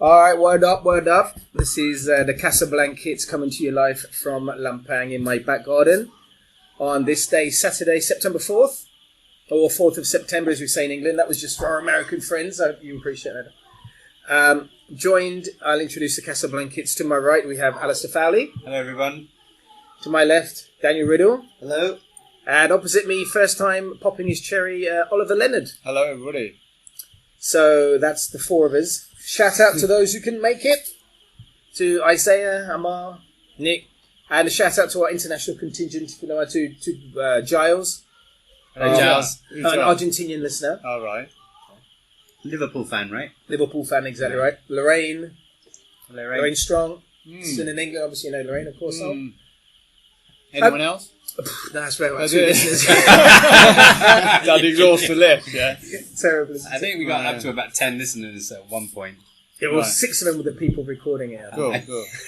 All right, word up, word up. This is the Casablankets coming to you live from Lampang in my back garden on this day, Saturday, September 4th, or 4th of September, as we say in England. That was just for our American friends. I hope you appreciate that. I'll introduce the Casablankets. To my right, we have Alistair Fowley. Hello, everyone. To my left, Daniel Riddle. Hello. And opposite me, first time popping his cherry, Oliver Leonard. Hello, everybody. So that's the four of us. Shout out to those who can make it. To Isaiah, Amar, Nick. And a shout out to our international contingent, to Giles. Hello, Giles. An Argentinian listener. All right. Liverpool fan, right? Liverpool fan, exactly right. Lorraine Strong. Still in England, obviously you know Lorraine, of course. Anyone else? No, that's very much two listeners. That exhausts the list, yeah? Terrible. I think we got up to about 10 listeners at one point. It was 6 of them with the people recording it. Cool.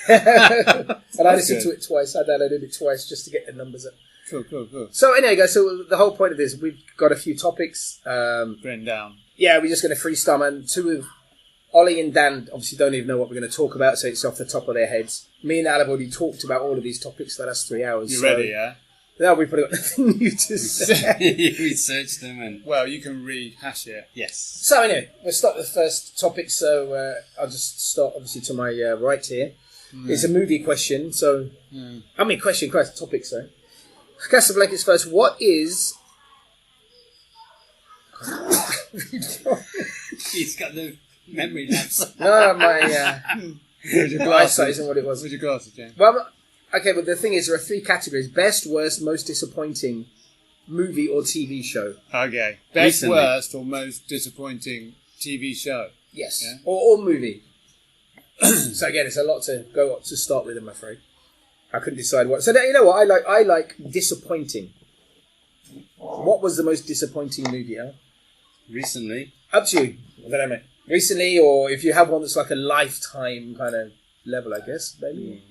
And I listened to it twice. I downloaded it twice just to get the numbers up. Cool. So anyway, guys, so the whole point of this, we've got a few topics. Written down. Yeah, we're just going to freestyle, man. Ollie and Dan obviously don't even know what we're going to talk about, so it's off the top of their heads. Me and Al have already talked about all of these topics for the last 3 hours. You ready, yeah? No, we've probably got nothing new to say. You researched them and... Well, you can rehash it. Yes. So anyway, we'll start with the first topic. So I'll just start, obviously, to my right here. It's a movie question. So, topic, sorry. Casablanca's first. What is... He's got the memory lapse. No, my eyesight isn't what it was. Where's your glasses, James? Well, okay, but the thing is, there are 3 categories. Best, worst, most disappointing movie or TV show. Okay. Best, Recently. worst, or most disappointing TV show? Yes. Yeah. Or movie. So again, it's a lot to go up to start with, I'm afraid. I couldn't decide what. So you know what? I like disappointing. What was the most disappointing movie, Al? Recently. Up to you. I don't know, mate. Recently, or if you have one that's like a lifetime kind of level, I guess, maybe.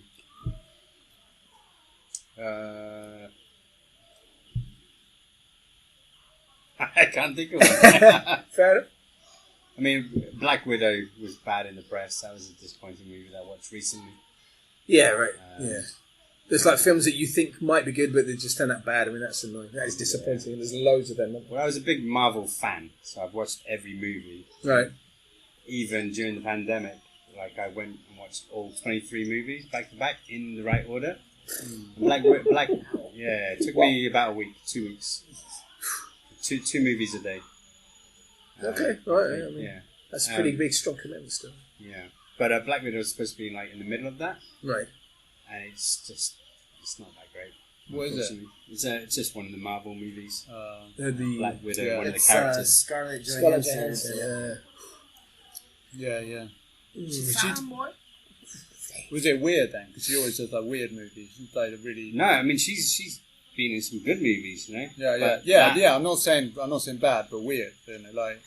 I can't think of one. Fair enough. I mean, Black Widow was bad in the press. That was a disappointing movie that I watched recently. Yeah, right. Yeah. There's like films that you think might be good, but they just turn out bad. I mean, that's annoying. That is disappointing. Yeah. There's loads of them. Well, I was a big Marvel fan, so I've watched every movie. Right. Even during the pandemic, like I went and watched all 23 movies back to back in the right order. Black. Yeah, it took me about a week, 2 weeks. Two movies a day. Okay, right. I mean, that's a pretty big, strong commitment still. Yeah, but Black Widow was supposed to be like in the middle of that. Right. And it's not that great. What is it? It's just one of the Marvel movies. The Black Widow, one of the It's characters. Scarlett Johansson. Yeah. Was it weird then? Because she always does like weird movies. She played a really... No, I mean she's been in some good movies, you know. Yeah. I'm not saying bad, but weird. You know, like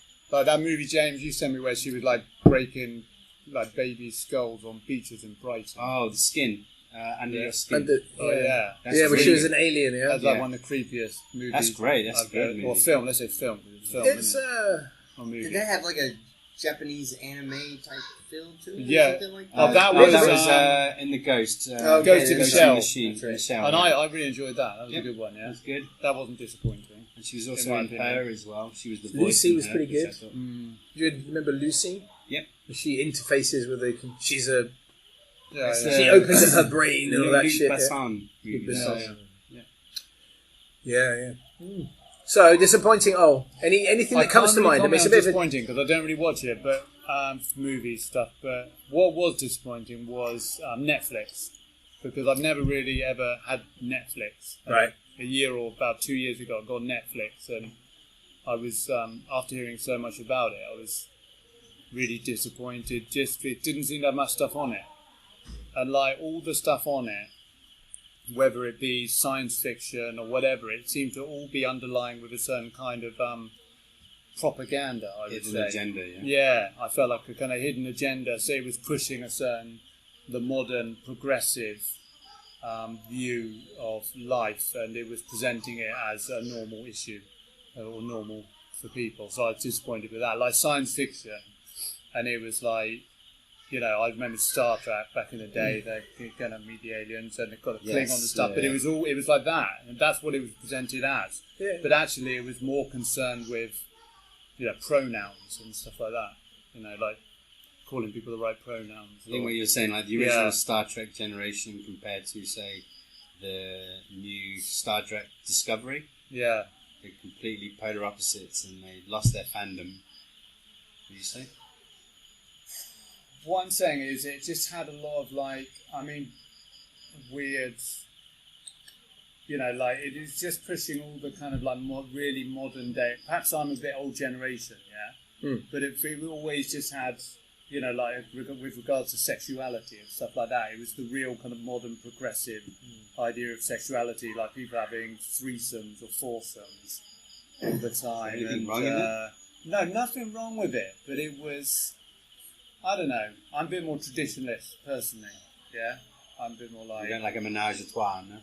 that movie, James, you sent me where she was like breaking like babies' skulls on beaches in Brighton. Oh, the skin. Under your skin. That's where she was an alien, yeah? That's like one of the creepiest movies. That's great, that's a good movie. Or film, let's say film. It's, Did they have like a Japanese anime type feel to it? Yeah. Or something like that? That was in the Ghost. Ghost in the Shell. Machine. Right. Shell, And yeah. I really enjoyed that. That was a good one, yeah. It was good. That wasn't disappointing. And she was also in Her as well. She was the voice. Lucy in was Her, pretty good. which I thought- Do you remember Lucy? Yep. She interfaces with she's a... Yeah. She opens up her brain and all that Luc shit. Besson Luc movies. Besson. Yeah. So disappointing. Anything that comes to mind? I mean, it's a bit disappointing because I don't really watch it, but movie stuff. But what was disappointing was Netflix, because I've never really ever had Netflix. Right. A year or about 2 years ago, I got Netflix, and I was after hearing so much about it, I was really disappointed. Just it didn't seem to have much stuff on it, and like all the stuff on it, whether it be science fiction or whatever, it seemed to all be underlying with a certain kind of propaganda, I would say. Hidden agenda, yeah. Yeah, I felt like a kind of hidden agenda. So it was pushing the modern, progressive view of life, and it was presenting it as a normal issue or normal for people. So I was disappointed with that. Like science fiction, and it was like I remember Star Trek back in the day. They're going to meet the aliens and they've got to cling on to stuff. But it was like that, and that's what it was presented as. Yeah. But actually, it was more concerned with, pronouns and stuff like that. Like calling people the right pronouns. I think what you're saying, like the original Star Trek generation compared to, say, the new Star Trek Discovery. Yeah. They're completely polar opposites, and they lost their fandom. What do you say? What I'm saying is, it just had a lot of weird. It is just pushing all the kind of really modern day. Perhaps I'm a bit old generation, but it always just had, with regards to sexuality and stuff like that. It was the real kind of modern progressive idea of sexuality, like people having threesomes or foursomes all the time. Anything wrong in it? No, nothing wrong with it, but it was. I don't know. I'm a bit more traditionalist, personally. Yeah? I'm a bit more like... You don't like a menage a trois, no?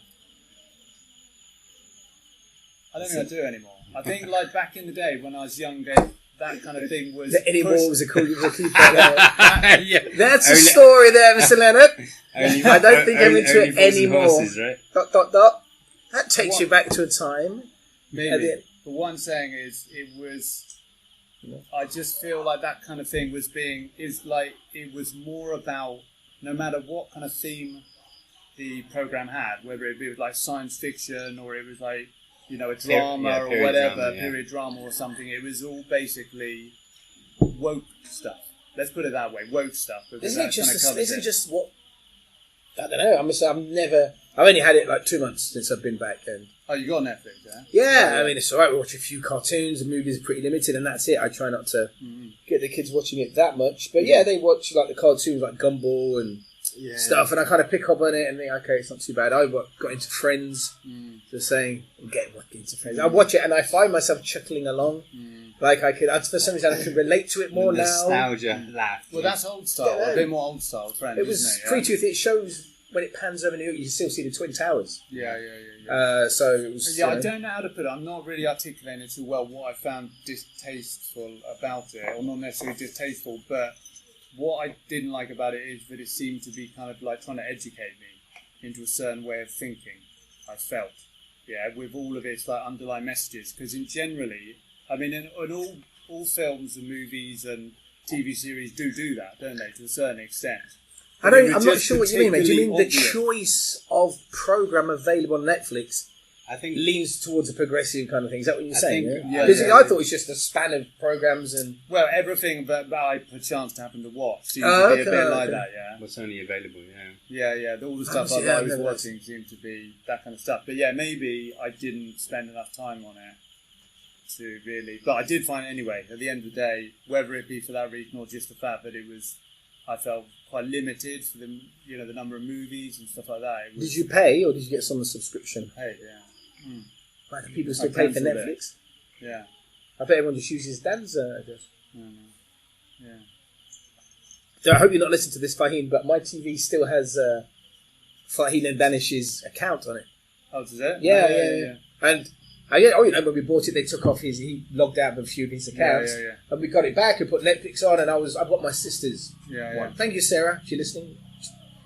I don't think I do anymore. I think, back in the day when I was younger, that kind of thing was... The anymore was a cool keep yeah. That's a story there, Mr. Leonard. I don't think I'm into it anymore. Horses, right? ... That takes you back to a time. Maybe. But what I'm saying is, it was... I just feel like that kind of thing it was more about, no matter what kind of theme the program had, whether it be like science fiction or it was like, a drama or whatever, period drama or something, it was all basically woke stuff. Let's put it that way, woke stuff. Isn't it just what... I don't know, I've only had it 2 months since I've been back, and... Oh, you got Netflix, yeah? Yeah, I mean, it's alright, we watch a few cartoons, the movies are pretty limited, and that's it. I try not to get the kids watching it that much, but yeah, they watch the cartoons like Gumball and stuff, and I kind of pick up on it and think, okay, it's not too bad. I got into Friends, just saying, I'm getting into Friends. I watch it and I find myself chuckling along, for some reason I can relate to it more now. Nostalgia laugh. Well, that's old style, a bit more old style Friends, it was pre-tooth, it shows... When it pans over New York, you still see the Twin Towers. Yeah. So it was... I don't know how to put it. I'm not really articulating it too well what I found distasteful about it, or not necessarily distasteful, but what I didn't like about it is that it seemed to be kind of trying to educate me into a certain way of thinking, I felt. Yeah, with all of its underlying messages. Because generally, in all films and movies and TV series do that, don't they, to a certain extent. I'm not sure what you mean, mate. Do you mean the choice of program available on Netflix I think leans towards a progressive kind of thing? Is that what you're saying? Yeah, because I thought it was just a span of programs and... Well, everything that I had a chance to happen to watch seemed to be a bit like that, yeah. What's only available, Yeah, all the stuff I was watching seemed to be that kind of stuff. But yeah, maybe I didn't spend enough time on it to really... But I did find it anyway, at the end of the day, whether it be for that reason or just the fact that it was... I felt quite limited for the the number of movies and stuff like that. Did you pay or did you get some of the Paid, yeah. Right, do people still pay for Netflix? Yeah. I bet everyone just uses Dan's address. Yeah. So I hope you're not listening to this, Fahim, but my TV still has Fahim and Danish's account on it. Oh, does it? Yeah. And when we bought it, they took off he logged out of a few of his accounts. Yeah. And we got it back and put Netflix on, and I've got my sister's one. Thank you, Sarah, if you're listening.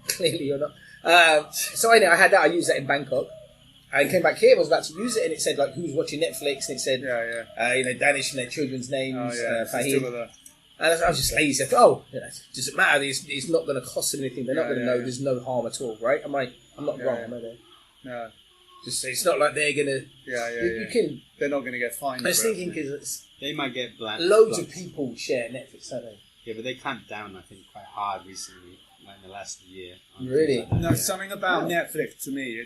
Clearly you're not. So anyway, I had that. I used that in Bangkok. I came back here, I was about to use it, and it said who's watching Netflix, and it said Danish and their children's names, Fahim. And I was just lazy. I thought, does it matter? It's not going to cost them anything. They're not going to know. There's no harm at all, right? I'm not wrong, am I there? No. Just it's not like they're gonna. You can. They're not gonna get fined. I was thinking because they might get black. Loads of people share Netflix, don't they? Yeah, but they clamped down, I think, quite hard recently, in the last year. Really? No, something about Netflix to me,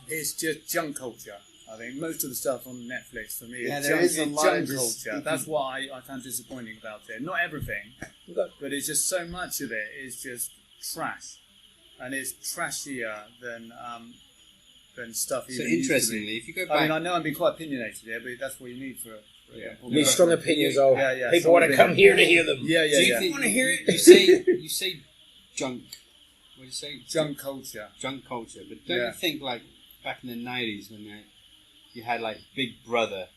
it's just junk culture. I think most of the stuff on Netflix for me is junk culture. That's what I find disappointing about it. Not everything, but it's just so much of it is just trash, and it's trashier than stuff. So interestingly, if you go back, I know I'm being quite opinionated here, but that's what you need for. You need strong opinions. People want to come here to hear them. Yeah. Do you want to hear it? You say junk. What do you say? Junk culture. Junk culture. But don't you think back in the 90s when you had Big Brother,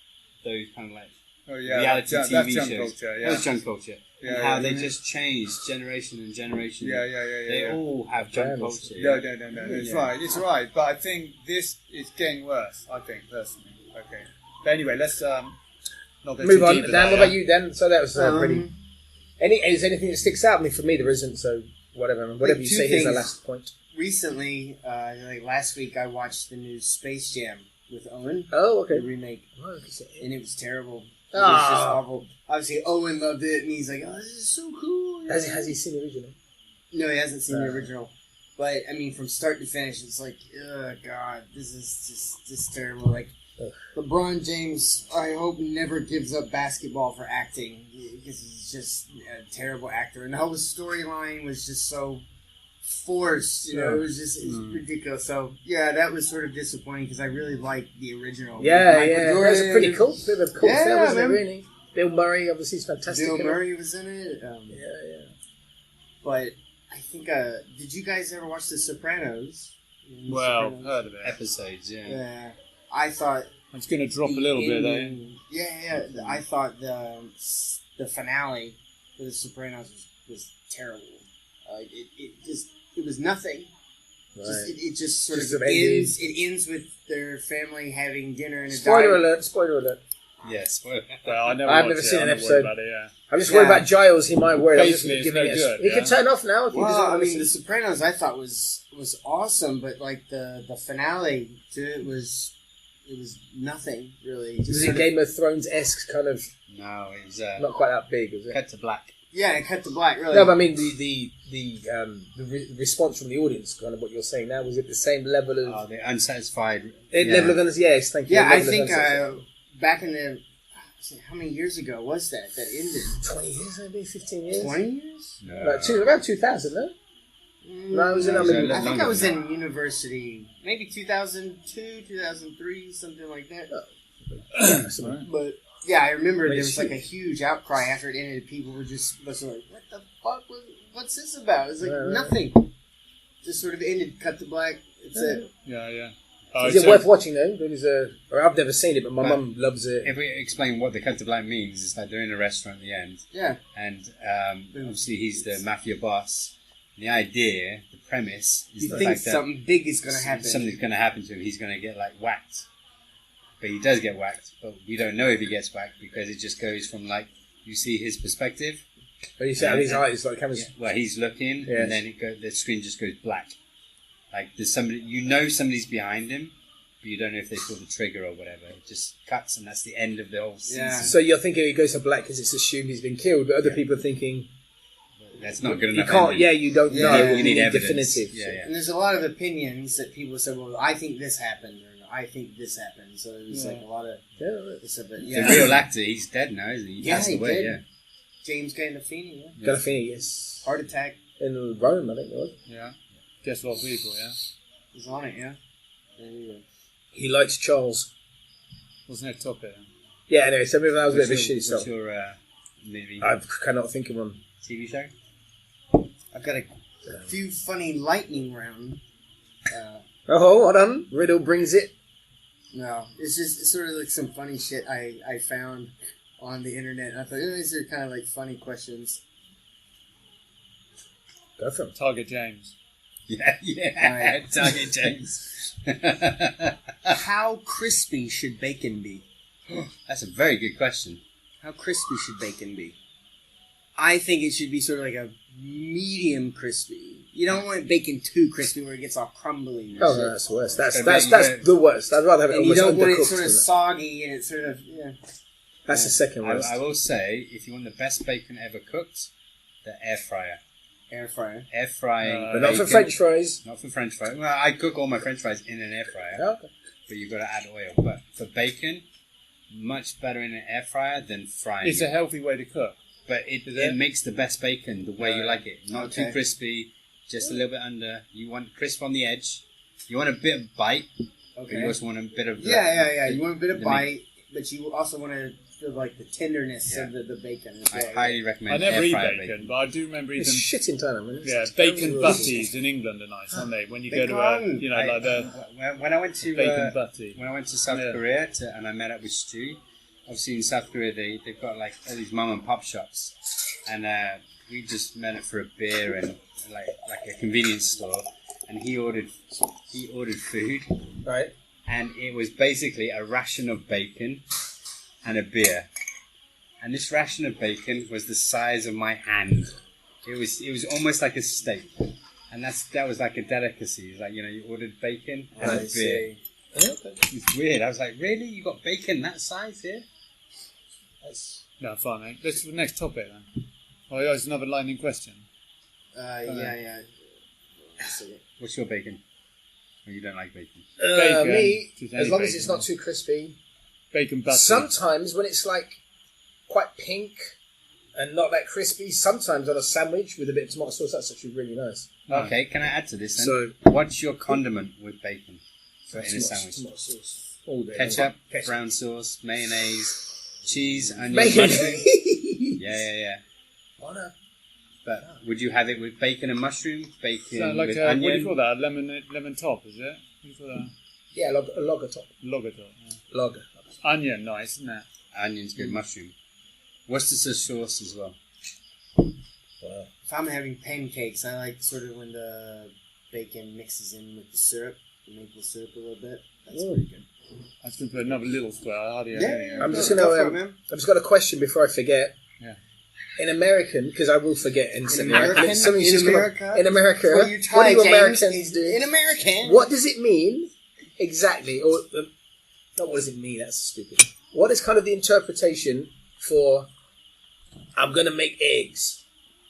those kind of Oh yeah, reality that's TV junk shows. culture. Yeah. That's junk culture. Yeah, And how yeah. they just changed generation and generation. Yeah. They all have junk culture. No. It's right. It's right. But I think this is getting worse. I think personally. Okay. But anyway, let's not go Move too on. deep with Dan, that, what about you, Dan? So that was pretty. Um, Is anything that sticks out? I mean, for me, there isn't. So whatever you two say. Here's the things. last point. Recently, like last week, I watched the new Space Jam with Owen, Oh, the okay. remake, Oh, and it was terrible. It was just Ah. awful. Obviously, Owen loved it, and he's like, "Oh, this is so cool." Has he seen the original? No, he hasn't seen the original. But I mean, from start to finish, it's like, oh god, this is just terrible. Like, LeBron James, I hope never gives up basketball for acting because he's just a terrible actor, and the whole storyline was just so forced. You know, it was ridiculous. So yeah, that was sort of disappointing because I really liked the original. Yeah, Michael yeah. Jordan. That's a pretty cool. Bit of a cool Yeah, film, isn't man. it? Really. Bill Murray, obviously, is fantastic. Bill in it. Murray was in it. Yeah. But I think, did you guys ever watch The Sopranos? Well, Sopranos? heard of it. Episodes, yeah. Yeah. I thought It's going to drop a little bit, eh? Yeah. I thought the finale for The Sopranos was terrible. It was nothing. Right. It just sort Just of an ending. ends. It ends with their family having dinner in a Spoiler diner. alert! Spoiler alert! Yes. Well, I've watched never seen I'm an not episode. worried about it, yeah. I'm just worried Yeah. about Giles. He might worry. I'm just Basically, it's giving no it. good, He yeah? can turn off now if he Well, doesn't I want to mean, The listen. Sopranos I thought was awesome, but like the finale to it was nothing really. Just Was sort it of- Game of Thrones esque kind of? No, it was Not quite that big, was it? cut to black. Yeah, it cut to black. Really. No, but I mean the response from the audience, kind of what you're saying now, was it the same level of Oh, the unsatisfied. level of yes? Thank you. Yeah, I Level of think unsatisfaction. back in the how many years ago was that ended? 20 years, maybe 15 years. 20 years? No. About 2000, no? No, it was in. No, I it was mean, a I think longer I was than in university, maybe 2002, 2003, something like that. But yeah, I remember there was like a huge outcry after it ended. People were just listening, like, "What the fuck? What's this about?" It's like Right. nothing. Just sort of ended, cut to black. It's it. Yeah. Is it worth watching though? There was I've never seen it, but my mum loves it. If we explain what the cut to black means, it's like they're in a restaurant at the end, Yeah. and obviously he's the mafia boss. The idea, the premise, is You the think fact that something big is going to happen. something's going to happen to him. He's going to get like whacked, but he does get whacked. But we don't know if he gets whacked because it just goes from like you see his perspective. But you see how his eyes, like cameras. Well, he's looking, Yes. and then the screen just goes black. Like there's somebody, somebody's behind him, but you don't know if they pull the trigger or whatever. It just cuts, and that's the end of the whole season. Yeah. So you're thinking it goes to black because it's assumed he's been killed, but other people are thinking That's not good you enough. can't. ending. Yeah, you don't Yeah. know. You need evidence. definitive. Yeah. And there's a lot of opinions that people say, well, I think this happened, or I think this happened. So there's like a lot of stuff. But The real actor, he's dead now, isn't he? He passed he away. did. Yeah. James Gandolfini, yeah. Gandolfini, yes. Heart attack In Rome, I think it was. Yeah. Guess a lot of people, yeah. was on it, yeah. There you go. He likes Charles. Wasn't it topic? Yeah, anyway, so maybe that was a bit of a What's shitty your, song. movie I cannot think of one. TV show? I've got a few funny lightning round. Oh, hold on. Riddle brings it. No, it's sort of like some funny shit I found on the internet. And I thought, these are kind of like funny questions. Go for it. Target James. Yeah. Alright. Target James. How crispy should bacon be? That's a very good question. How crispy should bacon be? I think it should be sort of like a medium crispy. You don't want bacon too crispy where it gets all crumbly. And Oh, shit. no, that's worse. That's So that's you the worst. I'd rather have it And you almost don't want it undercooked sort of than that. soggy and it's sort of, That's the second worst. I will say, if you want the best bacon ever cooked, the air fryer. air fryer. Air frying. But not for bacon. French fries. Not for French fries. Well, I cook all my French fries in an air fryer, Oh, okay. but you've got to add oil. But for bacon, much better in an air fryer than frying. It's a healthy way to cook. But it makes the best bacon the way you like it. Not Okay. too crispy, just a little bit under. You want crisp on the edge. You want a bit of bite, but you Okay. also want a bit of... Yeah. You want a bit of the bite, but you also want to feel like the tenderness Yeah. of the bacon as I well. highly recommend I never air eat fryer bacon, but I do remember It's eating. shit in Thailand, man. Yeah, It's bacon terrible. butties in England are nice, aren't they? When you go to a, Bacon. like the when I went to bacon butty. when I went to South Yeah. Korea and I met up with Stu, obviously in South Korea they've got like all these mum and pop shops, and we just met it for a beer and like a convenience store, and he ordered food, Right. and it was basically a ration of bacon and a beer, and this ration of bacon was the size of my hand. It was almost like a steak, and that was like a delicacy. It's like, you ordered bacon and a beer. It's weird. I was like, really? You got bacon that size here? No, fine, mate. Let's to the next topic then. Oh, yeah, it's another lightning question. Yeah. What's your bacon? Oh, you don't like bacon? Bacon. Me, Just as any long as bacon, it's not yeah. too crispy. Bacon butter. Sometimes when it's like quite pink and not that crispy, sometimes on a sandwich with a bit of tomato sauce, that's actually really nice. Okay, can I add to this then? So- What's your condiment with bacon in a sandwich? Tomato sauce. All day. Ketchup, brown sauce, mayonnaise, cheese, onion, Bacon. mushroom. Yeah. Why not? But would you have it with bacon and mushroom? Bacon So like with a, what do you onion? call that? Lemon top, is it? What do you call that? Yeah, a lager top. Lager top. Yeah. Lager. Onion, nice, isn't it? Onion's good, mushroom. Worcestershire sauce as well. Wow. If I'm having pancakes, I like sort of when the bacon mixes in with the syrup, the maple syrup a little bit. That's pretty good. I was going to put another little square. How do you Yeah. I'm just Go gonna. for it, man. I've just got a question before I forget. Yeah. In American, because I will forget instantly. American? Something's In just gonna- America? in America. What you What try, do you James, Americans is do? in American. What does it mean exactly? Or not what does it mean? That's stupid. What is kind of the interpretation for I'm going to make eggs,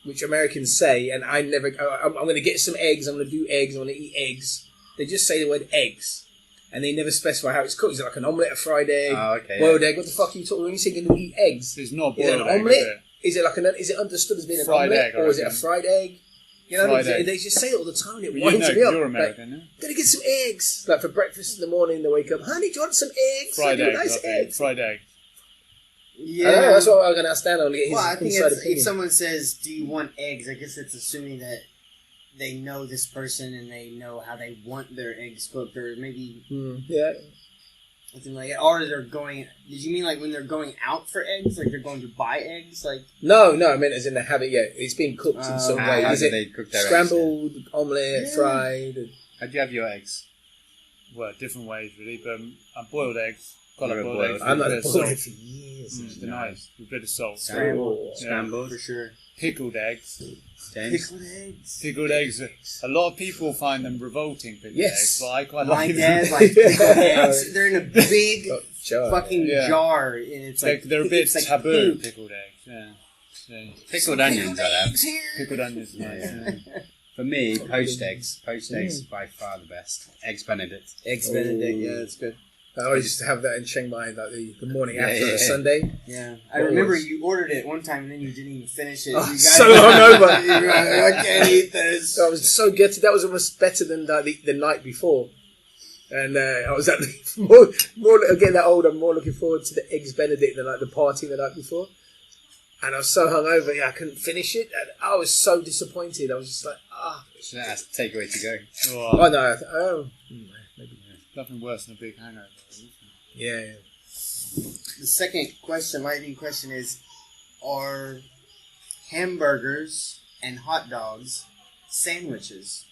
which Americans say, and I'm going to get some eggs, I'm going to do eggs, I'm going to eat eggs. They just say the word eggs, and they never specify how it's cooked. Is it like an omelette, a fried egg, Oh, okay. boiled egg? What the fuck are you talking when you say you're going to eat eggs? It's not Is it boiled an egg, omelette? is it? Is it like is it understood as being an Fried omelette, egg, I or is it a reckon. fried egg? You know, Fried they, egg. they just say it all the time. And it But winds me up. you're Like, American, yeah? Gonna get some eggs. Like for breakfast in the morning, they wake up, honey, do you want some eggs? Fried I do egg, nice I think. eggs. Fried egg. Yeah. I don't know, that's what I'm gonna ask Dan. I'll get his Well, I think inside it's, opinion. if someone says, "Do you want eggs?" I guess it's assuming that they know this person and they know how they want their eggs cooked, or maybe Yeah. something like that. Or they're going. Did you mean like when they're going out for eggs, like they're going to buy eggs, like? No, I meant as in the habit. Yeah, it's been cooked in some way. How Is do it they cook their scrambled, omelette, Yeah. fried? eggs? How do you have your eggs? Well, different ways, really, but boiled eggs. Quite like You're a boiled boiled eggs. I'm with a not bit of boiled salt. for years. They're nice. With a bit of salt. Scrambled. Scrambled. For sure. Pickled eggs. James? Pickled eggs. Pickled eggs. A lot of people find them revolting, pickled Yes. eggs, but I quite My like dad them. like pickled eggs. They're in a big Oh, sure. fucking Yeah. jar, and it's like They're a bit it's like taboo, poop. pickled eggs. Yeah. Yeah. Pickled onions, I'd have. Eggs here. Pickled onions, nice. Yeah. Yeah. For me, poached eggs. Poached eggs by far the best. Eggs Benedict. Eggs Benedict. Yeah, that's good. I always used to have that in Chiang Mai, like the morning Yeah, after yeah, a yeah. Sunday. Yeah, I What remember was- you ordered it one time and then you didn't even finish it. Oh, You so hungover. You were like, I can't eat this. I was so gutted. That was almost better than the night before. And I was at more getting that old. I'm more looking forward to the eggs Benedict than like the party the night before. And I was so hungover, I couldn't finish it. And I was so disappointed. I was just like, So that's the takeaway to go. oh no, maybe, Nothing worse than a big hangover. yeah. The second question, lightning question, is: are hamburgers and hot dogs sandwiches?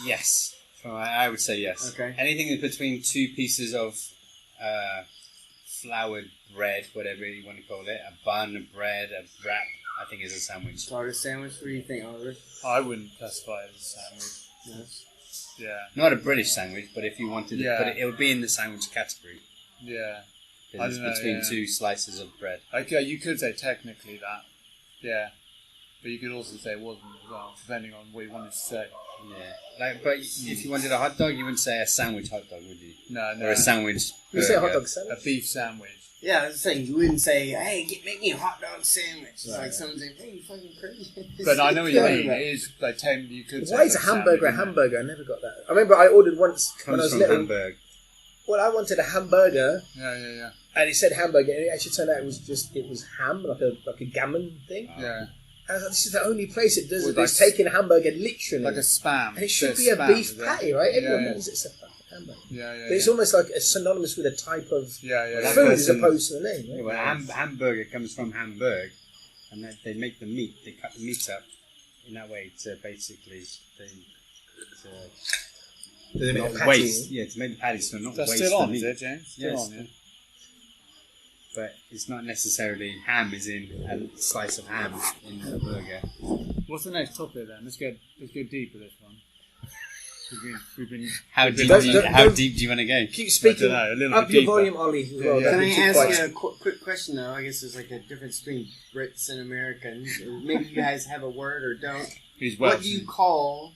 Yes. I would say yes. Okay. Anything in between two pieces of floured bread, whatever you want to call it, a bun, a bread, a wrap, I think is a sandwich. Call it a sandwich? What do you think, Oliver? I wouldn't classify it as a sandwich. Yes. Yeah. Not a British sandwich, but if you wanted Yeah. to put it, it would be in the sandwich category. Yeah. I Because don't know, it's between yeah. two slices of bread. Okay, you could say technically that. Yeah. But you could also say it wasn't as well, depending on what you wanted to say. Yeah. But if you wanted a hot dog, you wouldn't say a sandwich hot dog, would you? No. Or a sandwich You say a hot burger. dog sandwich? A beef sandwich. Yeah, I was saying, you wouldn't say, hey, make me a hot dog sandwich. It's Right. like someone saying, hey, you fucking crazy. But I know what you Yeah. mean. It is like technically you could say Why is a it's hamburger a sandwich, hamburger? I never got that. I remember I ordered once when I Comes was from little. Hamburg. Well, I wanted a hamburger, Yeah. and it said hamburger, and it actually turned out it was ham, like a gammon thing. Yeah. And I was like, this is the only place it does Well, it. It's like- taking a hamburger literally. Like a spam. and it should Bit be a of spam, beef is it? patty, right? Everyone Yeah. knows it's a fucking hamburger. Yeah. But it's almost like it's synonymous with a type of Yeah. food as opposed to the name. Yeah, Right? well, hamburger comes from Hamburg, and they make the meat. They cut the meat up in that way to basically Do they make a not patty? waste. Yeah, to make the patties to not That's waste still the on, meat. is it, James? Still Yes. on, yeah. But it's not necessarily ham is in a slice of ham in a burger. What's the next topic then? Let's go deep with this one. We've been How we've deep? been- How deep do you want to go? Keep speaking. I don't know, a little Up bit your deeper. volume, Ollie. As well. Yeah. Can That'd I be too ask quiet. you a quick question though? I guess there's like a difference between Brits and Americans. Or maybe you guys have a word or don't. He's What Welsh. do you call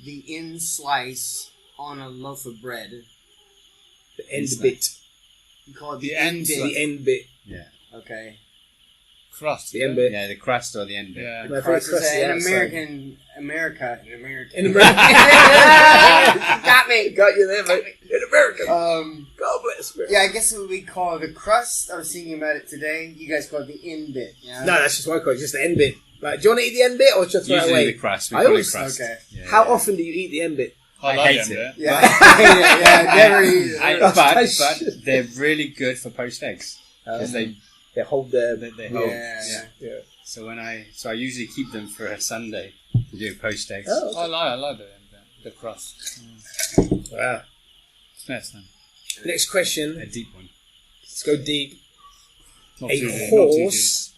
the end slice on a loaf of bread? The end bit. You call it The the end end slice. bit. The end bit. Yeah. Okay. Crust. The end bit. Yeah, the crust or the end bit. Yeah. My Crust favourite is crust in outside. America. In America. Got me. Got you there, mate. In America. God bless America. Yeah, I guess what we call the crust. I was thinking about it today. You guys call it the end bit. Yeah. No, that's just what I call it. Just the end bit. Like, do you want to eat the end bit or just throw it Usually away? the crust. We I call always- it crust. Okay. Yeah, How yeah. often do you eat the end bit? I I like hate them, it. Yeah. Yeah. Never eat it. But they're really good for poached eggs because They hold their... they hold. Yeah. Yeah. So I usually keep them for a Sunday to do poached eggs. Oh, okay. I like the crust. Wow. Next then. Next question. A deep one. Let's go deep. Not A too deep, horse,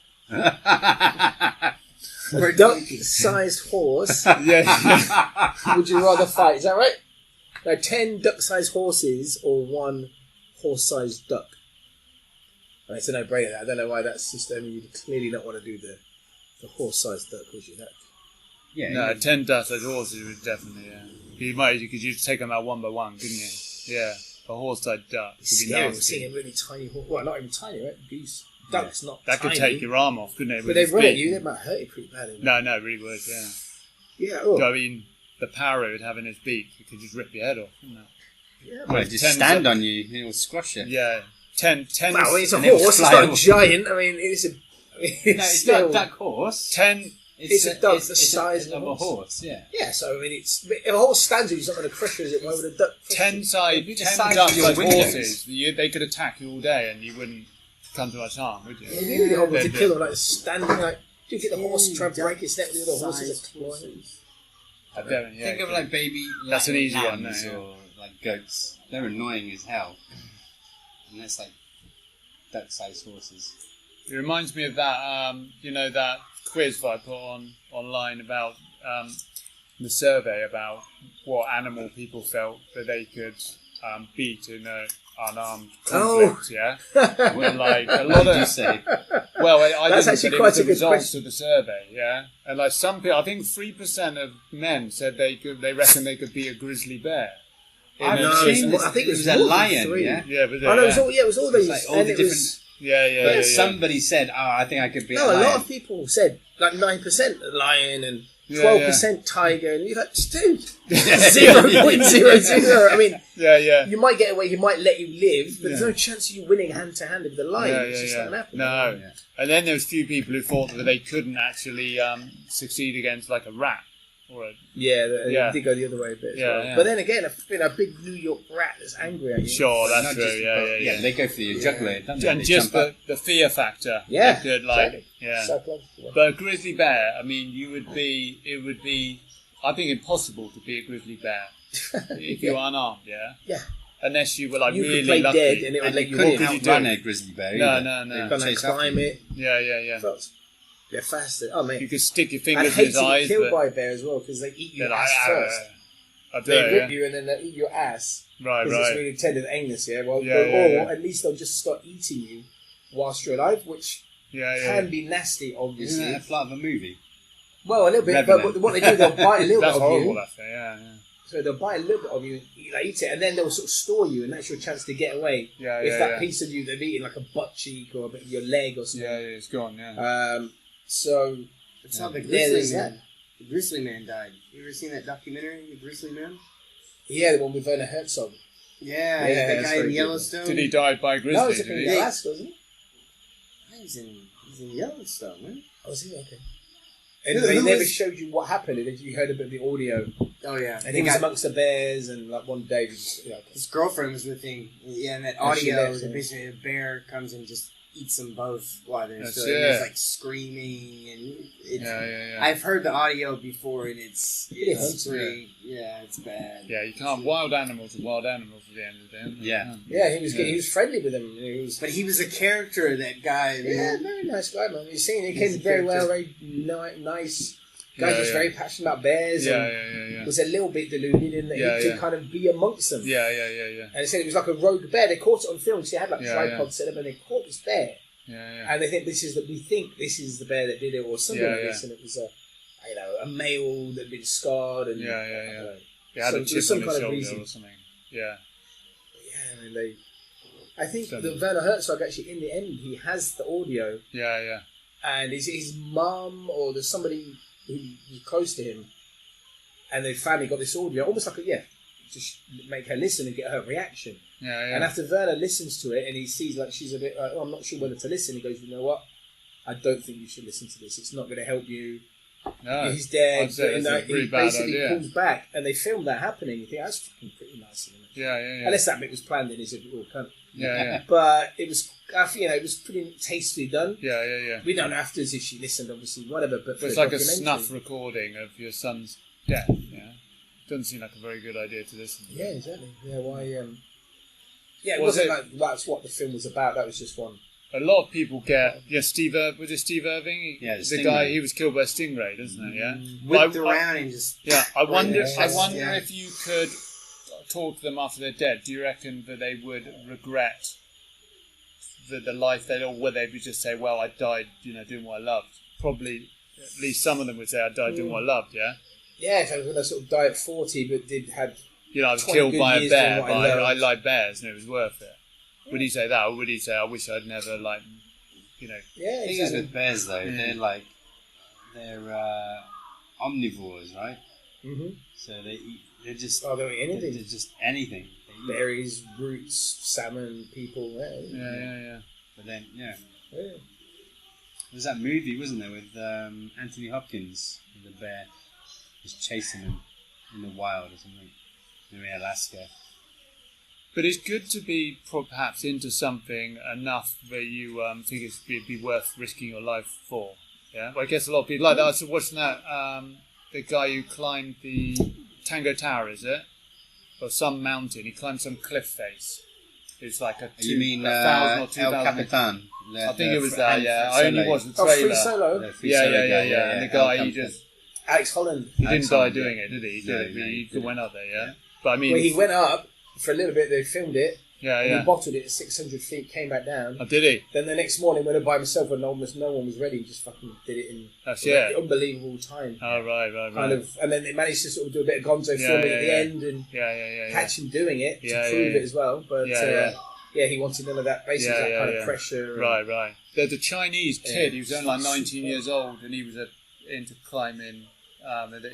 We're a duck-sized horse, not too deep. Yeah. would you rather fight? Is that right? Now, 10 duck-sized horses or 1 horse-sized duck? And it's a no-brainer. I don't know why that's just... I mean, you'd clearly not want to do the horse-sized duck, would you? That, Yeah. No, you- 10 duck-sized horses would definitely, yeah. You could just take them out one by one, couldn't you? Yeah. A horse-sized duck would be scary nasty. seeing a really tiny horse. Well, not even tiny, right? Goose. Duck's not That tiny. could take your arm off, couldn't it? But with they its run at beak? you, they might hurt you pretty badly. No, it really would, yeah. Yeah, oh. I mean, the parrot would have in its beak, it could just rip your head off, couldn't it? Yeah, Well, Like just 10 stand on you, it'll squash you. Yeah. 10 well, it's a and it will horse, it's fly not a off. giant. I mean, it's a... It's No, it's still, not a duck horse. 10... It's a duck the it's size of a horse. Yeah. Yeah, so I mean, it's if a horse stands you, it's not going to crush you, is it? Why would a duck? crush 10 you? side, the 10 size of ducks your like windows. horses, they could attack you all day and you wouldn't come to much harm, would you? It'd be really horrible to They'd- kill them, like standing, like do you get the horse trying to break its neck with the other horses Sized are clawing? horses. I don't- yeah, Think of yeah. like baby. That's an easy one, lambs no, yeah. or like goats. They're annoying as hell. And that's like duck-sized horses. It reminds me of that, that quiz that I put online about the survey about what animal people felt that they could beat in an unarmed conflict. Yeah, and like a What lot did you of say? well, I That's didn't, actually but it quite was a the good results question. of the survey. Yeah, and like some people, I think 3% of men said they reckon they could beat a grizzly bear. I've No, seen it's- this. I think it it's was a more than lion. 3. Yeah. Yeah, but Oh no, it was all these, like all and the it was yeah. But somebody said, "Oh, I think I could beat no. a A lion." lot of people said like 9% lion and Yeah, 12% tiger, and you're like, just dude, Yeah. 0.00. I mean, yeah. you might get away, you might let you live, but there's Yeah. no chance of you winning hand to hand with the lion. Yeah, It's just not going to happen. No. Yeah. And then there was a few people who thought that they couldn't actually succeed against like a rat or a Yeah, it did go the other way a bit. As Yeah, well. yeah. But then again, a big New York rat that's angry at you. sure, Not that's true. just- Yeah. They go for the jugular, don't they? And They just jump up. the fear factor. Yeah, They could like exactly. yeah. Psychological. But a grizzly bear, I mean, it would be, I think, impossible to be a grizzly bear if you are unarmed. Yeah. Yeah. Unless you were like You really could play lucky. dead and it would And let you you couldn't walk. could you outrun do? a grizzly bear. No, either. no, no. They You would can't chase after climb you. it. Yeah. But they're faster. Oh, mate. You could stick your I'd fingers in hate his to get eyes. killed But by a bear as well because they eat your they're like, ass first. I They do, rip yeah. you and then they eat your ass Right, because it's right. really tender anus. Yeah. Well, Yeah, or yeah. at least they'll just start eating you whilst you're alive, which Yeah. can be nasty, Isn't obviously. that a plot of a movie? Well, a little bit, Revenant. but what they do, they'll bite a little That's bit of horrible, you. that thing. Yeah. So they'll bite a little bit of you, eat it, and then they'll sort of store you, and that's your chance to get away. Yeah, if yeah, that yeah. piece of you they've eaten, like a butt cheek or a bit of your leg or something. Yeah, it's gone. Yeah. So That's how the Yeah, there's Grizzly that. Man. The Grizzly Man died. You ever seen that documentary, The Grizzly Man? yeah, the one with Werner Herzog. Yeah, Yeah, the that's guy very in good. Yellowstone. Did he die by grizzly? No, it's did in he? Alaska, isn't it? He's in Yellowstone, man. Oh, is he? Okay. And they never showed you what happened. You heard a bit of the audio. Oh yeah, And he was amongst the bears, and like one day, his girlfriend was with him. Yeah, and that audio is basically a bear comes and just eats them both while they're still. It's like screaming, and it's. I've heard the audio before, and it's pretty. Yeah, it's bad. Yeah, you can't. Wild animals are wild animals at the end of the day. Yeah, he was friendly with them. But he was a character, that guy. Yeah, very nice guy, man. You've seen he came very well, very nice. Guy was very passionate about bears. Was a little bit deluded in that he could kind of be amongst them. Yeah. And they said it was like a rogue bear. They caught it on film because they had like tripods set up, and they caught this bear. And they think we think this is the bear that did it, or something like this, and it was a male that had been scarred, and He had a chip on his shoulder or something. Yeah. But I mean, I think that Werner Herzog actually, in the end, he has the audio. Yeah. And his mum, or there's somebody who's close to him, and they finally got this audio, almost like just make her listen and get her reaction. And after Werner listens to it, and he sees like she's a bit like, I'm not sure whether to listen, he goes, you know what? I don't think you should listen to this. It's not going to help you. No, he's dead. And he basically pulls back, and they filmed that happening. You think that's fucking pretty nice. Yeah. Unless that bit was planned in his cunt. Yeah. But it was, it was pretty tastefully done. Yeah. We don't know afterwards if she listened, obviously, whatever. But it's like a snuff recording of your son's death. Yeah, doesn't seem like a very good idea to listen to. Yeah, exactly. Yeah, why? It wasn't like that's what the film was about. That was just one. A lot of people get Steve Irving? The guy, he was killed by a stingray, doesn't he? Yeah, whipped around and just. Yeah, I wonder if you could talk to them after they're dead. Do you reckon that they would regret the life they, or would they just say, "Well, I died, doing what I loved"? Probably, at least some of them would say, "I died doing what I loved." Yeah. Yeah, if I was going to sort of die at 40, but had. I was killed by a bear, but I like bears, and it was worth it. Would he say that, or would he say, "I wish I'd never Yeah, the thing is with bears, though, they're omnivores, right? Mm-hmm. So they eat. They'll eat anything. They're just anything. Berries, roots, salmon, people. Yeah. But then, there was that movie, wasn't there, with Anthony Hopkins, with the bear just chasing him in the wild or something, in Alaska. But it's good to be perhaps into something enough that you think it'd be worth risking your life for. Yeah, well, I guess a lot of people like that. I was watching that the guy who climbed the Tango Tower, is it? Or some mountain. He climbed some cliff face. It's like a 1,000 or 2,000. El Capitan. I think it was that. Yeah, I only watched the trailer. Free Solo. Yeah. And the guy, Alex Holland. He didn't die doing it, did he? He went up there. Yeah. But I mean, he went up for a little bit. They filmed it. Yeah. He bottled it at 600 feet, came back down. Oh, did he? Then the next morning went up by himself when almost no one was ready. He just fucking did it in unbelievable time. Oh, right. Kind of, and then they managed to sort of do a bit of gonzo filming at the end and catch him doing it to prove it as well. But he wanted none of that, basically that kind of pressure. Right. There's a Chinese kid, he was only like 19 years old, and he was into climbing.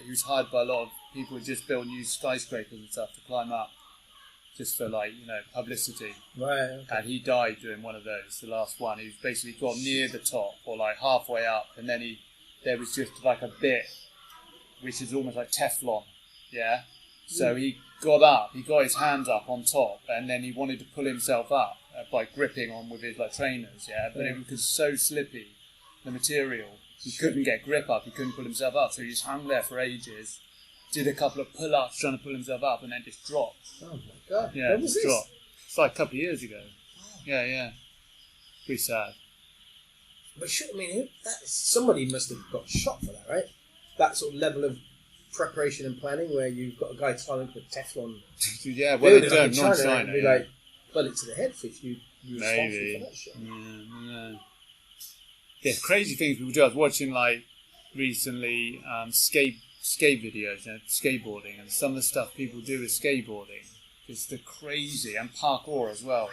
He was hired by a lot of people who just built new skyscrapers and stuff to climb up. Just for publicity. Right. Okay. And he died doing one of those, the last one. He basically got near the top or halfway up, and then there was just like a bit which is almost like Teflon. Yeah. So he got up, he got his hands up on top, and then he wanted to pull himself up by gripping on with his trainers. Yeah. But it was so slippy, the material, he couldn't get grip up. He couldn't pull himself up, so he just hung there for ages. Did a couple of pull-ups trying to pull himself up, and then just dropped. Oh my god! Yeah, when was this? Dropped. It's like a couple of years ago. Oh. Yeah. Pretty sad. But somebody must have got shot for that, right? That sort of level of preparation and planning, where you've got a guy climbing with Teflon. Yeah, well, they don't. Not China. Be like bullet to the head if you maybe. For that shit. Yeah, crazy things people do. I was watching recently skate videos, skateboarding, and some of the stuff people do with skateboarding is the crazy, and parkour as well.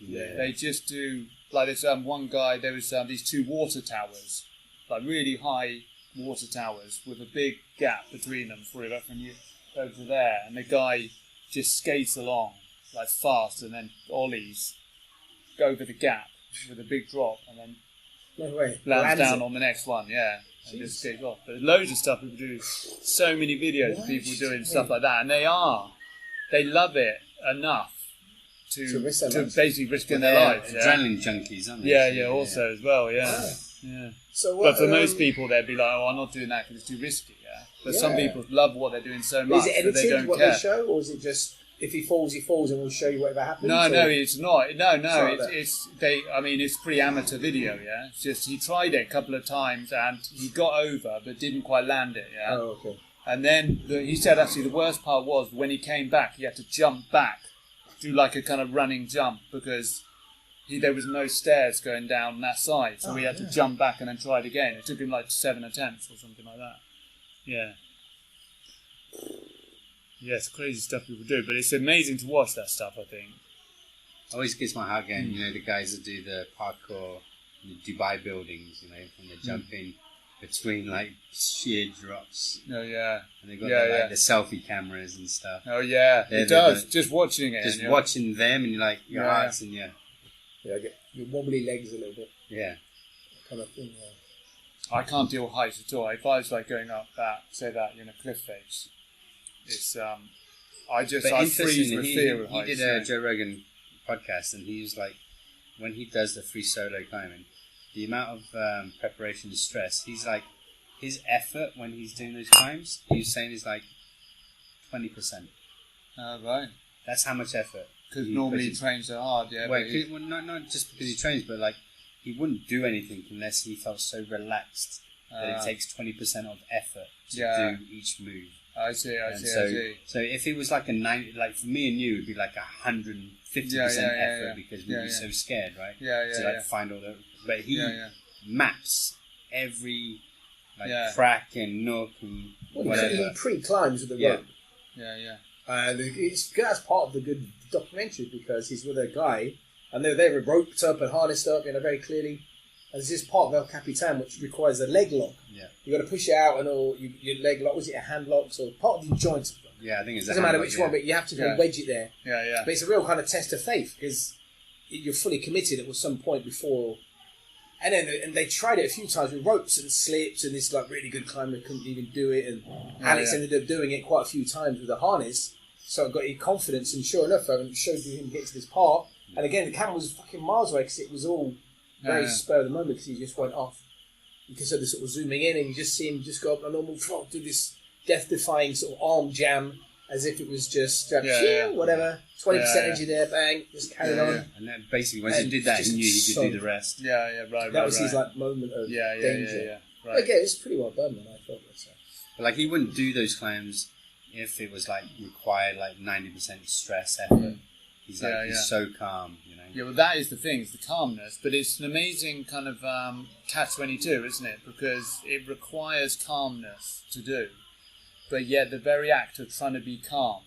Yeah. They just do this. One guy, there was these two water towers, really high water towers with a big gap between them from you over there, and the guy just skates along fast, and then ollies over the gap with a big drop, and then no way lands down on the next one. Yeah. and just kick off. But there's loads of stuff people do. So many videos of people doing stuff like that, and they love it enough to basically risk their lives. Adrenaline junkies, aren't they? Yeah, also as well, yeah. So but for most people, they'd be like, "Oh, I'm not doing that because it's too risky." Yeah. But some people love what they're doing so much that they don't care. They show, or is it just if he falls, and we'll show you whatever happens? No, it's not. It's pretty amateur video. Yeah, it's just he tried it a couple of times and he got over, but didn't quite land it. Yeah. Oh, okay. And then he said actually the worst part was when he came back, he had to jump back, do like a kind of running jump because there was no stairs going down that side, so he had to jump back and then try it again. It took him like 7 attempts or something like that. Yeah. Yeah, it's crazy stuff people do, but it's amazing to watch that stuff, I think. Always gets my heart going, you know, the guys that do the parkour in the Dubai buildings, you know, and they're jumping between like sheer drops. Oh yeah. And they've got the selfie cameras and stuff. Oh yeah, it does. Just watching it. Just watching them and you're like, your heart's in your... Yeah, I get your wobbly legs a little bit. Yeah. Kind of thing, I can't deal with heights at all. If I was like going up cliff face, it's I freeze with fear of heights. He did a Joe Rogan podcast, and he was like, when he does the free solo climbing, the amount of preparation and stress, he's like, his effort when he's doing those climbs, he was saying is like 20%. Right. That's how much effort. Because normally he trains so hard, yeah. Well, not just because he trains, but like he wouldn't do anything unless he felt so relaxed that it takes 20% of effort to do each move. I see. So if it was like a 90, like for me and you, it'd be like 150% effort because we'd be so scared, right? To find all the. But he maps every crack and nook and whatever. He pre-climbs with the rope. Yeah. And that's part of the good documentary because he's with a guy and they're roped up and harnessed up, very clearly. And this is part of El Capitan, which requires a leg lock. Yeah. You got to push it out and all. Your leg lock, was it a hand lock? So part of the joints. Yeah, I think it's. Doesn't matter which one, but you have to go wedge it there. Yeah. But it's a real kind of test of faith because you're fully committed at some point before. And then they tried it a few times with ropes and slips, and this like really good climber couldn't even do it. And Alex ended up doing it quite a few times with a harness. So I got his confidence, and sure enough, I showed you him get to this part. And again, the camera was fucking miles away because it was all very spur of the moment because he just went off. You can see the sort of zooming in, and you just see him just go up a normal frog, do this death-defying sort of arm jam as if it was just whatever, 20% energy there, bang, just carried on. And then basically, once he did that, he knew he could do the rest. Right. That was his like moment of danger. Right. Again, it's pretty well done, man. I thought so. But like, he wouldn't do those climbs if it was like required like 90% stress effort. He's like he's so calm, Yeah, well, that is the thing, it's the calmness, but it's an amazing kind of catch-22, isn't it? Because it requires calmness to do, but yet the very act of trying to be calm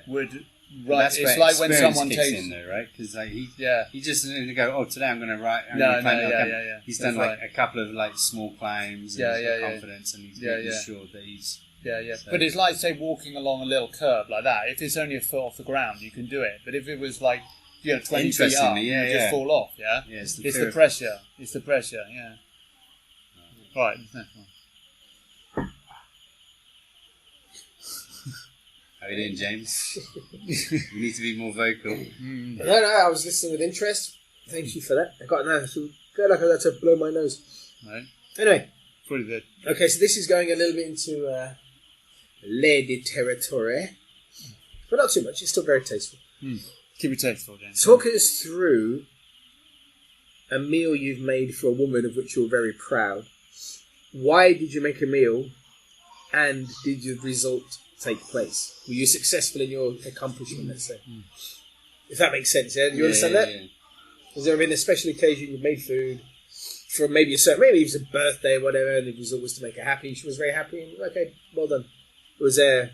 would. Right, it's like when someone takes in there, right? Because like he just didn't go, oh, today I'm going to write. He's done like a couple of like small climbs, and he's got confidence, and he's making sure that he's. So. But it's like, say, walking along a little curb like that. If it's only a foot off the ground, you can do it. But if it was like, 20 feet up, you just fall off, it's the pressure. It's the pressure, Right. How are you doing, James? You need to be more vocal. No, I was listening with interest. Thank you for that. I got like I got to blow my nose. Right. Anyway. Pretty good. Okay, so this is going a little bit into lady territory, but not too much. It's still very tasteful. Keep it tasteful, James. Talk us through a meal you've made for a woman of which you're very proud. Why did you make a meal, and did the result take place? Were you successful in your accomplishment, let's say? If that makes sense, yeah? Do you understand that? Yeah. Has there been a special occasion you made food for maybe maybe it was a birthday or whatever, and the result was to make her happy? She was very happy, and okay, well done. It was there.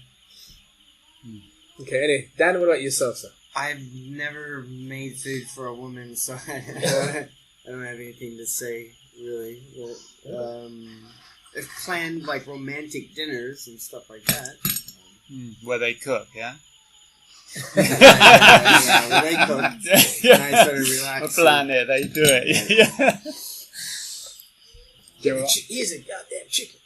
Okay, anyway, Dan, what about yourself, sir? I've never made food for a woman, so I don't have anything to say, really. But, I've planned, like, romantic dinners and stuff like that. Where they cook, yeah? Where they cook. And I started relaxing. A plan it, they do it. He is a goddamn chicken.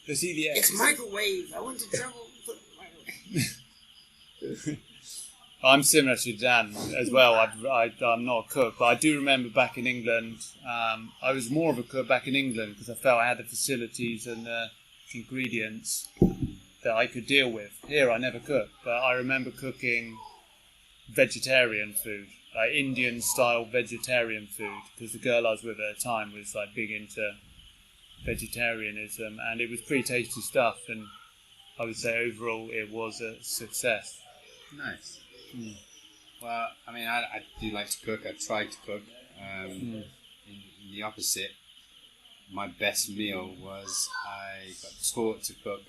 Does he the It's microwave. I went to trouble. Put it in the microwave. I'm similar to Dan as well. I'm not a cook, but I do remember back in England, I was more of a cook back in England because I felt I had the facilities and the ingredients that I could deal with. Here, I never cooked, but I remember cooking vegetarian food, like Indian-style vegetarian food, because the girl I was with at the time was like big into vegetarianism, and it was pretty tasty stuff, and I would say overall it was a success. Nice. Well, I mean, I do like to cook. I tried to cook. In the opposite, my best meal was I got taught to cook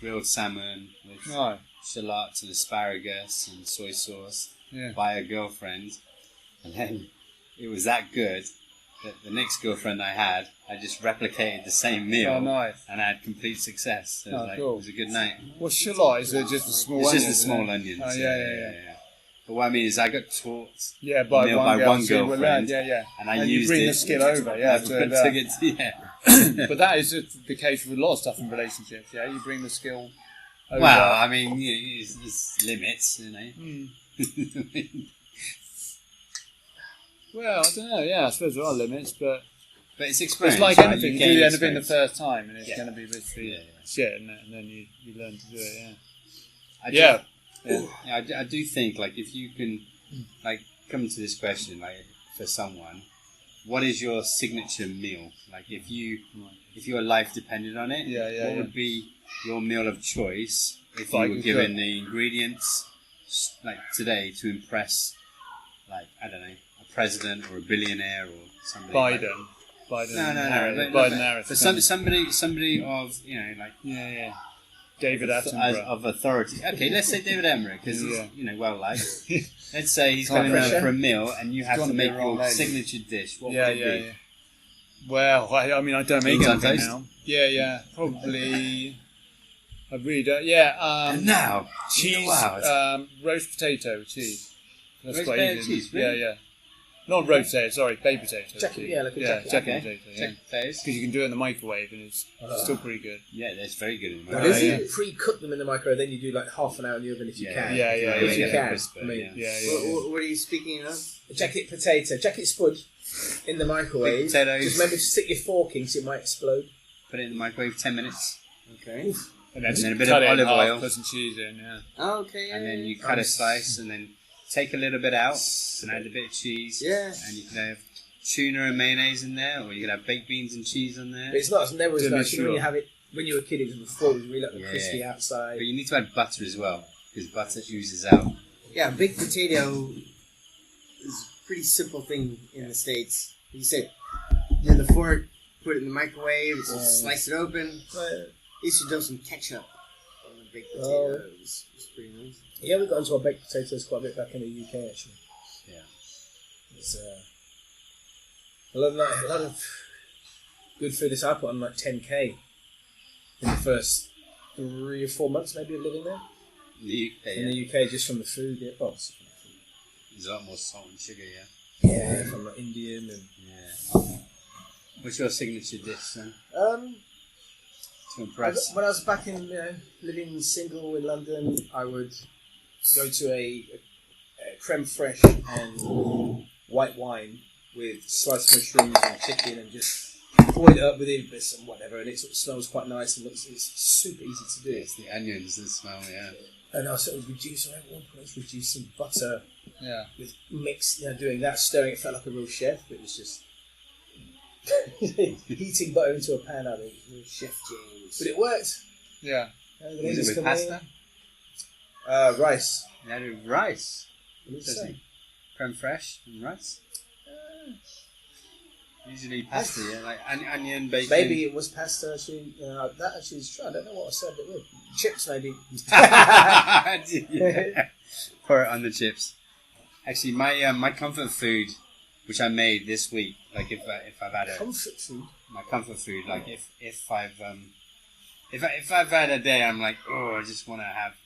grilled salmon with shallots and asparagus and soy sauce by a girlfriend, and then it was that good that the next girlfriend I had, I just replicated the same meal, and I had complete success. So it was a good night. What's shallot? Is it just the small onions? It's just the small onions. Oh, yeah. But what I mean is I got taught by meal one by one girlfriend, and I used you bring it. the skill over, But that is the case with a lot of stuff in relationships, you bring the skill over. Well, I mean, there's limits, you know. Well, I don't know, I suppose there are limits, but it's experience. It's like anything, you do anything the first time, and it's going to be basically shit, and then you learn to do it, I do think, like, if you can, like, come to this question, like, for someone, what is your signature meal? Like, if your life depended on it, what would be your meal of choice if you were given the ingredients, like, today to impress, like, I don't know, a president or a billionaire or somebody? Biden. No. Biden Harris. For somebody of, you know, like... David Attenborough. Of authority. Okay, let's say David Attenborough, because he's, well liked. Let's say he's going around for a meal and you have to make your signature dish. What would it be? Well, I mean, I don't make Beans on anything toast? now. Probably... I really don't. And now, cheese, roast potato with cheese. That's roast quite potato easy. cheese, really? Yeah. Not roast potato, sorry, baked potato. Jacket potato. Because you can do it in the microwave and it's still pretty good. Yeah, that's very good in the microwave. microwave. You pre-cook them in the microwave, then you do like half an hour in the oven if you can. If you can. Crisper, What are you speaking of? Jacket spud in the microwave. Potatoes. Just remember to stick your fork in so it might explode. Put it in the microwave 10 minutes. Okay. And then a bit of olive oil. Put some cheese in, Okay. And then you cut a slice and then take a little bit out and add a bit of cheese. Yeah. And you can have tuna and mayonnaise in there, or you can have baked beans and cheese on there. But it's never as nice. You know, when you have it when you were a kid, it was really like the crispy outside. But you need to add butter as well, because butter oozes out. Yeah, baked potato is a pretty simple thing in the States. You say, the fork, put it in the microwave, slice it open. You should do some ketchup on the baked potatoes. It's pretty nice. Yeah, we got into our baked potatoes quite a bit back in the UK, actually. Yeah. It's a lot of good food. I put on like 10k in the first 3 or 4 months, maybe, of living there. In the UK, just from the food. Yeah. Oh, there's a lot more salt and sugar, Yeah, from like Indian and. Yeah. What's your signature dish, then? To impress. When I was back in, living single in London, I would go to a creme fraiche and white wine with sliced mushrooms and chicken and just boil it up with bits and whatever, and it sort of smells quite nice and it's super easy to do. It's the onions that smell, And I sort of reducing butter Yeah. with mix, doing that, stirring. It felt like a real chef. It was just heating butter into a pan. I think real chef James, but it worked. Yeah. Was it with pasta? Rice. You had it with rice. What did you say? Creme fraiche and rice. Usually pasta, like onion, bacon. Maybe it was pasta. Actually, that actually is true. I don't know what I said it with. Chips, maybe. Yeah. Pour it on the chips. Actually, my comfort food, which I made this week, like if I've had comfort food. My comfort food, like if I've had a day, I'm like, I just want to have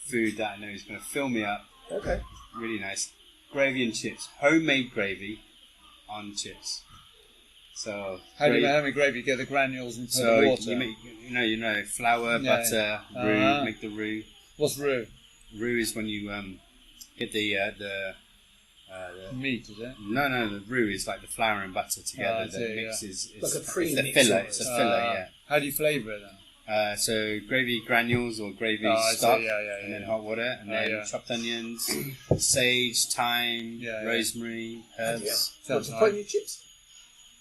food that I know is going to fill me up. Okay. Really nice. Gravy and chips. Homemade gravy on chips. So How do you make homemade gravy? Get the granules and put so the water. you know, flour, butter, roux. Make the roux. What's roux? Roux is when you get the Meat, is it? no, the roux is like the flour and butter together. I see, The mix is Like a it's pre-mix a filler. almost. It's a filler, yeah. How do you flavour it then? So gravy granules or gravy I see, stock, yeah, and then hot water, and then chopped onions, sage, thyme, Yeah, yeah. rosemary, herbs. What's Sounds the nice. point of your chips?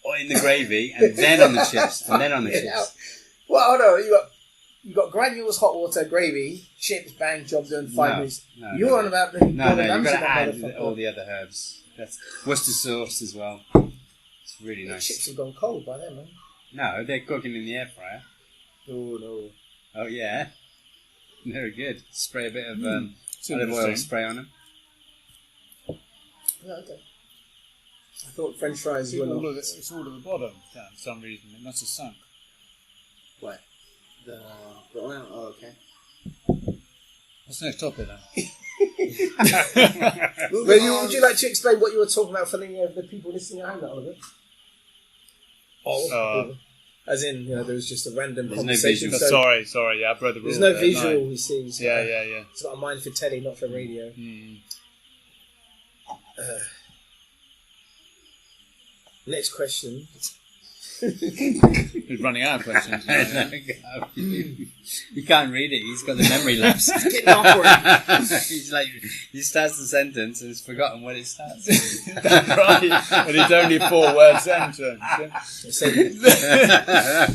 Or in the gravy, and then on the chips, and then on the Yeah. chips. Well, hold on. You got granules, hot water, gravy, chips, bang, job done, 5 minutes. You're on about the No, you've got to add motherfucker. all the other herbs. That's Worcester sauce as well. It's really The nice. chips have gone cold by then, man. No, they're cooking in the air fryer. Oh no. Oh yeah, very good. Spray a bit of It's olive oil interesting. spray on them. Yeah, okay. I thought French fries It's were all, not. it's all at the bottom for some reason. It must have sunk. What? The oil? Oh, okay. What's the next topic then? Would you like to explain what you were talking about for the people listening at home, that Oliver? As in, there was just a random There's no conversation. visual. so Sorry, yeah, brother. there's no visual, he sees. Yeah. It's got a mind for telly, not for radio. Next question. He's running out of questions. He can't read it. He's got the memory lapse. It's getting awkward. He's like, he starts the sentence and has forgotten when it starts. Right, and it's only 4-word sentence. So,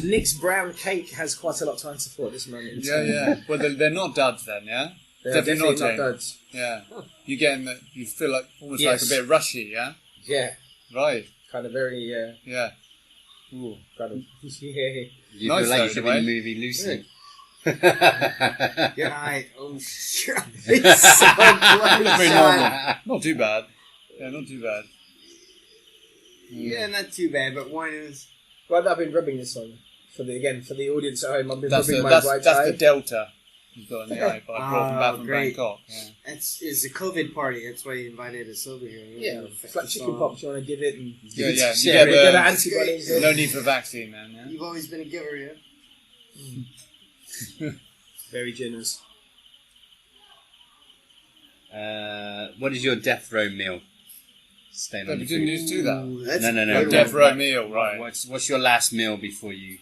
Nick's brown cake has quite a lot to answer for at this moment. in time. Yeah. Well, they're not duds then, yeah. They're definitely not in. duds. Yeah, you getting that? You feel like almost Yes. like a bit rushy, yeah. Yeah, Right. kind of very, Yeah. Ooh. kind of, yeah. You Nice feel like though, you should be in a in the way. movie Lucy. Good eye. Oh, shit. It's so close. Very normal. Not too bad. Yeah, not too bad. Yeah, not too bad, but one is... Right, I've been rubbing this on for the audience at home. I've been That's rubbing the my right eye. delta you've got in the eye. But I brought them back from great. Bangkok. Yeah. It's a COVID party. That's why he invited us over here. Yeah, it's like chicken pox. You want to give it and Yeah. You Yeah, get get the the, antibodies. no need for vaccine, man. Yeah. You've always been a giver, yeah? Very generous. What is your death row meal? Staying But on we the didn't food. just do that. Ooh, that's No. A death row meal, right? What's your last meal before you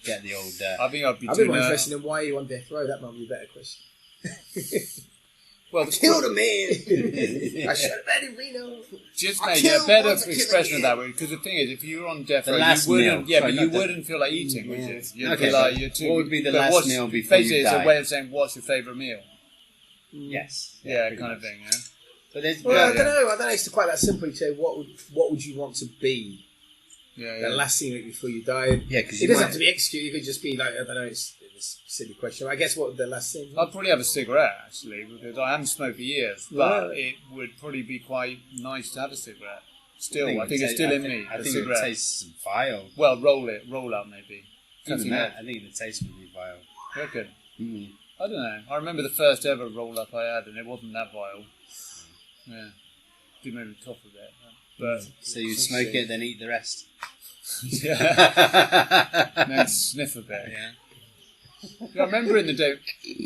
get the old? I think I'd be I've been doing more interested in why you on death row. That might be a better question. well, Killed a man! I should have had it, Reno. just I make a killed better once, I killed expression of again. that way. Because the thing is, if you were on death The row, last you wouldn't. meal. Yeah, Sorry, but you not the- wouldn't feel like eating, would you? You'd Okay, be like, so you're too. what would be the but last what's- meal before basically, you it's die? a way of saying, "What's your favourite meal?" Yes. Yeah, pretty kind of much. thing. Yeah. So there's, Well, Yeah, I don't know. I don't know. It's quite that simple. You say, what would you want to be? Yeah. The last thing before you die. yeah, because It doesn't have to be executed. You could just be like, I don't know. It's a silly question. I guess what the last thing. I'd probably have a cigarette actually, because I haven't smoked for years. But Right. it would probably be quite nice to have a cigarette. Still, I think it's still in me. I a think it cigarette. tastes vile. Well, roll up maybe. Even Nothing that, else. I think the taste would be vile. You reckon? Mm. I don't know. I remember the first ever roll up I had, and it wasn't that vile. Yeah, did make me cough a bit, but So you smoke it, then eat the rest. yeah, and then sniff a bit. Yeah. I remember in the day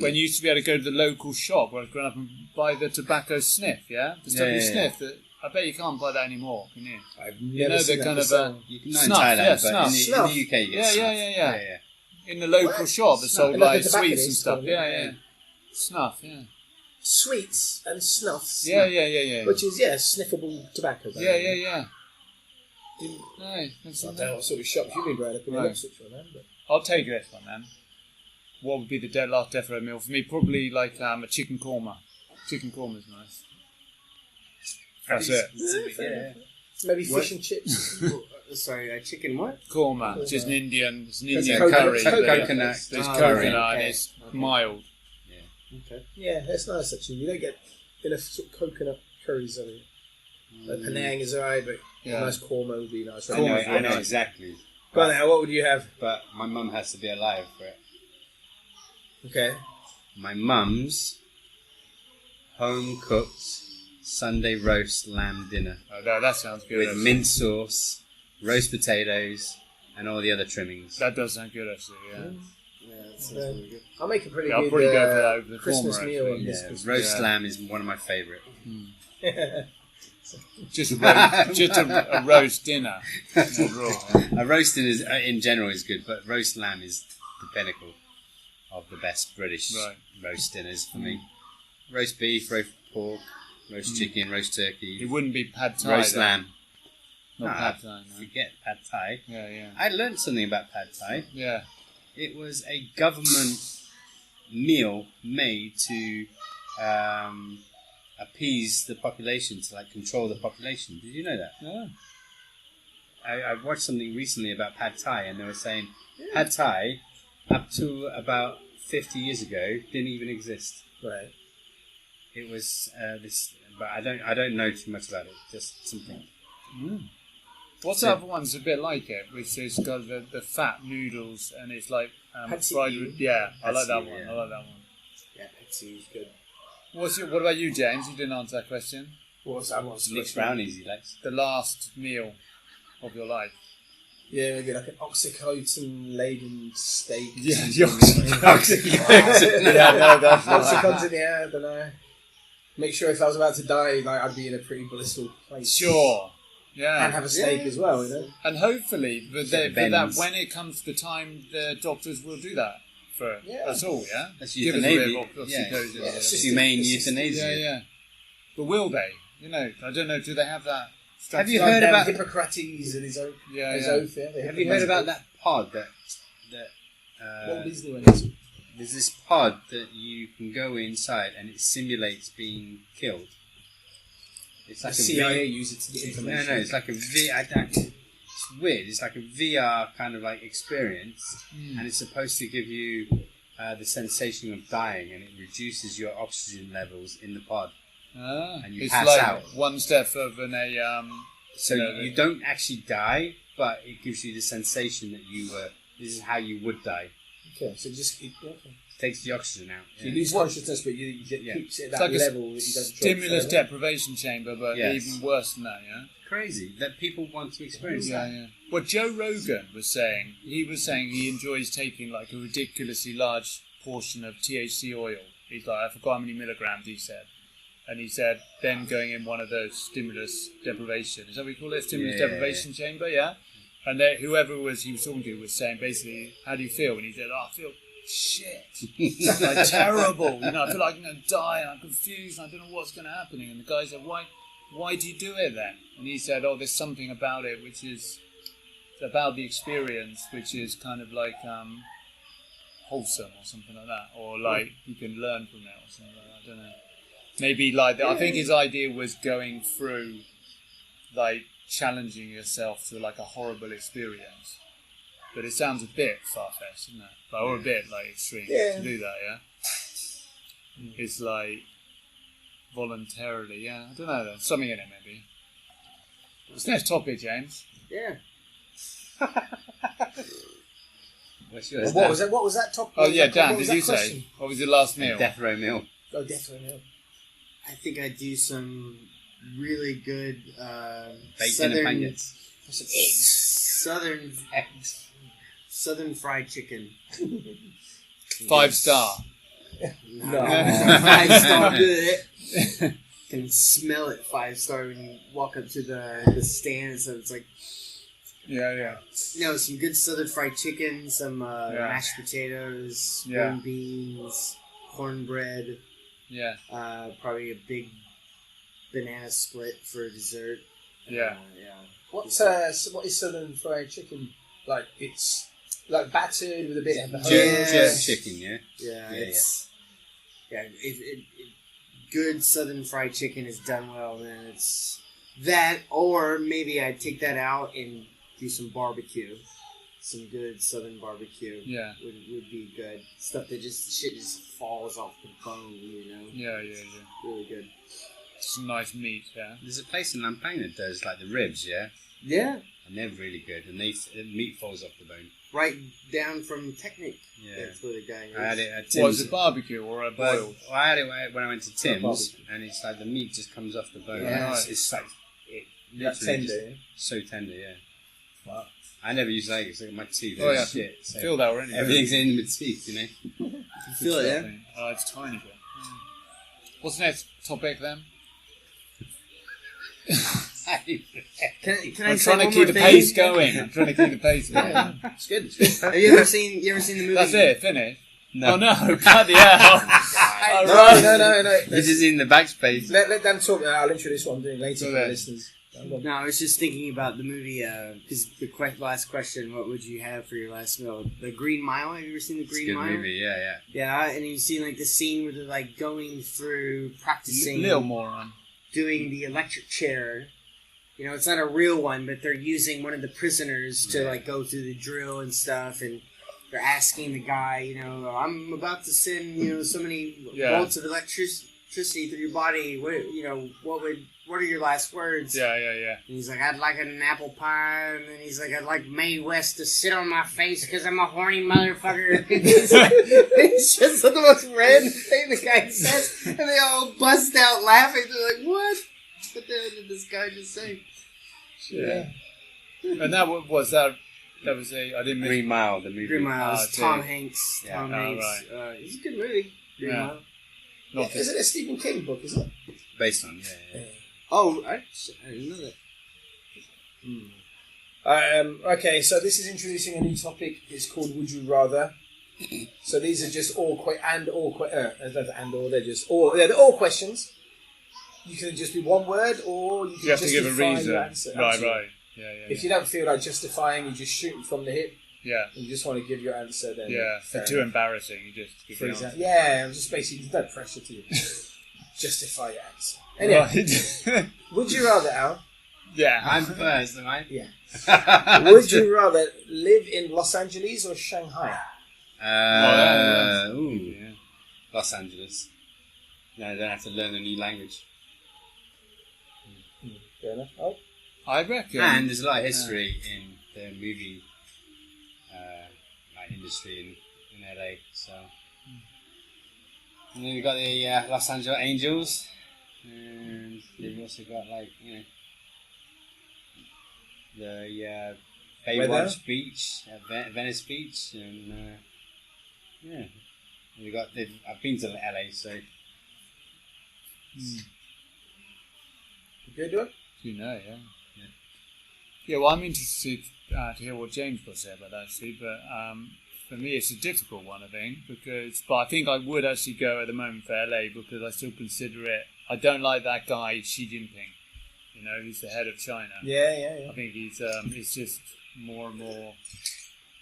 when you used to be able to go to the local shop where I was growing up and buy the tobacco sniff. Yeah, the stuff you sniff. That I bet you can't buy that anymore, can you? I've You never know seen the that kind of before. You can not Snuff, in Thailand, yeah, but snuff. in Snuff. the UK, you get Yeah, snuff. yeah. In the local What? shop that sold Like like the sweets and tobacconist stuff. kind of Yeah. thing. Snuff. Yeah. Sweets and snuffs. Yeah. Which is, sniffable tobacco. Yeah. No, I that's don't know what sort of shops you've been growing up in. No. I'm not such one, man. But I'll take this one then. What would be the last death row meal for me? Probably like a chicken korma. Chicken korma is nice. That's it. Yeah. maybe What? fish and chips. Sorry, chicken what? Korma, which is an Indian. It's an It's Indian coconut- curry. coconut. It's Oh, coconut okay. and it's mild. Okay. Yeah, that's nice actually. You don't get enough sort of coconut curries on it. Like Penang is alright, but Yeah. a nice korma would be nice. I know, Right? I know exactly. Go on now, what would you have? But my mum has to be alive for it. Okay. My mum's home cooked Sunday roast lamb dinner Oh, that sounds good. with mint sauce, roast potatoes, and all the other trimmings. That does sound good, actually. Yeah. Yeah, that sounds really good. I'll make a pretty Yeah, I'll good probably go for that over the Christmas former, meal. actually. On this Yeah, Christmas. roast lamb is one of my favourite. Just a roast dinner. Raw. A roast is in general is good, but roast lamb is the pinnacle of the best British roast dinners for me. Roast beef, roast pork, roast chicken, roast turkey. It wouldn't be pad thai. Roast lamb. Not pad thai. No. Forget pad thai. Yeah. I learned something about pad thai. Yeah. It was a government meal made to appease the population, to like control the population. Did you know that? Yeah. I watched something recently about pad thai, and they were saying pad thai up to about 50 years ago didn't even exist. Right. It was this, but I don't know too much about it. Just something. What's the other one's a bit like it, which is got the fat noodles and it's like fried with. Yeah, I like that one. Yeah. I like that one. Yeah, Petsy is good. What about you, James? You didn't answer that question. What's that one? Nick's brownies he likes. The last meal of your life. Yeah, maybe like an oxycontin laden steak. Yeah, Oxycontin. Yeah, no, that's Oxycontin, yeah, I don't know. Make sure if I was about to die, like I'd be in a pretty blissful place. Sure. Yeah. And have a steak as well, you know? And hopefully, but that when it comes to the time, the doctors will do that for us all, yeah? That's Give us a bit euthanasia. of Yeah, oxytocin. it's just humane it's euthanasia. Yeah. But will they? You know, I don't know. Do they have that? Have you Like heard about? Hippocrates and his oath? Yeah, his yeah. oath, yeah. Have you heard about that pod that Walt Disney went into? there's this pod that you can go inside and it simulates being killed. It's like The CIA use it to get information. No, it's like a it's weird. It's like a VR kind of like experience, and it's supposed to give you the sensation of dying, and it reduces your oxygen levels in the pod. And you it's pass like out. one step further than a So you don't actually die, but it gives you the sensation that this is how you would die. Okay, so just Takes the oxygen out. So you lose consciousness, but you keeps it at that like level that you don't stimulus drop deprivation chamber, but Yes. even worse than that, yeah? Crazy that people want to experience that. Yeah. What Joe Rogan was saying, he enjoys taking like a ridiculously large portion of THC oil. He's like, I forgot how many milligrams he said. And he said, then going in one of those stimulus deprivation. Is that what we call it? Stimulus deprivation chamber, yeah? And whoever he was talking to was saying basically, how do you feel? And he said, I feel shit. Like terrible. You know, I feel like I'm going to die and I'm confused and I don't know what's going to happen. And the guy said, why do you do it then? And he said, there's something about it which is about the experience, which is kind of like wholesome or something like that. Or like you can learn from it or something like that. I don't know. Maybe like that. I think his idea was going through, like, challenging yourself to like a horrible experience. But it sounds a bit far-fetched, doesn't it? Or a bit like extreme to do that. Yeah. It's like voluntarily. Yeah. I don't know. There's something in it maybe. What's the next topic, James? Yeah. What's yours? What was that topic? Oh yeah, Dan. What was Did you that say question? what was your last meal? Death row meal. Oh, definitely. I think I do some really good Bacon and southern pancakes. Some eggs. southern fried chicken. 5-star. No. 5-star good. Can smell it 5-star when you walk up to the stand. So it's like, Yeah. some good southern fried chicken, some mashed potatoes, green beans, cornbread. Yeah. Probably a big banana split for dessert. Yeah. What is southern fried chicken like? It's like battered with a bit of Jerk chicken, yeah. Good southern fried chicken is done well, then it's that, or maybe I'd take that out and do some barbecue. Some good southern barbecue would be good. Stuff that shit just falls off the bone, you know? Yeah. Really good. Some nice meat, yeah. There's a place in Lampang that does like the ribs, yeah? Yeah. And they're really good, and the meat falls off the bone. Right down from Technic. Yeah. That's where the guy is. I had it at Tim's. Was it barbecue or a boiled? Well, I had it when I went to Tim's, and it's like the meat just comes off the bone. Yeah. It's like, it That literally tender, just so tender, yeah. Wow. I never use language. Look at my teeth. Oh, yeah. Shit. So Feel that already. everything's in my teeth, you know. You feel it, yeah? Oh, it's a tiny bit. What's the next topic then? Can I I'm say trying to one keep more the thing? pace going. I'm trying to keep the pace going. It's good. It's good. Have you ever seen the movie? That's it. Finish. No. Oh no! Cut the out. No. This is in the backspace. Let them talk. I'll introduce what I'm doing later Go for the ahead. listeners. No, I was just thinking about the movie. Because the last question, what would you have for your last meal? The Green Mile. Have you ever seen the It's a Green good Mile? movie, yeah. Yeah, and you've seen like the scene where they're like going through practicing Little moron. doing the electric chair. You know, it's not a real one, but they're using one of the prisoners to like go through the drill and stuff, and they're asking the guy, you know, I'm about to send, you know, so many volts of electricity through your body. What are your last words? Yeah. And he's like, I'd like an apple pie. And then he's like, I'd like Mae West to sit on my face because I'm a horny motherfucker. It's just the most random thing the guy says. And they all bust out laughing. They're like, what? What the hell did this guy just say? Yeah. And that was that. That was I didn't miss. Green Mile, the movie. Green Mile. Ah, It's Tom okay. Hanks. Yeah. Tom Oh, Hanks. It's a good movie. Green Yeah. Mile. Not Is it a Stephen King book? Is it? Based on, yeah. Oh, I didn't know that. Okay, so this is introducing a new topic. It's called Would You Rather. So these are just they're just all. They're all questions. You can just be one word, or you can You have to give a justify reason. your answer. Right. Absolutely. Yeah. If you don't feel like justifying, you just shoot from the hip. Yeah. And you just want to give your answer. Then Yeah. fair They're too enough. embarrassing. You just give For the example, answer. yeah, I'm just basically there's no pressure to you. Justify your answer. Anyway, Right. would you rather, Al? Yeah. I'm first, am I? Yeah. Would you rather live in Los Angeles or Shanghai? Yeah. Los Angeles. No, I don't have to learn a new language. Fair enough. Oh, I reckon. And there's a lot of history in the movie industry in LA. So, and then we've got the Los Angeles Angels, and they've also got the Baywatch Beach, Venice Beach, and I've been to LA, so you good, do it? You know, yeah. Yeah, well, I'm interested to hear what James got to say about that, actually. But for me, it's a difficult one, I think, but I think I would actually go at the moment for LA because I still consider it. I don't like that guy Xi Jinping. You know, he's the head of China. Yeah. I think he's just more and more.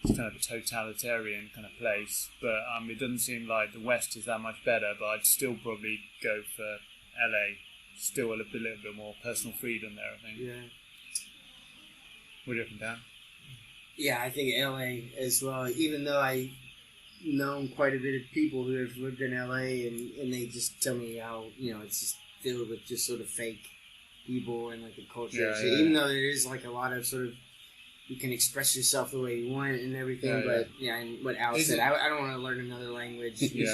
It's kind of a totalitarian kind of place, but it doesn't seem like the West is that much better. But I'd still probably go for LA. Still a little bit more personal freedom there, I think. Yeah. What do you reckon, Dan? Yeah, I think LA as well. Even though I known quite a bit of people who have lived in LA, and they just tell me how it's just filled with just sort of fake people and like the culture. Yeah, So even though there is like a lot of sort of you can express yourself the way you want and everything, and what Al said, I don't want to learn another language. Yeah.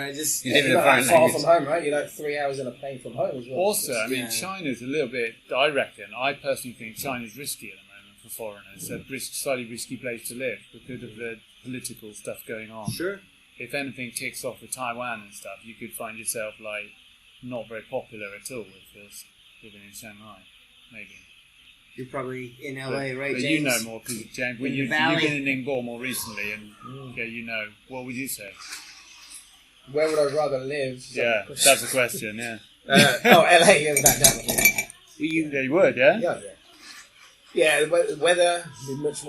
I just You live in You're a not foreign that far language. from home, right? You're like 3 hours in a plane from home as well. Also, I mean, Yeah. China's a little bit. I reckon. I personally think China's risky at the moment for foreigners. It's a slightly risky place to live because of the political stuff going on. sure. If anything kicks off with Taiwan and stuff, you could find yourself like not very popular at all if you're living in Shanghai. Maybe. You're probably in LA, But- right, but James? you know more because James. In the You've valley. been in Ningbo more recently, and you know. What would you say? Where would I rather live? Yeah, that's the question. Yeah. LA, yeah, that definitely. Yeah, you would. Yeah. Yeah, the weather would be much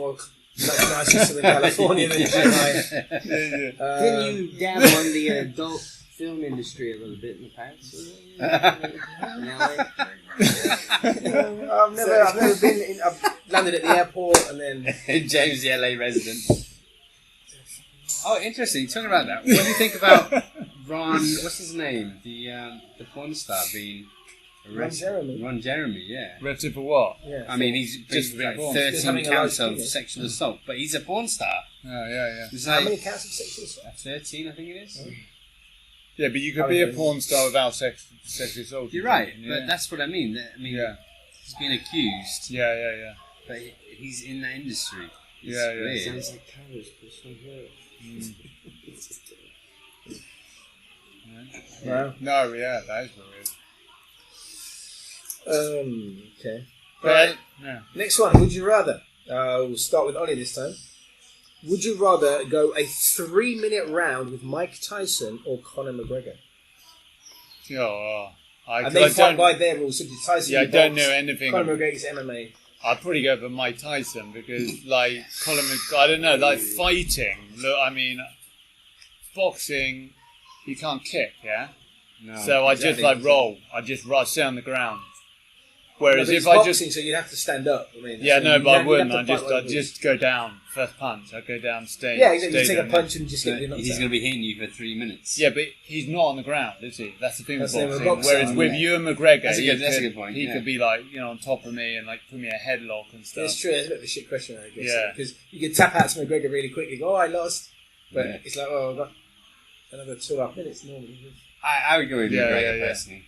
nicer Southern California than Shanghai. Can you dabble in the adult film industry a little bit in the past? In LA? I've never been. I've landed at the airport and then. James, the LA resident. Oh, interesting. Talking about that, what do you think about Ron? What's his name? The porn star being arrested. Ron Jeremy, yeah. Arrested for what? Yeah. I mean, he's just like just 13 having a counts large of penis. sexual assault, but he's a porn star. Oh, yeah. It's How like many counts of sexual assault? 13, I think it is. Yeah, but you could How be a many- porn star without sexual assault. You're right, Yeah. but that's what I mean. Yeah. He's been accused. Yeah. But he's in that industry. It's Yeah, yeah. weird. Sounds like Tyler's personal hero. Wow. No, yeah, that is weird. Okay. But, Right. yeah. Next one. Would you rather? We'll start with Ollie this time. Would you rather go a 3-minute round with Mike Tyson or Conor McGregor? And they fight by their rules. So Tyson, Yeah, I don't know anything. Conor McGregor's MMA. I'd probably go for Mike Tyson because, like, I don't know, like fighting. Look, I mean, boxing, you can't kick, yeah. No, So I just like roll. I just sit on the ground. Whereas No, if it's I boxing, just so you'd have to stand up. I mean, yeah, so no, you'd but I have- wouldn't. you'd have to fight I'd just go down first punch. I'd go down, stay. Yeah, exactly. You stay take a down punch and just So get your knocked he's out. going to be hitting you for 3 minutes. Yeah, but he's not on the ground, is he? That's the thing with That's the thing boxing. with boxing, Whereas with yeah. you and McGregor, That's a he good point, He yeah. could be like, on top of me and like put me a headlock and stuff. It's true. It's a bit of a shit question, I guess. Yeah. Because you can tap out to McGregor really quickly. Go, I lost. But Yeah. it's like, oh, I've got another 2.5 minutes normally. I would go with Yeah, McGregor yeah. personally.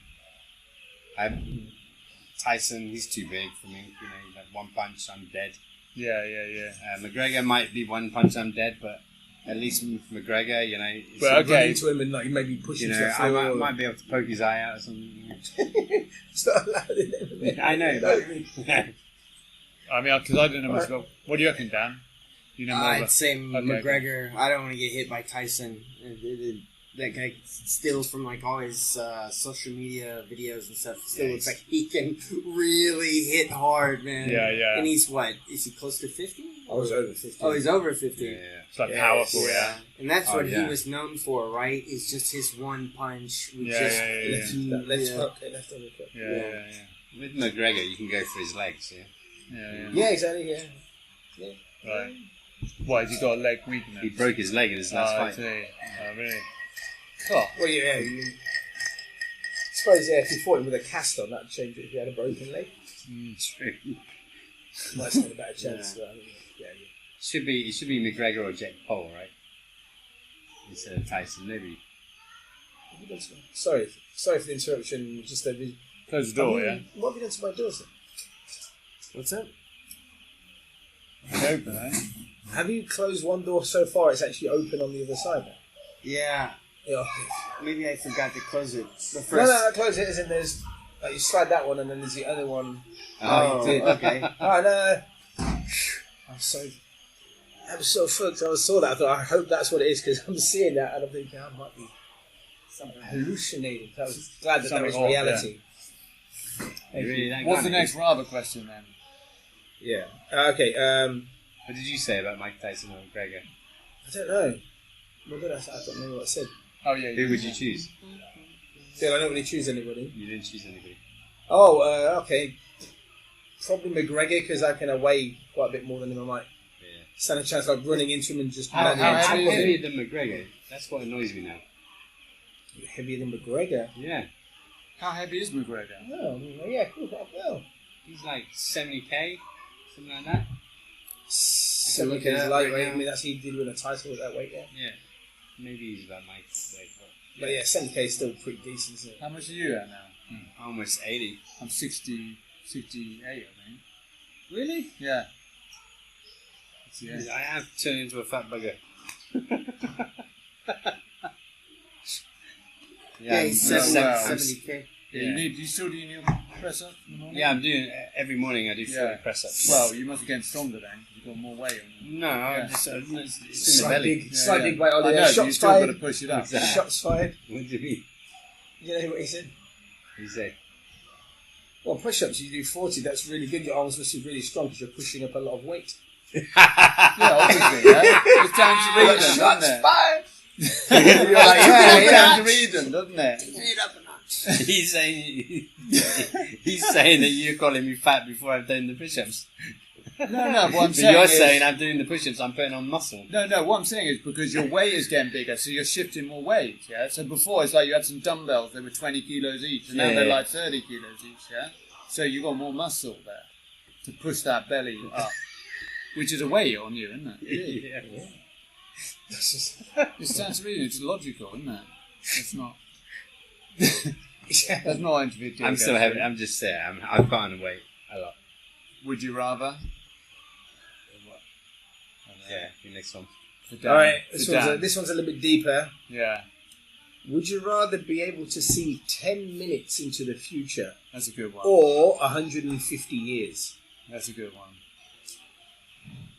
Tyson, he's too big for me. Like one punch, I'm dead. Yeah, yeah, yeah. McGregor might be one punch, I'm dead, but at least McGregor, it's, But Run okay, into him and like maybe push him to the I floor. might be able to poke his eye out or something. It's not allowed in MMA. I know. I mean, because I don't know much about. What do you reckon, Dan? You know more I'd about. say Okay. McGregor. I don't want to get hit by Tyson. That guy steals from like all his social media videos and stuff. Still looks like he can really hit hard, man. Yeah, yeah. And he's what? Is he close to 50? I was over 50. Oh, he's over 50. Yeah. It's like Yeah, powerful, yeah. And that's Oh, what yeah. he was known for, right? Is just his one punch. With Yeah, just yeah, yeah, left yeah. you- That left yeah. hook, left uppercut. Yeah, yeah, yeah. With McGregor, you can go for his legs, yeah. Yeah, yeah. Yeah, exactly, yeah. Right. Why, has he got a leg weakness? He broke his leg in his last I fight. see. Oh, really? Oh, Well, yeah. I suppose, yeah, if you fought him with a cast on, that'd change it if you had a broken leg. True. Might stand a better chance. Yeah. But, yeah. It should be McGregor or Jake Paul, right? Instead of Tyson, maybe. What have you done to my- Sorry for the interruption. Just close the door, yeah? What have you done to my doors then? What's that? Open, eh? Have you closed one door so far it's actually open on the other side now? Yeah. Yeah. Maybe I forgot to close it. The No, first. close it. As in there's, you slide that one and then there's the other one. Oh, you did. okay. Oh, no. I'm so fucked. I saw that. I thought, I hope that's what it is because I'm seeing that and I'm thinking, I might be hallucinating. I was glad that was Something off, reality. You really that What's guy? the next rather question then? Yeah. Okay. What did you say about Mike Tyson or McGregor? I don't know. I don't know what I said. Oh, yeah. Who would you choose? Yeah, I don't really choose anybody. You didn't choose anybody. Oh, okay. Probably McGregor because I can weigh quite a bit more than him. I might Yeah. stand a chance like running into him and just How landing on top heavy of is him. Heavier than McGregor. That's what annoys me now. Heavier than McGregor. Yeah. How heavy is McGregor? Oh, yeah, cool. Well, He's like 70k, something like that. 7 look it kilos up lightweight. right now. I mean, that's he did win a title with that weight, yeah. Yeah. Maybe he's about Mike's weight, But yeah, 7K is still pretty decent, isn't it? How much are you at now? almost 80. I'm 68, I think. Really? Yeah. Yeah. I have turned into a fat bugger. Yeah, he's I'm- 70K. Yeah. You still doing your press up in the morning? Yeah, I'm doing every morning. I do 40 Yeah. press ups. Well, you must be getting stronger then, because you've got more weight on you. no, Yeah. I'm just it's in the Slight belly. big, slight big weight on I there. know, but you Shots still got to fired. push it up. Exactly. Shots fired. What do you mean? You know what he said? What do you say? Well, push-ups, you do 40. That's really good. Your arms must be really strong because you're pushing up a lot of weight. Yeah, obviously, yeah. It's down to read them, doesn't Shots it? fired. You're like, yeah, it's down to read them, doesn't it? Turn it up a notch. he's saying that you're calling me fat before I've done the push-ups. No, what I'm But saying you're is... saying I'm doing the push-ups. I'm putting on muscle. No, what I'm saying is because your weight is getting bigger, so you're shifting more weight, yeah? So before, it's like you had some dumbbells, they were 20 kilos each, and now Yeah. they're like 30 kilos each, yeah? So you got more muscle there to push that belly up, which is a weight on you, isn't it? Yeah. That's just... It's sounds really, it's logical, isn't it? It's not. Yeah. There's no individual. I'm still heavy. I'm just saying. I've put on weight a lot. Would you rather? Yeah, the next one. All right, For this Dan. one's a little bit deeper. Yeah, Would you rather be able to see 10 minutes into the future that's a good one. or 150 years? That's a good one.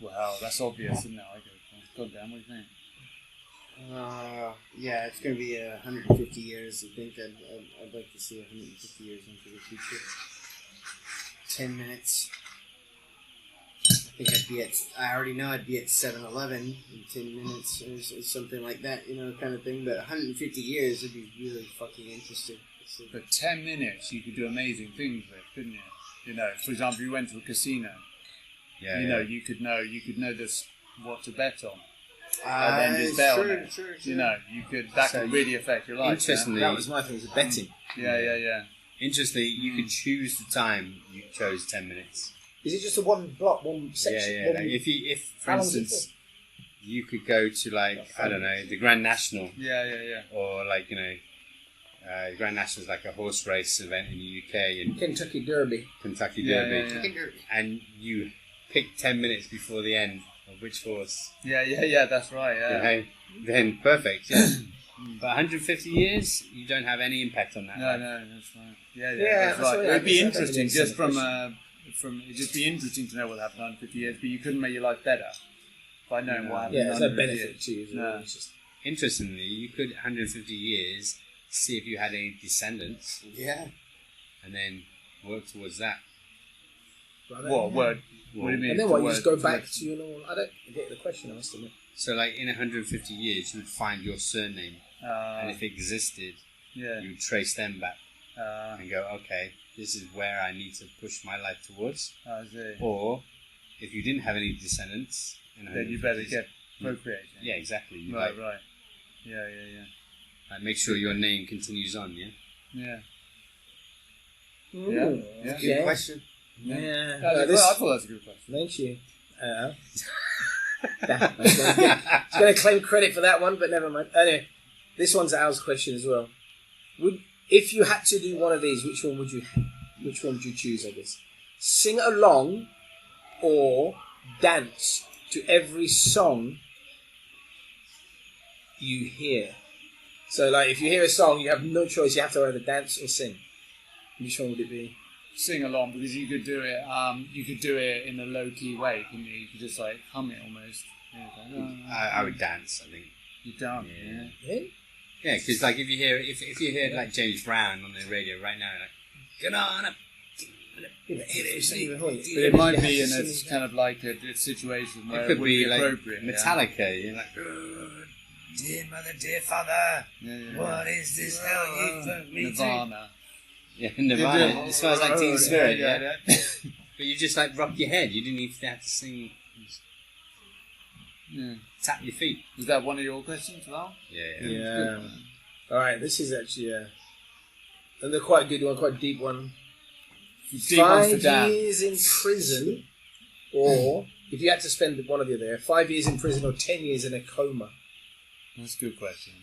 Wow, that's obvious, isn't it? God damn, what do you think? Yeah, it's going to be 150 years. I think I'd like to see 150 years into the future. 10 minutes. I think I already know I'd be at 7-Eleven in 10 minutes or something like that, kind of thing. But 150 years would be really fucking interesting. For 10 minutes, you could do amazing things with, couldn't you? For example, you went to a casino. Yeah, You could know this what to bet on. And then just bet on it. Sure. You could that could really affect your life. Interestingly, That was my thing, was betting. Yeah. Interestingly, you could choose the time. You chose 10 minutes. Is it just a one block, one section? Yeah. Like if for instance, you could go to I don't know, the Grand National. Yeah. Or Grand National is like a horse race event in the UK and Kentucky Derby. Kentucky Yeah, Derby, yeah. and you pick 10 minutes before the end of which horse. Yeah. That's right. Yeah. Then perfect. Yeah. But 150 years, you don't have any impact on that. No, that's right. Yeah, that's that's right. what It would be I interesting guess just that's it'd just be interesting to know what happened in 150 years, but you couldn't make your life better by knowing what happened. Yeah, in there's no 150 benefit years. to you. No. It's just, Interestingly, you could 150 years see if you had any descendants, Yeah. and then work towards that. What word? What do you mean? and then The what? You word- just go back to your normal. I don't get the question. I must admit. So, in 150 years, you would find your surname, and if it existed, yeah. you would trace them back and go, okay, this is where I need to push my life towards. I see. Or if you didn't have any descendants, Then you better get procreating. Yeah, exactly. You Right. Yeah. make sure your name continues on. Yeah. Yeah. Ooh, Yeah. okay. Good question. Yeah. I No, this, thought that was a good question. thank you. It's going to claim credit for that one, but never mind. Anyway, this one's Al's question as well. If you had to do one of these, which one would you choose? I guess sing along or dance to every song you hear. So, if you hear a song, you have no choice. You have to either dance or sing. Which one would it be? Sing along, because you could do it. You could do it in a low key way, couldn't you? You could just hum it almost. I would dance. I think. You dance, Yeah? Yeah, because if you hear James Brown on the radio right now, get on up. But it might be in a kind of a situation where It could would be appropriate. Metallica. You're like, oh, dear mother, dear father, what is this hell you put me Nirvana. Yeah, Nirvana. It smells like Teen Spirit. Yeah. But you just rock your head. You didn't even have to sing. Yeah. Tap your feet. Is that one of your questions, Val? Yeah. All right, this is actually and quite a good one, quite a deep one. Deep ones for 5 Dan. years in prison, or if you had to spend one of you there, 5 years in prison or 10 years in a coma. That's a good question.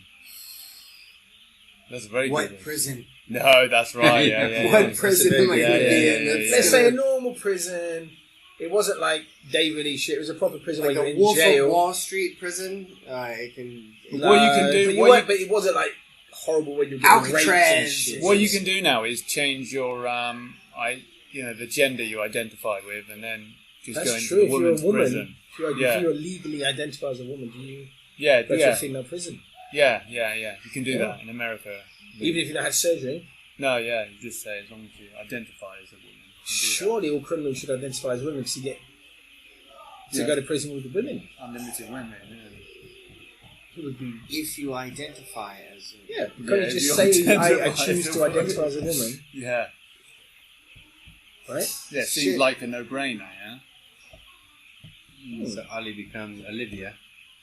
That's a very good What one. prison? No, that's right. Yeah. What prison am I going to be in? yeah. Let's say a normal prison. It wasn't like David Lee shit. It was a proper prison Like where a you're in Wolf jail. of Wall Street prison? I can... What you can do- but it wasn't like horrible when you're getting raped and Alcatraz. shit. What you can do now is change your the gender you identify with, and then just That's go into true. the If you're a woman's woman, prison. if you're legally identified as a woman, do you Yeah, go to a female prison? Yeah. You can do that in America. Even if you don't have surgery? No, you just say as long as you identify as a woman. You can do Surely all criminals should identify as women to get to Yeah. go to prison with the women. that. Unlimited women. It would be If you identify as a... yeah. You can't if just you say I identify choose as to a woman. identify as a woman, Yeah. right? Yeah, seems Shit. like a no-brainer, yeah? So Ali becomes Olivia.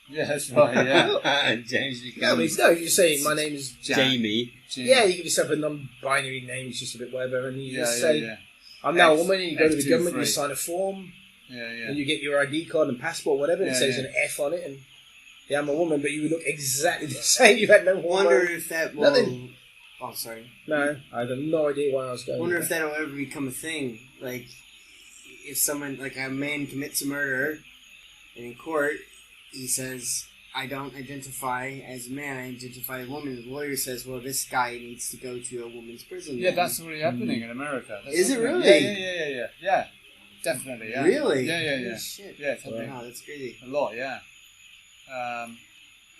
Yeah, that's right, yeah. And James No, becomes but you say my name is Jamie. Yeah, you give yourself a non-binary name, it's just a bit whatever, and you just say yeah. I'm now a F- woman. And you go to the F2 government, you free. sign a form, Yeah. and you get your ID card and passport, whatever. And it Yeah, says yeah. an F on it, and yeah, I'm a woman, but you would look exactly the same. You had no I wonder hormone. if that will... Nothing. Oh, sorry. No, I have no idea why I was I going. wonder with if that. that'll ever become a thing. Like, if someone, like a man commits a murder, and in court, he says, I don't identify as a man, I identify as a woman. The lawyer says, well, this guy needs to go to a woman's prison. Yeah, that's already happening in America. Is it really? Yeah. Definitely, yeah. Really? Yeah. Holy shit. Yeah, it's happening. Wow, that's crazy. A lot, yeah.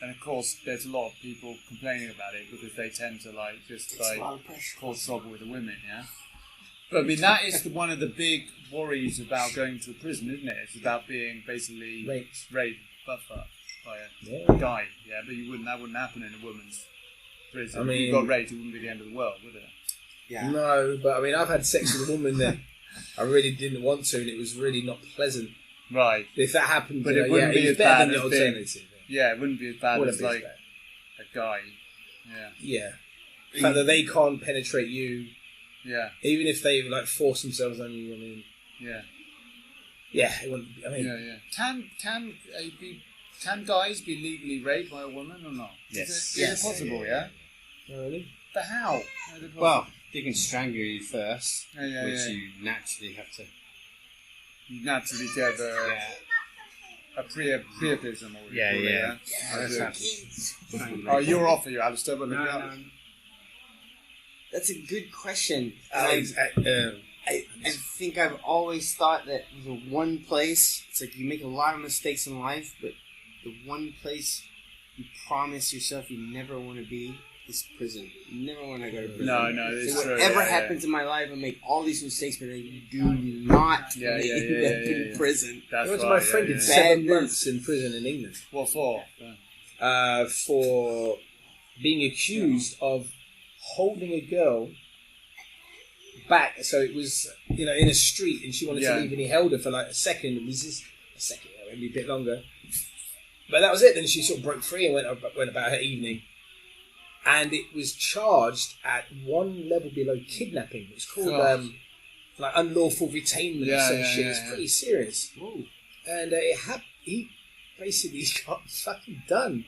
And of course, there's a lot of people complaining about it because they tend to cause trouble with the women, yeah. But I mean, that is one of the big worries about going to a prison, isn't it? It's about being basically raped, butt-fucked by a guy, yeah. But that wouldn't happen in a woman's prison. I mean, if you got raped, it wouldn't be the end of the world, would it? Yeah. No, but I mean, I've had sex with a woman that I really didn't want to, and it was really not pleasant. Right. If that happened, but it wouldn't be as bad as alternative. Yeah, it wouldn't be as bad as like a guy. Yeah. Yeah. The fact that they can't penetrate you. Yeah. Even if they like force themselves on you, I mean. Yeah. Yeah, it wouldn't. I mean. Yeah. Can guys be legally raped by a woman or not? Yes. Is it possible? Yeah. Really? But how? Well, they can strangle you first, which you naturally have to. You naturally get a priapism or yeah. Oh, you're off, are you, Alistair? No. That's a good question. I think I've always thought that the one place, it's like you make a lot of mistakes in life, but the one place you promise yourself you never want to be is prison. You never want to go to prison. No, it's true. Whatever happens in my life, I make all these mistakes, but I do not end up in prison. That's right. My friend did 7 months in prison in England. What for? For being accused of holding a girl back. So it was, in a street, and she wanted to leave, and he held her for like a second. It was just a second, maybe a bit longer. But that was it. Then she sort of broke free and went about her evening. And it was charged at one level below kidnapping. It's called like unlawful retainment or some shit. It's pretty serious. Ooh. And he basically got fucking done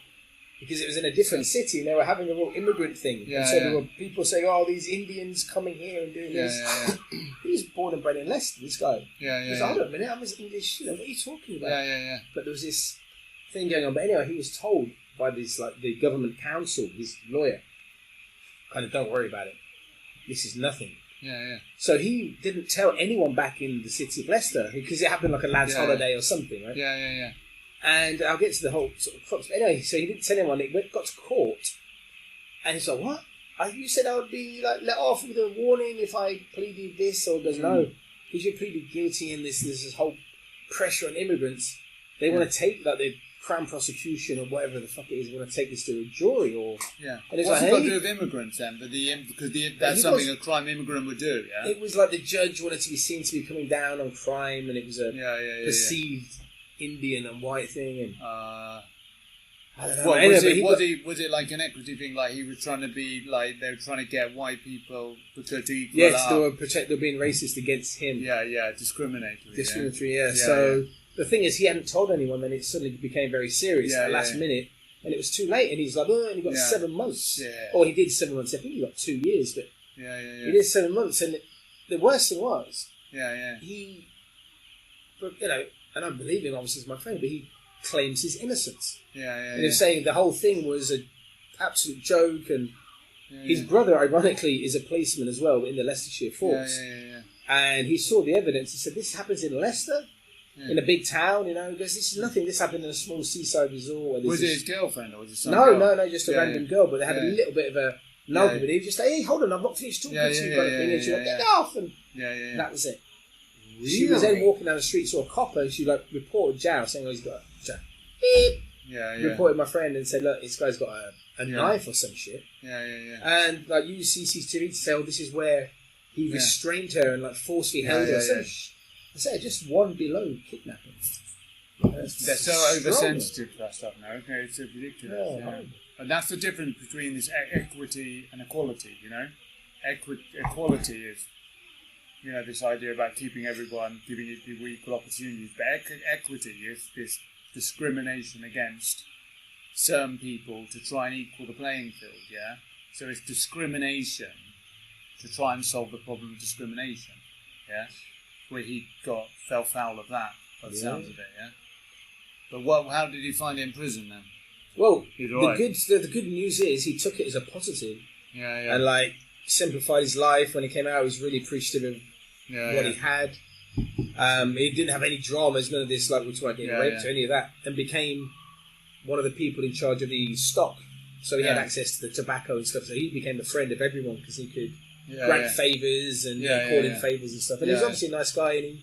because it was in a different city and they were having a real immigrant thing. And so there were people saying, "Oh, these Indians coming here and doing this." He was born and bred in Leicester. This guy. He's like, hold on a minute, I'm English. What are you talking about? Yeah. But there was this thing going on. But anyway, he was told by this, like the government counsel, his lawyer, kind of, don't worry about it. This is nothing. Yeah. So he didn't tell anyone back in the city of Leicester because it happened like a lad's holiday or something, right? Yeah. And I'll get to the whole sort of crux. Anyway, so he didn't tell anyone. It got to court, and he's like, "What? You said I would be like let off with a warning if I pleaded this?" Or goes, "No, because you pleaded guilty, and there's this whole pressure on immigrants. They want to take the Crown prosecution or whatever the fuck it is, want to take this to a jury or and it's what's like, it got to do with immigrants then? But that's something a crime immigrant would do. Yeah, it was like the judge wanted to be seen to be coming down on crime, and it was a perceived Indian and white thing, and I don't know. Was it like an equity thing? Like he was trying to be like they were trying to get white people to equal they were being racist against him. Discriminatory. Yeah. So the thing is, he hadn't told anyone, then it suddenly became very serious at the last minute, and it was too late, and he's like, and he got 7 months. Or he did 7 months. I think he got 2 years, but he did 7 months, and the worst thing was, he, and I believe him, obviously, as my friend, but he claims his innocence. And he's saying the whole thing was an absolute joke, and his brother, ironically, is a policeman as well in the Leicestershire Force. And he saw the evidence. He said, "This happens in Leicester." In a big town, he goes, "This is nothing. This happened in a small seaside resort." Was it his girlfriend or was it some No, just a random girl. But they had a little bit of a nugget. But he was just like, "Hey, hold on, I've not finished talking to you," kind of thing. And she went, "Get off!" And that was it. Really? She was then walking down the street, saw a copper, and she reported Jow, saying, "Oh, he's got a beep." Reported my friend and said, "Look, this guy's got a knife or some shit." And used CCTV to say, "Oh, this is where he restrained her and forcefully held her." I said, just one below kidnapping. They're so oversensitive to that stuff now. Okay, it's so ridiculous. And that's the difference between this equity and equality. Equality is, this idea about giving people equal opportunities. But equity is this discrimination against certain people to try and equal the playing field. Yeah. So it's discrimination to try and solve the problem of discrimination. Yeah. Where he fell foul of that, by the sounds of it, But how did he find it in prison then? Well, He's all right. the good news is he took it as a positive Yeah. and like simplified his life. When he came out, he was really appreciative of what he had. He didn't have any dramas, none of this like we're talking about raped or any of that, and became one of the people in charge of the stock. So he had access to the tobacco and stuff. So he became a friend of everyone because he could grant favours and call in favours and stuff. And he was obviously a nice guy, and he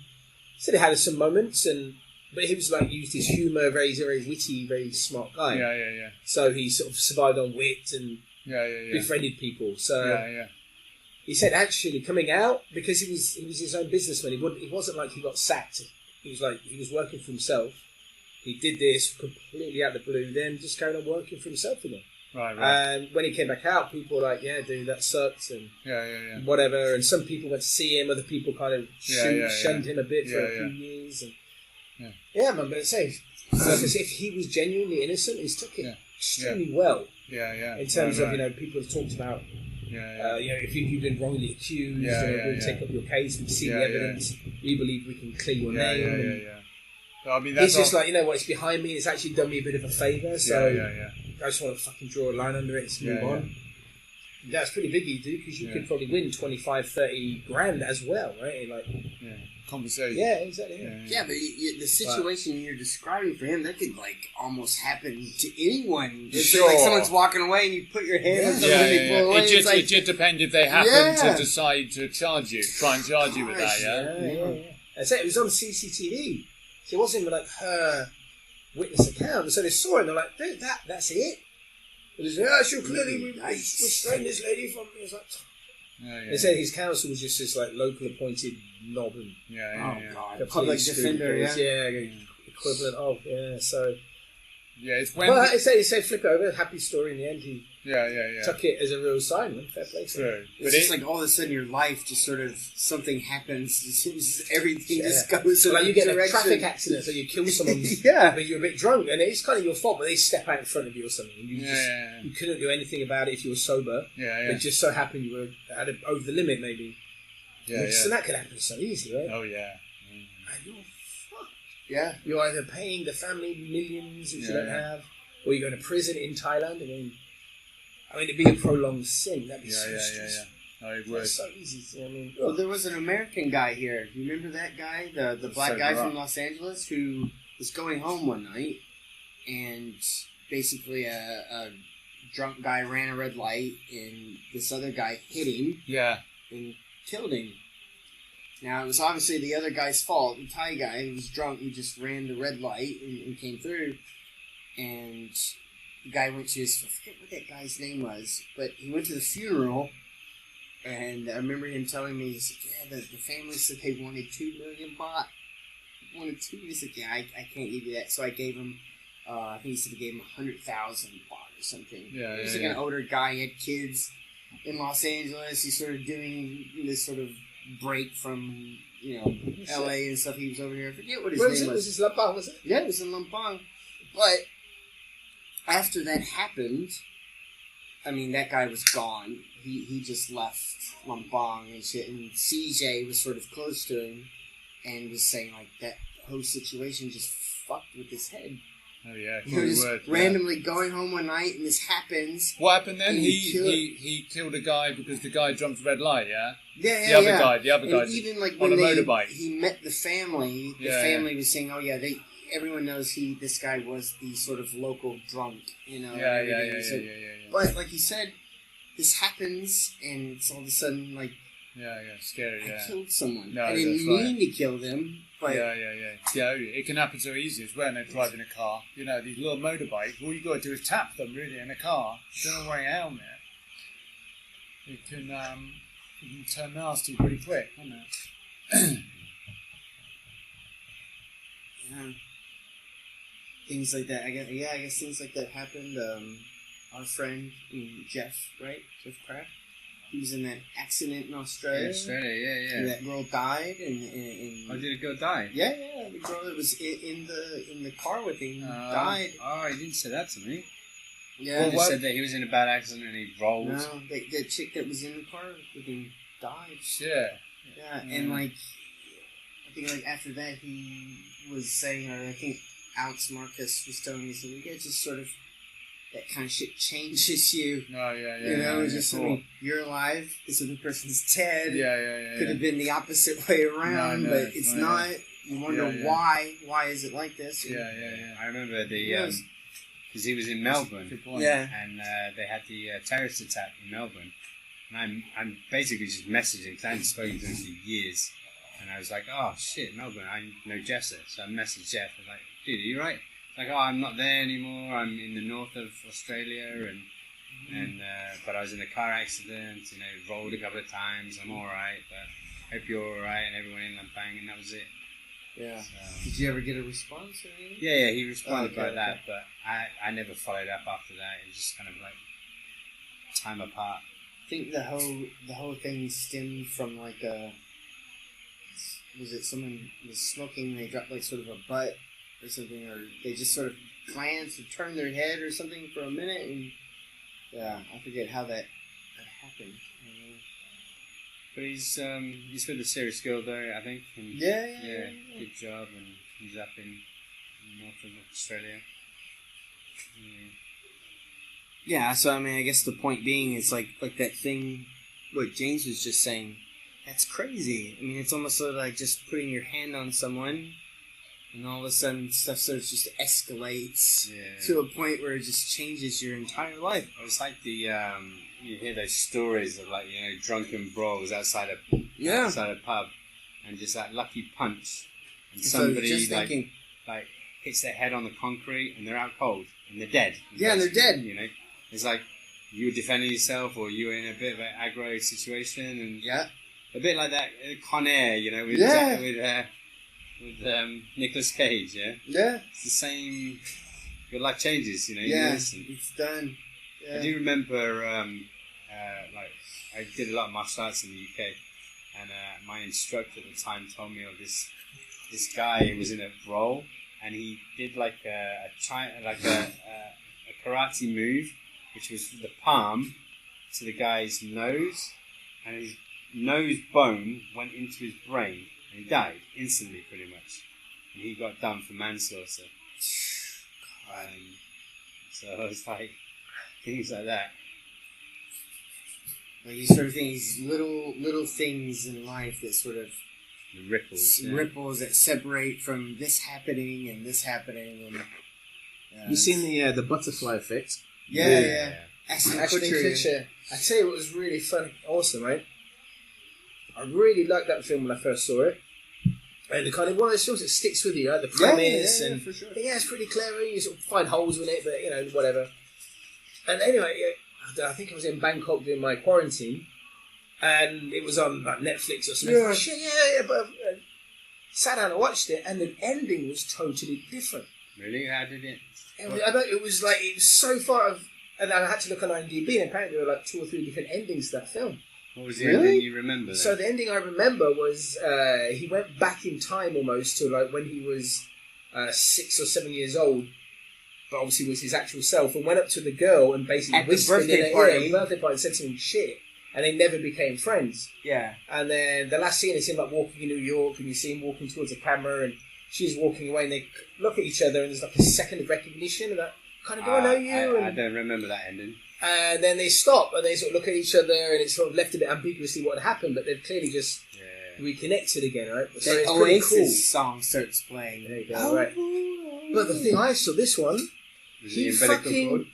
said he had some moments, but he was like used his humour, very witty, very smart guy. Yeah. So he sort of survived on wit and befriended people. So he said actually coming out, because he was his own businessman. It wasn't like he got sacked. He was like he was working for himself. He did this completely out of the blue, then just carried on working for himself again. Right. And when he came back out, people were like, "Yeah, dude, that sucks," and whatever. And some people went to see him. Other people kind of shunned him a bit for a few years. And man, but say, because if he was genuinely innocent, he's took it extremely well. In terms of people have talked about. If you've been wrongly accused, we'll take up your case. We've seen the evidence. We believe we can clear your name. I mean, that's it's just like, it's behind me. It's actually done me a bit of a favour. So I just want to fucking draw a line under it and move on. That's pretty big, you do, because you could probably win 25, 30 grand as well, right? Like, conversation. Yeah, exactly. Yeah, but the situation you're describing for him, that could like almost happen to anyone. It's like someone's walking away and you put your hand on something and they pull away. It just depends if they happen to decide to try and charge you with that. Yeah. I say it was on CCTV. So it wasn't even like her witness account. So they saw it and they're like, dude, that's it. And they said, she'll clearly restrain this lady from me. It's like, they said his counsel was just this like local appointed knob and God, public defender, equivalent of so it's when. But he said flip over, happy story in the end. He took it as a real sign, man. Fair play. True. It's just like all of a sudden your life just sort of something happens. Everything just goes in like you get direction. a traffic accident, so you kill someone, but you're a bit drunk, and it's kind of your fault. But they step out in front of you or something, and you couldn't do anything about it if you were sober. It just so happened you were over the limit, maybe. So that could happen so easily, right? Oh yeah. And you're fucked. Yeah. You're either paying the family millions which you don't have, or you're going to prison in Thailand. I mean, it'd be a prolonged sin. That'd be so stressful. No, it would. It's so easy. Well, there was an American guy here. You remember that guy, the black guy from Los Angeles, who was going home one night, and basically a drunk guy ran a red light, and this other guy hit him. And killed him. Now, it was obviously the other guy's fault. The Thai guy who was drunk, who just ran the red light and came through. And the guy went to I forget what that guy's name was, but he went to the funeral. And I remember him telling me, he said, the family said they wanted 2 million baht. Wanted 2. He said, I can't give you that. So I gave him, I think he said he gave him 100,000 baht or something. He was like an older guy, he had kids in Los Angeles. He's sort of doing this sort of break from, LA and stuff. He was over here. I forget what his name was. Was this Lampang, was it? Yeah, it was in Lampang. But after that happened, I mean, that guy was gone. He just left Lampang and shit. And CJ was sort of close to him and was saying, like, that whole situation just fucked with his head. Oh yeah, he was randomly going home one night, and this happens. What happened then? He killed a guy because the guy jumped the red light. Yeah. The other guy, even like on when a motorbike. He met the family. The family was saying, "Oh yeah, everyone knows this guy was the sort of local drunk." But like he said, this happens, and it's all of a sudden like. Scary. I killed someone. No, I didn't mean to kill them. But it can happen so easy as well when they're driving a car. These little motorbikes, all you got to do is tap them really in a car. Don't wear a helmet. It can turn nasty pretty quick, can't it? Things like that. I guess things like that happened. Our friend, Jeff, right? Jeff Craft. He was in that accident in Australia. And that girl died. Oh, did a girl die? Yeah. The girl that was in the car with him died. Oh, he didn't say that to me. Yeah. He said that he was in a bad accident and he rolled. No, the chick that was in the car with him died. Shit. Yeah, and like, I think like after that he was saying, or I think Alex Marcus was telling me something. You just sort of that kind of shit changes you. Oh yeah. You know, yeah, just yeah, I mean, you're alive. This other person's dead. yeah. Could have been the opposite way around, No, but it's it's not, not. You wonder Yeah. why. Why is it like this? Yeah. I remember Yes. because he was in Melbourne, Good point. Yeah. and they had the terrorist attack in Melbourne, and I'm basically just messaging because I hadn't spoken to him for years, and I was like, oh shit, Melbourne, I know Jeff's there, so I messaged Jeff. I was like, dude, are you right? It's like, oh, I'm not there anymore. I'm in the north of Australia, and but I was in a car accident. You know, rolled a couple of times. I'm all right, but hope you're all right, and everyone in Lampang, and that was it. Yeah. So, Did you ever get a response or anything? yeah, he responded Okay, about that, okay. but I never followed up after that. It was just kind of like time apart. I think the whole thing stemmed from like was it someone was smoking and they dropped like sort of a butt or something, or they just sort of glanced or turned their head or something for a minute, and yeah, I forget how that happened. But he's with a serious girl though, I think. And Yeah. good job, and he's up in north of Australia. Yeah, so I mean, I guess the point being is like that thing, what James was just saying. That's crazy. I mean, it's almost sort of like just putting your hand on someone, and all of a sudden stuff sort of just escalates to a point where it just changes your entire life. It's like the you hear those stories of like drunken brawls outside a pub, and just that lucky punch, and somebody so just thinking, like hits their head on the concrete, and they're out cold, and they're dead. Yeah, they're dead. You know, it's like you were defending yourself, or you were in a bit of an aggro situation, and a bit like that Con Air, with Nicolas Cage. Yeah, it's the same. Your life changes, you listen. It's done. Yeah. I do remember, like, I did a lot of martial arts in the UK, and my instructor at the time told me of this guy who was in a brawl, and he did like a karate move, which was the palm to the guy's nose, and his nose bone went into his brain, and he died instantly, pretty much. And he got done for manslaughter. So I was like, things like that. Like you sort of think these little things in life that sort of The ripples. ripples that separate from this happening and this happening. And, You seen the butterfly effect? Yeah. Ashton Ashton Kutcher. Kutcher. I tell you what was really fun, awesome, right? I really liked that film when I first saw it. And the kind of one of those films that sticks with you, right? The premise and for sure. it's pretty clever. You sort of find holes in it, but whatever. And anyway, I think I was in Bangkok during my quarantine, and it was on like Netflix or something. Yeah. Shit, but sat down and watched it, and the ending was totally different. Really? How did it? It was so far of, and I had to look on IMDb, and apparently there were like 2 or 3 different endings to that film. What was the ending you remember then? So the ending I remember was he went back in time almost to like when he was 6 or 7 years old, but obviously was his actual self, and went up to the girl and basically At the whispered birthday in her party. ear, birthday party, and said something shit, and they never became friends. Yeah. And then the last scene is him like walking in New York, and you see him walking towards the camera, and she's walking away, and they look at each other, and there's like a second of recognition, and like, kind of, do I know you? I don't remember that ending. And then they stop, and they sort of look at each other, and it's sort of left a bit ambiguously what had happened, but they've clearly just reconnected again, right? So That it's pretty Oasis cool. song starts playing. There you go, right. But the thing I saw, this one, Was he it the umbilical fucking, cord?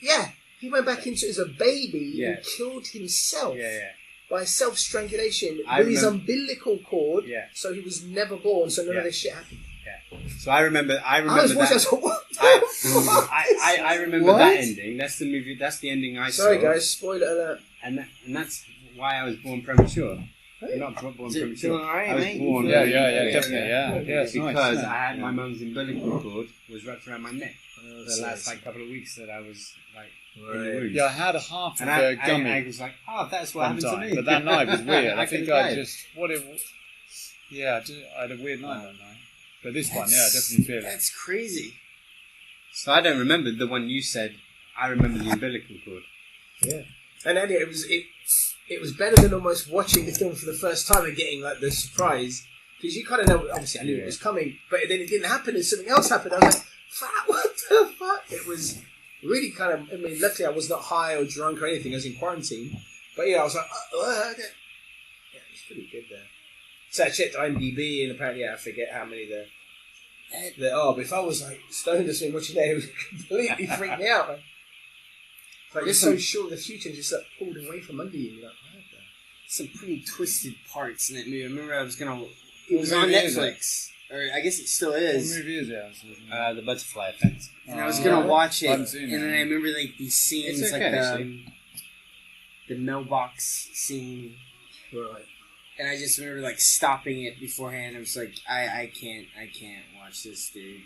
he went back into it as a baby Yeah. and killed himself Yeah. by self-strangulation I with his umbilical cord, Yeah. so he was never born, so none Yeah. of this shit happened. So I remember I was watching, I that. was like, what the fuck? I remember What? that ending. That's the movie. That's the ending I Sorry saw. guys, spoiler alert. And that's why I was born premature. I'm not born Feeling premature. alright, I was mate? born. Yeah, early. definitely, yeah. It's nice, Because yeah. I had my mum's umbilical cord was wrapped around my neck for the so last it's- couple of weeks that I was like in Right. the womb. Yeah, I had a half of And a gummy I was like, oh, that's what one happened time, to me. but that night was weird. I think could've I died. just I had a weird night that night. But this one, I definitely feel it. That's crazy. So I don't remember the one you said. I remember the umbilical cord. Yeah. And anyway, it was better than almost watching the film for the first time and getting like the surprise, because you kind of know. Obviously, I knew it was coming, but then it didn't happen, and something else happened. I was like, What the fuck? It was really kind of. I mean, luckily I was not high or drunk or anything. I was in quarantine, but I was like, yeah, it's pretty good there. So I checked IMDb, and apparently I forget how many there are. But if I was like stoned or something watching that, it would completely freak me out. Man. Like you're so sure of the future, and just like pulled away from under you. You're like, what the? Some pretty twisted parts in that movie. I remember I was gonna. It was on Netflix, or I guess it still is. What movie is it? The Butterfly Effect. And I was gonna watch it, I and then I remember like these scenes, It's okay, like the mailbox scene, Right. and I just remember like stopping it beforehand. I was like, I can't watch this, dude.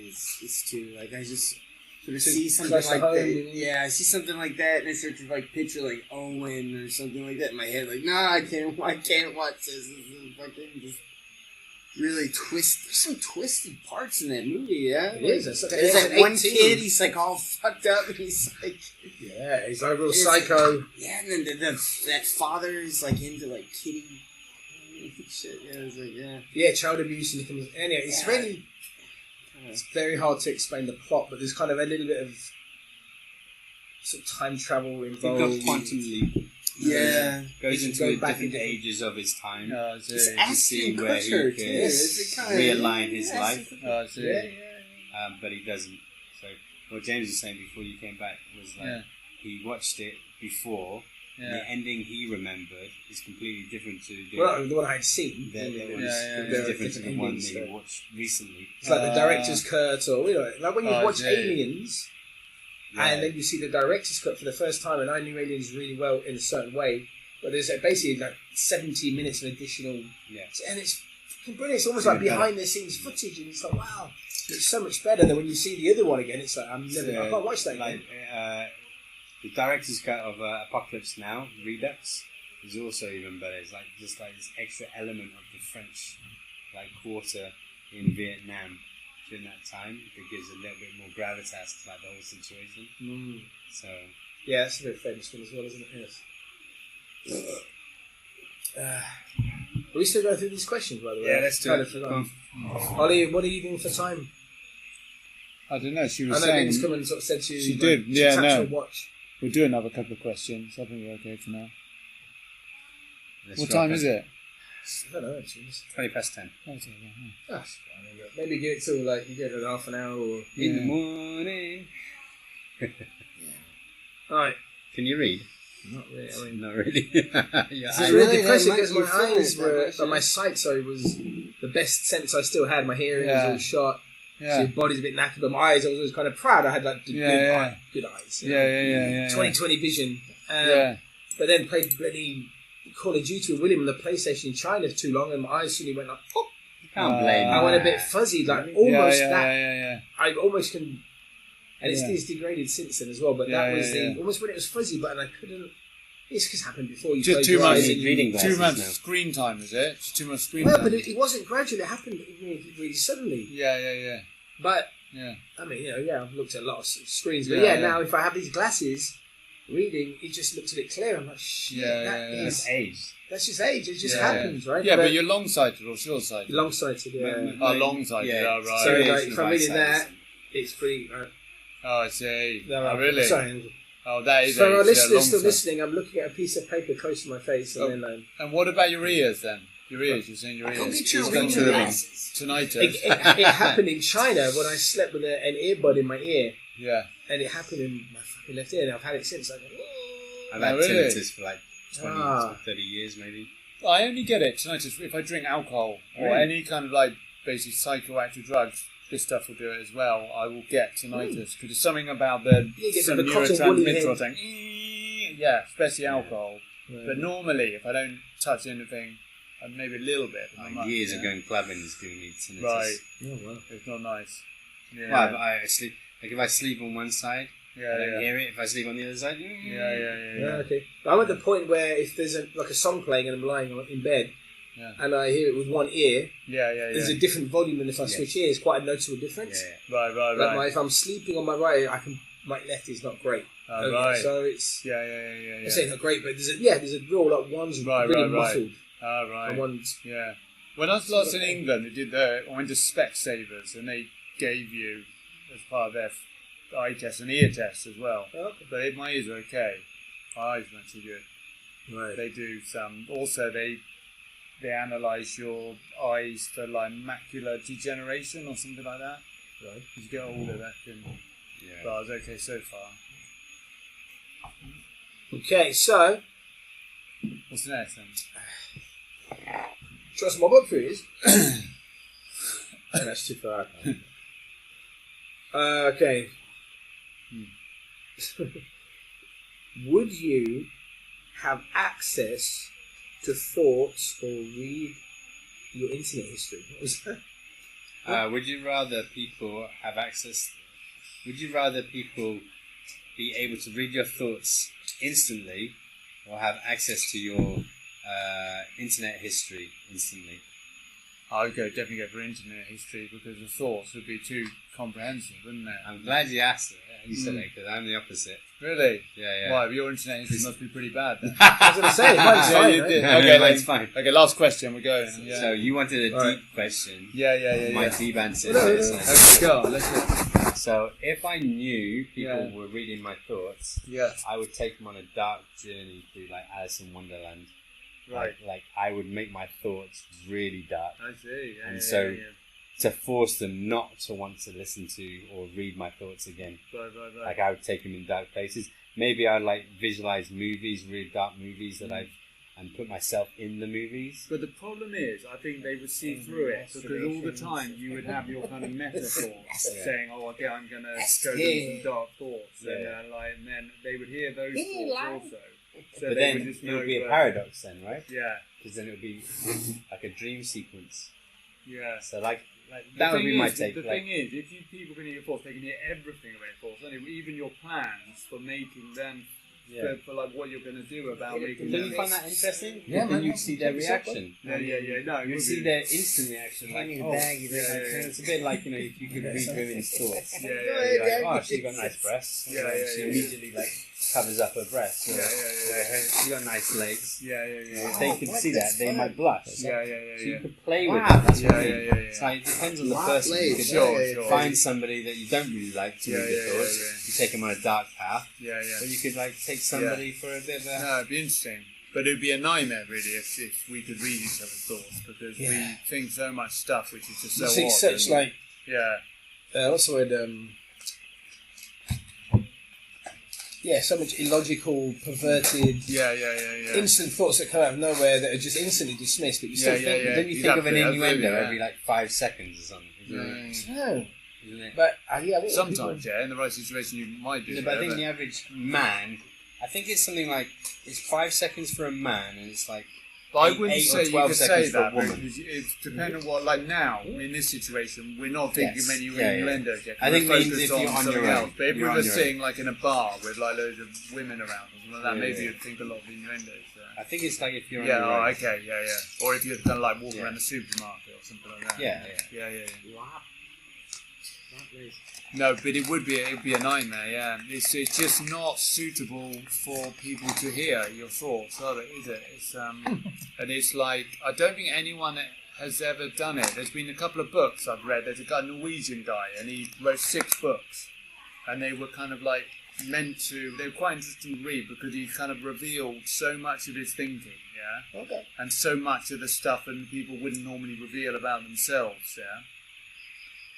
It's too like I just sort of see something close to like home, that. you mean? Yeah, I see something like that, and I start to like picture like Owen or something like that in my head. Like, nah, I can't watch this. This is fucking just. Really twist. There's some twisted parts in that movie, yeah. It is. It's There's like like one 18. kid. He's like all fucked up, and he's like, Yeah, he's like a real psycho. yeah. And then that father is like into like kitty shit. Yeah, it's like Yeah, child abuse and things. Anyway, it's really. It's very hard to explain the plot, but there's kind of a little bit of sort of time travel You've involved. got Quantum Leap. Yeah. Goes He into can go the back different in ages of his time. Oh, I see. It's To see Ashton where he Kutcher, can too. It's a kinda- realign his Ashton life. Kutcher. Oh, I see. Yeah. But he doesn't. So what James was saying before you came back was like Yeah. he watched it before. And Yeah. the ending he remembered is completely different to Well, the one I'd seen. That There was, yeah, it there was are different to the different one endings, that he so. watched recently. It's like the director's cut, or like when you Oh, watch yeah. Aliens, Yeah. and then you see the director's cut for the first time, and I knew Aliens really well in a certain way, but there's basically like 17 minutes of additional, Yeah. and it's fucking brilliant. It's almost Yeah, like behind the scenes footage, and it's like wow, it's so much better than when you see the other one again. It's like I can't watch that like again. the director's cut of Apocalypse Now, Redux, is also even better. It's like just like this extra element of the French like quarter in Vietnam during that time that gives a little bit more gravitas to like the whole situation. So Yeah, that's a very famous one as well, isn't it? Yes. Are we still going through these questions, by the way? yeah, let's do Kind it. of forgotten. Ollie, what are you doing for time? I don't know. She I was know saying Lynn's come and sort of said to you. She like, did, yeah, tapped no. your watch. we'll do another couple of questions. I think we're okay for now. let's What wrap time it. is it? I don't know, actually. 10:20. Oh, it's okay, yeah. That's fine. Maybe give it till like you get it in half an hour or. In the morning. Alright. Can you read? Not really. I mean, Not really. yeah, it's I really really depressing don't because like my you eyes feeling it that were, much, but my yeah. sight, sorry, was the best sense I still had. My hearing Yeah. was all shot. Yeah. So your body's a bit knackered, but my eyes, I was always kind of proud. I had like good, Yeah. good eyes. Yeah. 20/20 vision. Yeah. But then played bloody Call of Duty with William on the PlayStation in China for too long, and my eyes suddenly went like, pop. Can't blame I you. went a bit fuzzy, like almost that. Yeah. I almost can, and Yeah. it's degraded since then as well. But that Yeah, was yeah, the yeah. almost when it was fuzzy, but and I couldn't. It's just happened before. You Just close too your much eyes and you- reading glasses 2 months now. screen time, is it? Just too much screen Well, time. but it wasn't gradually. It happened really suddenly. Yeah. But Yeah. I mean, I've looked at a lot of screens, but Yeah. now if I have these glasses, reading, it just looks a bit clearer. I'm like, shit, Yeah. That's age. that's just age. It just Yeah. happens, right? Yeah, but you're long-sighted or short-sighted? long-sighted, yeah. Oh, long-sighted, oh, right. So Yeah, like, if I'm right reading sides. that, it's pretty. Oh, I see. No, Oh, really? Sorry. Oh, that is For our age, listeners still long-sighted. listening, I'm looking at a piece of paper close to my face, and Oh. then And what about your ears then? Your ears, you're saying your Go ears. get your It's got reading two of them. glasses. Tonight. it happened in China when I slept with an earbud in my ear, Yeah. and it happened in my fucking left ear, and I've had it since. Like, I've Oh, had really? tinnitus for like 20 Ah. to 30 years maybe. I only get it tonight if I drink alcohol or Really? any kind of like basically psychoactive drugs. This stuff will do it as well. I will get tinnitus because there's something about the You get some the cotton woolly head. neurotransmitter thing. Yeah, especially alcohol. But normally, if I don't touch anything, maybe a little bit. but not much, Years yeah. of going clubbing is giving me tinnitus. Right, Oh, wow. it's not nice. Yeah, Well, I sleep, like if I sleep on one side, I yeah, don't yeah. hear it. If I sleep on the other side, Yeah, okay. I'm at the point where if there's like a song playing and I'm lying in bed Yeah. and I hear it with one ear, Yeah. there's a different volume than if I switch ears. Quite a noticeable difference. Yeah. Right. Like if I'm sleeping on my right ear, my left is not great. Oh, right. So it's Yeah. I say not great, but there's a real like one's Right, really right, right. muffled Oh, right. and one's Yeah. When I was last in England, they did I went to Specsavers and they gave you as part of their eye test and ear test as well. Okay. But my ears are okay. My eyes aren't too good. Right. They do some. Also, they analyse your eyes for like macular degeneration or something like that. Right. As you get older, that can. Yeah. But I was okay so far. Okay, so What's the next then? trust my book, please. That's too far. Okay. Would you have access to thoughts or read your internet history? What was that? Would you rather people have access? Would you rather people be able to read your thoughts instantly, or have access to your internet history instantly? I would definitely go for internet history because the thoughts would be too comprehensive, wouldn't it? I'm glad you asked it. You said it because I'm the opposite. Really? Yeah. Why? Your internet history must be pretty bad then. I was going to say, mine's fine. you right? did. No, Okay, mine's then. fine. Okay, last question. We're going. Yeah. So you wanted a Right. deep question. Yeah. My deep answer No, is no, no. Okay, go on. Let's go. So if I knew people Yeah. were reading my thoughts, Yeah. I would take them on a dark journey through like Alice in Wonderland. Right. Like I would make my thoughts really dark I see. Yeah, And yeah, so- yeah. to force them not to want to listen to or read my thoughts again. Right. Like I would take them in dark places. Maybe I'd like visualize movies, really dark movies that and put myself in the movies. But the problem is, I think they would see through it because all the time you would have your kind of metaphors Yeah. saying, "Oh, okay, I'm going to go Yeah. through some dark thoughts," Yeah. and then they would hear those thoughts also. So But they then would just it would know be a that- paradox then, right? Yeah, Because then it would be like a dream sequence. yeah. So like The that would thing be my is, take. The Like, thing is, if people can hear your thoughts, they can hear everything about your thoughts, and even your plans for making them, yeah. for like what you're going to do about making Don't them. you find that interesting? Yeah, Then man. you'd see their reaction. Yeah. No, it You'd would see be- their instant reaction, like, Hanging oh, baggy, yeah, yeah. it's a bit like, you know, if you could read women's thoughts. Yeah, You're like, oh, she's got nice breasts. Yeah, Like, yeah, she yeah. immediately like covers up her breasts. Yeah. She's got nice legs. Yeah. If they could see that, they might blush. Yeah. So you could play with Wow. it. That's what I Yeah, mean. yeah. So it depends on the Wow, person. You legs. could Sure. find somebody that you don't really like to Yeah, read your yeah, thoughts. yeah. You take them on a dark path. Yeah. Or you could like take somebody for a bit of a... No, it'd be interesting. But it'd be a nightmare, really, if we could read each other's thoughts, because we think so much stuff which is just so You see odd. such and- like what's the word? So much illogical, perverted, Yeah. instant thoughts that come out of nowhere that are just instantly dismissed. But you still Yeah, think. yeah. Don't you think of an Exactly, innuendo absolutely, every like 5 seconds or something? No, Isn't it? but I think Sometimes, yeah, in the right situation, you might do No, that. but I think the average man, I think it's something like, it's 5 seconds for a man and it's like But I 8 wouldn't or say you 12 could say seconds for a that, woman. because it's depending on what, like now, in this situation, we're not thinking Yes. many Yeah, yeah. innuendos yet. I we're think it means focused if you're on something your own, else. But if we you're were on your sitting like in a bar with like loads of women around or something like that, Yeah, maybe yeah. you'd think a lot of innuendos. I think it's like if you're on Yeah, your own. okay, yeah. Or if you're kind of like walking Yeah. around the supermarket or something like that. Yeah. Yeah. Wow. No, but it'd be a nightmare. Yeah, it's just not suitable for people to hear your thoughts, are they? Is it? It's and it's like I don't think anyone has ever done it. There's been a couple of books I've read. There's a Norwegian guy, and he wrote 6 books, and they were kind of like they were quite interesting to read because he kind of revealed so much of his thinking. Yeah. Okay. And so much of the stuff that people wouldn't normally reveal about themselves. Yeah.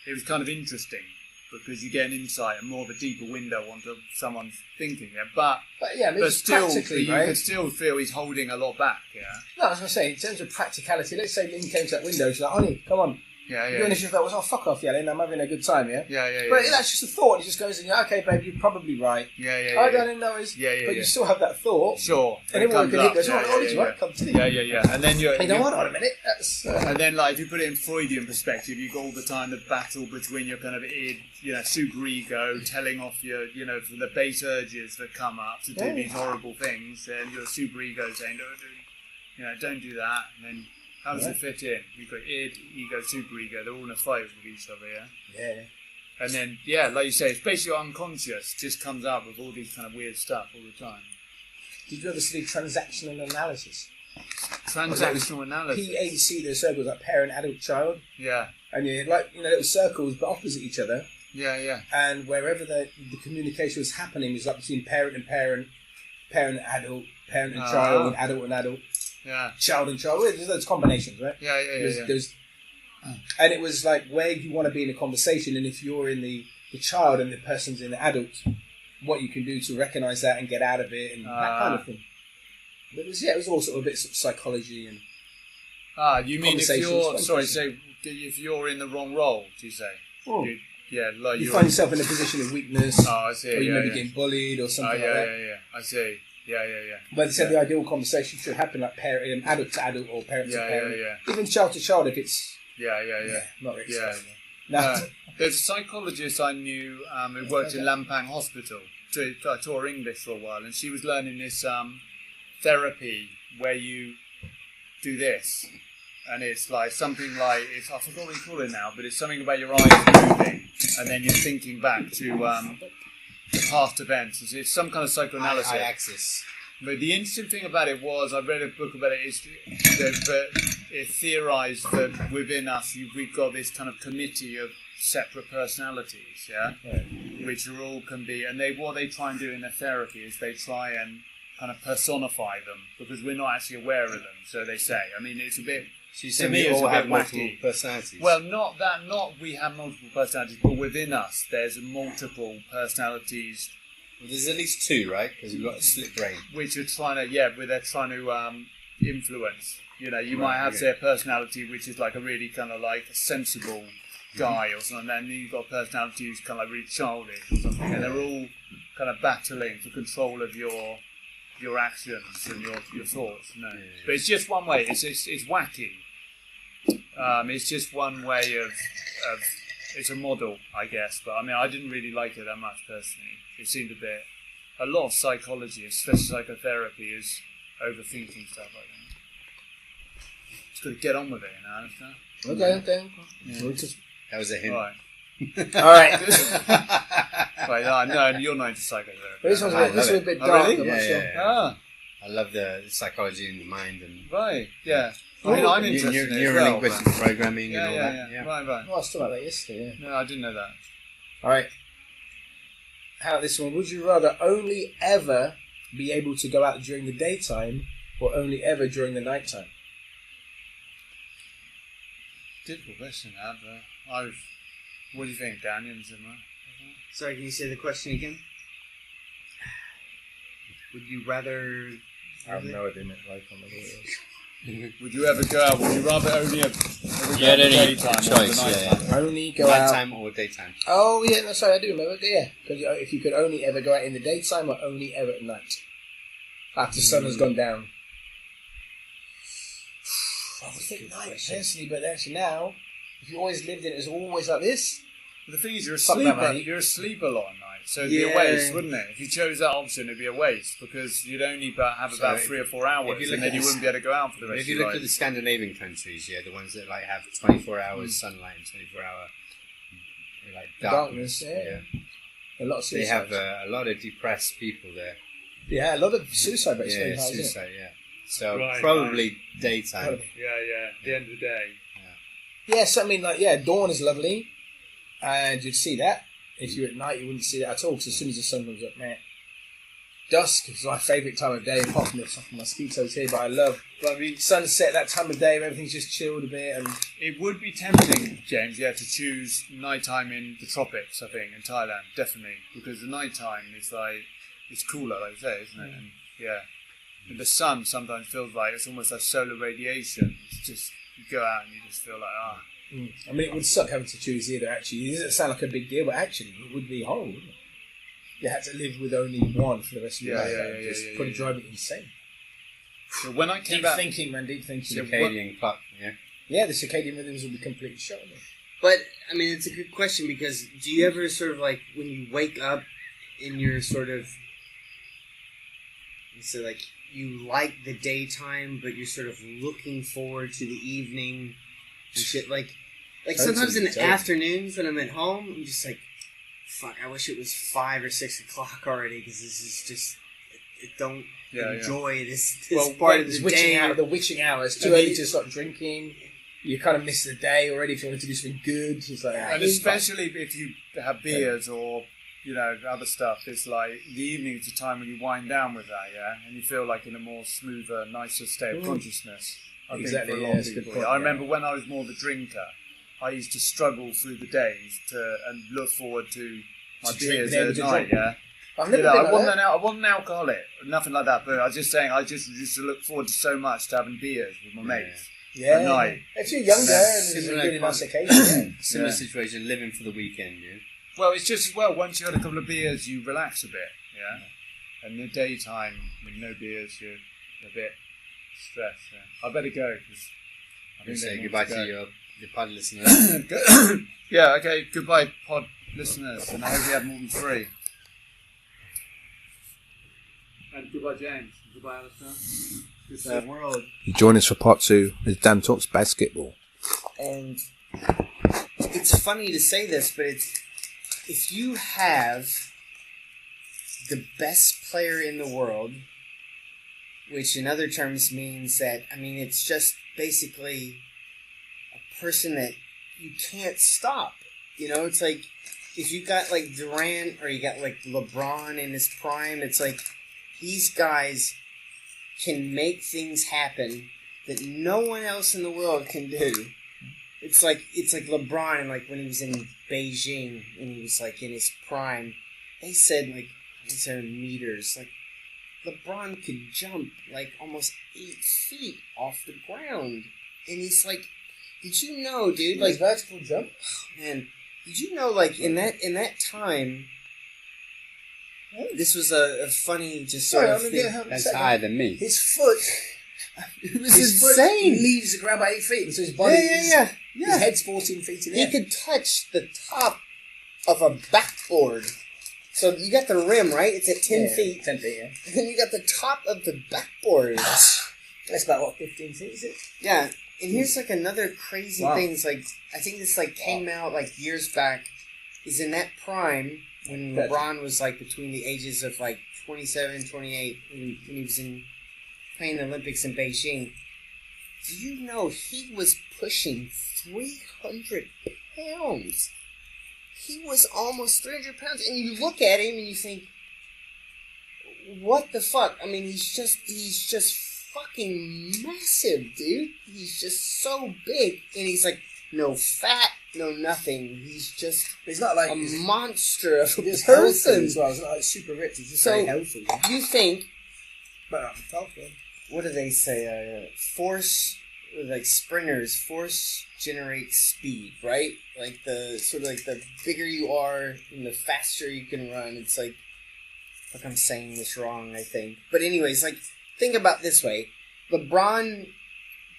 It was kind of interesting because you get an insight and more of a deeper window onto someone's thinking. Yeah, but yeah, I mean, still, practically, you right? could still feel he's holding a lot back. Yeah. No, I was going to say, in terms of practicality, let's say Lynn came to that window, she's like, honey, come on. Yeah. You're in a shift that was, oh, fuck off, yeah, Lynn, I'm having a good time, yeah? Yeah. But that's just a thought. It just goes, okay, babe, you're probably right. Yeah. I don't know, but you still have that thought. Sure. And everyone can hit goes, yeah, oh, it's right, come to me. Yeah. And then you're. Hey, no, hold on a minute. That's, And then, like, if you put it in Freudian perspective, you've got all the time the battle between your kind of super ego telling off your, for the base urges that come up to do these horrible things, and your super ego saying, don't do that. And then, how does it fit in? You've got id, ego, super ego. They're all in a fight with each other, yeah. Yeah. And then, like you say, it's basically unconscious. Just comes up with all these kind of weird stuff all the time. Did you ever study transactional analysis? Transactional analysis. PAC, the circles, like parent, adult, child. Yeah. And you're like, little circles, but opposite each other. Yeah. And wherever the communication was happening was like between parent and parent, parent and adult, parent and child, adult and adult, child and child. There's those combinations, right? Yeah. And it was like where you want to be in a conversation, and if you're in the child and the person's in the adult, what you can do to recognise that and get out of it and that kind of thing. But it was all sort of a bit of psychology and. You mean if you're in the wrong role? Do you say? Oh. You find yourself in a position of weakness. Oh, I see. Or you may be getting bullied or something like that. Yeah. I see. Yeah. But they said the ideal conversation should happen like adult to adult or parent to parent. Even child to child if it's. Yeah. Not really. There's a psychologist I knew who worked in Lampang Hospital. I taught her English for a while, and she was learning this therapy where you do this, and it's like something like I forgot what you call it now, but it's something about your eyes moving, and then you're thinking back to past events. It's some kind of psychoanalysis. Eye-axis. But the interesting thing about it was, I read a book about it, is that it theorised that within us, we've got this kind of committee of separate personalities, which are all can be, and what they try and do in their therapy is they try and kind of personify them because we're not actually aware of them. So they say. I mean, it's a bit. So you say we all have multiple personalities? Well, not we have multiple personalities, but within us, there's multiple personalities. Well, there's at least two, right? Because we've got a split brain. Which are trying to, influence. You know, you might have, say, a personality which is like a really kind of like a sensible guy or something, and then you've got a personality who's kind of like really childish or something, and they're all kind of battling for control of your actions and your thoughts. No. But it's just one way. It's wacky. It's just one way of it's a model, I guess. But I mean, I didn't really like it that much personally. It seemed a lot of psychology, especially psychotherapy, is overthinking stuff like that. Just got to get on with it, you know. Okay. Yeah. That was a hint. Right. All right. Right. No, you're not into psychotherapy. But this was a bit dark. Really? Yeah. I love the psychology in the mind and. Right. Yeah. I mean, I'm interested in neuro-linguistic programming and all that. Yeah. Right. Oh, I still like that yesterday. No, I didn't know that. All right. How about this one? Would you rather only ever be able to go out during the daytime or only ever during the nighttime? Difficult question, that. But what do you think, Daniel? Sorry, can you say the question again? Would you rather... I have no idea like on the videos. Would you ever go out? Would you rather only ever go Yeah, out the any daytime choice, or the nighttime? Only go out... Nighttime or daytime? Oh, yeah, no, sorry, I do remember. Yeah, because if you could only ever go out in the daytime or only ever at night. After the sun has gone down. I would think night, personally, but actually now, if you always lived in it, it's always like this. But the thing is, you're Fuck asleep. that, mate. You're asleep a lot at night, so it'd be a waste, wouldn't it? If you chose that option, it'd be a waste because you'd only have about 3 or 4 hours, and then you wouldn't be able to go out for the rest of your life. If you look at the Scandinavian countries, the ones that like have 24 hours sunlight and 24 hour like darkness. Yeah. A lot of suicide. They have a lot of depressed people there. Yeah, a lot of suicide rates. Yeah, suicide. Isn't it? Yeah. So probably daytime. Yeah. At the end of the day. Yes, I mean, dawn is lovely, and you'd see that. If you're at night, you wouldn't see that at all, because as soon as the sun comes up, man. Dusk is my favourite time of day, apart from the mosquitoes here, but I love sunset, that time of day where everything's just chilled a bit. And it would be tempting, James, to choose nighttime in the tropics, I think, in Thailand, definitely, because the nighttime is it's cooler, like you say, isn't it? And, and the sun sometimes feels like it's almost like solar radiation. It's just, you go out and you just feel like, I mean, it would suck having to choose either, actually. It doesn't sound like a big deal, but actually, it would be horrible, wouldn't it? You had to live with only one for the rest of your life. Just probably drive it insane. So when I came back... Deep thinking. Circadian clock, Yeah, the circadian rhythms would be completely shot. But, I mean, it's a good question, because do you ever sort of like, when you wake up in your sort of... So, like, you like the daytime, but you're sort of looking forward to the evening and shit. Like sometimes in the afternoons when I'm at home, I'm just like, fuck, I wish it was 5 or 6 o'clock already, because this is just, I don't enjoy this part of the day. The witching hours. Too early to start drinking. you kind of miss the day already if you wanted to do something good. It's like, And especially if you have beers or, other stuff, it's like the evening's the time when you wind down with that, yeah? And you feel like in a more smoother, nicer state of consciousness. I think for a lot of people. I remember when I was more of a drinker, I used to struggle through the days and look forward to my beers at night, yeah? I've never been I wasn't an alcoholic, nothing like that, but I was just saying I just used to look forward to so much to having beers with my mates. At night. If you're younger and it's a really nice occasion. Similar situation, living for the weekend, yeah? Well, it's just once you had a couple of beers, you relax a bit, yeah? And in the daytime, with no beers, you're a bit stressed. Yeah. I better go, because I think say goodbye to your pod listeners. Yeah, okay, goodbye, pod listeners, and I hope you have more than 3. And goodbye, James. Goodbye, Alistair. The world. You join us for part 2 as Dan talks basketball. And it's funny to say this, but if you have the best player in the world, which in other terms means that, it's just basically a person that you can't stop. It's like if you got like Durant or you got like LeBron in his prime, it's like these guys can make things happen that no one else in the world can do. It's like LeBron, and like when he was in Beijing and he was like in his prime, they said like 7 meters. Like LeBron could jump like almost 8 feet off the ground, and he's like, did you know, dude? Like vertical jump. Man, did you know? Like in that time. This was a funny, just sort of thing. That's higher than me. His foot, it was insane. Leaves the ground by 8 feet, so his body, his head's 14 feet in the air. He could touch the top of a backboard. So you got the rim, right? It's at 10 feet. 10 feet, yeah. And then you got the top of the backboard. That's about 15 feet, is it? Yeah. And here's like another crazy thing. It's like I think this like came out like years back. Is in that prime. When LeBron was like between the ages of like 27, 28, when he was playing the Olympics in Beijing, do you know he was pushing 300 pounds? He was almost 300 pounds, and you look at him and you think, what the fuck? He's just fucking massive, dude. He's just so big, and he's like no fat. No, nothing. He's not like a monster of a person. As well. He's not like super rich. He's just very healthy. You think? But I'm talking. What do they say? Force, like sprinters, force generates speed, right? Like the bigger you are and the faster you can run. It's like I'm saying this wrong, I think. But anyways, like think about it this way: LeBron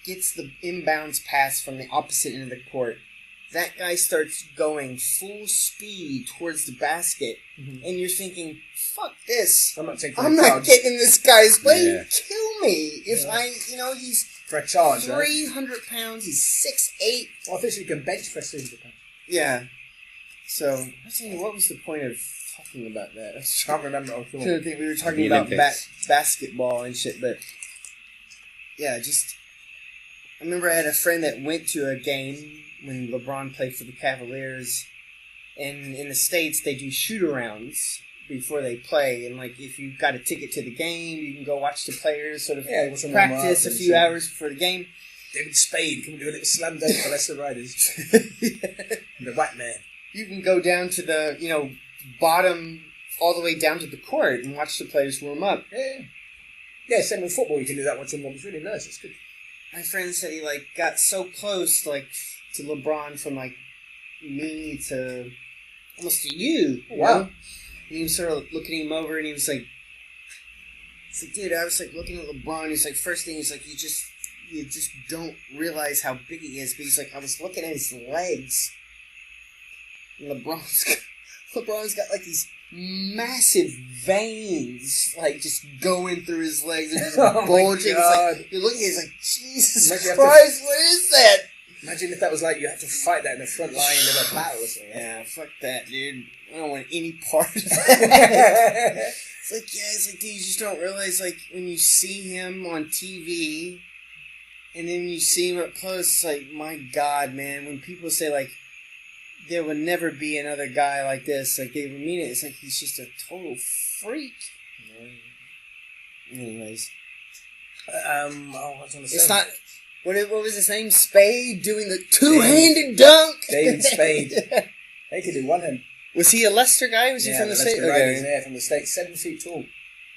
gets the inbounds pass from the opposite end of the court. That guy starts going full speed towards the basket, and you're thinking, fuck this. I'm not getting in this guy's way. He'd kill me. If he's for a charge, 300 pounds, he's 6'8". Well, officially you can bench press 300 pounds. Yeah. So, I was thinking, what was the point of talking about that? I can't remember. I think we were talking about basketball and shit, but yeah, I remember I had a friend that went to a game when LeBron played for the Cavaliers, and in the States they do shoot-arounds before they play, and like if you've got a ticket to the game, you can go watch the players sort of practice a few hours before the game. David Spade, can we do a little slam dunk for Leicester Riders? The white man. You can go down to the bottom all the way down to the court and watch the players warm up. Yeah, same with football. You can do that watching them. It's really nice. It's good. My friend said he like got so close like to LeBron from like me to almost to you. Wow. And he was sort of looking him over, and he was like, dude, I was like looking at LeBron. He's like, first thing, he's like, you just don't realize how big he is. But he's like, I was looking at his legs, and LeBron's got like these massive veins, like just going through his legs and just bulging. It's like, you're looking at it, it's like, Jesus Christ, what is that? Imagine if that was like you had to fight that in the front line of a battle or something. Yeah, fuck that, dude. I don't want any part of that. It's like, dude, you just don't realize, like, when you see him on TV, And then you see him up close, it's like, my God, man, when people say, like, there would never be another guy like this, like, they mean it, it's like he's just a total freak. Anyways. I was going to say. It's not... What was his name? Spade doing the two-handed dunk? David Spade. They could do one hand. Was he a Leicester guy? Was he from the States? Okay. Yeah, from the States. 7 feet tall.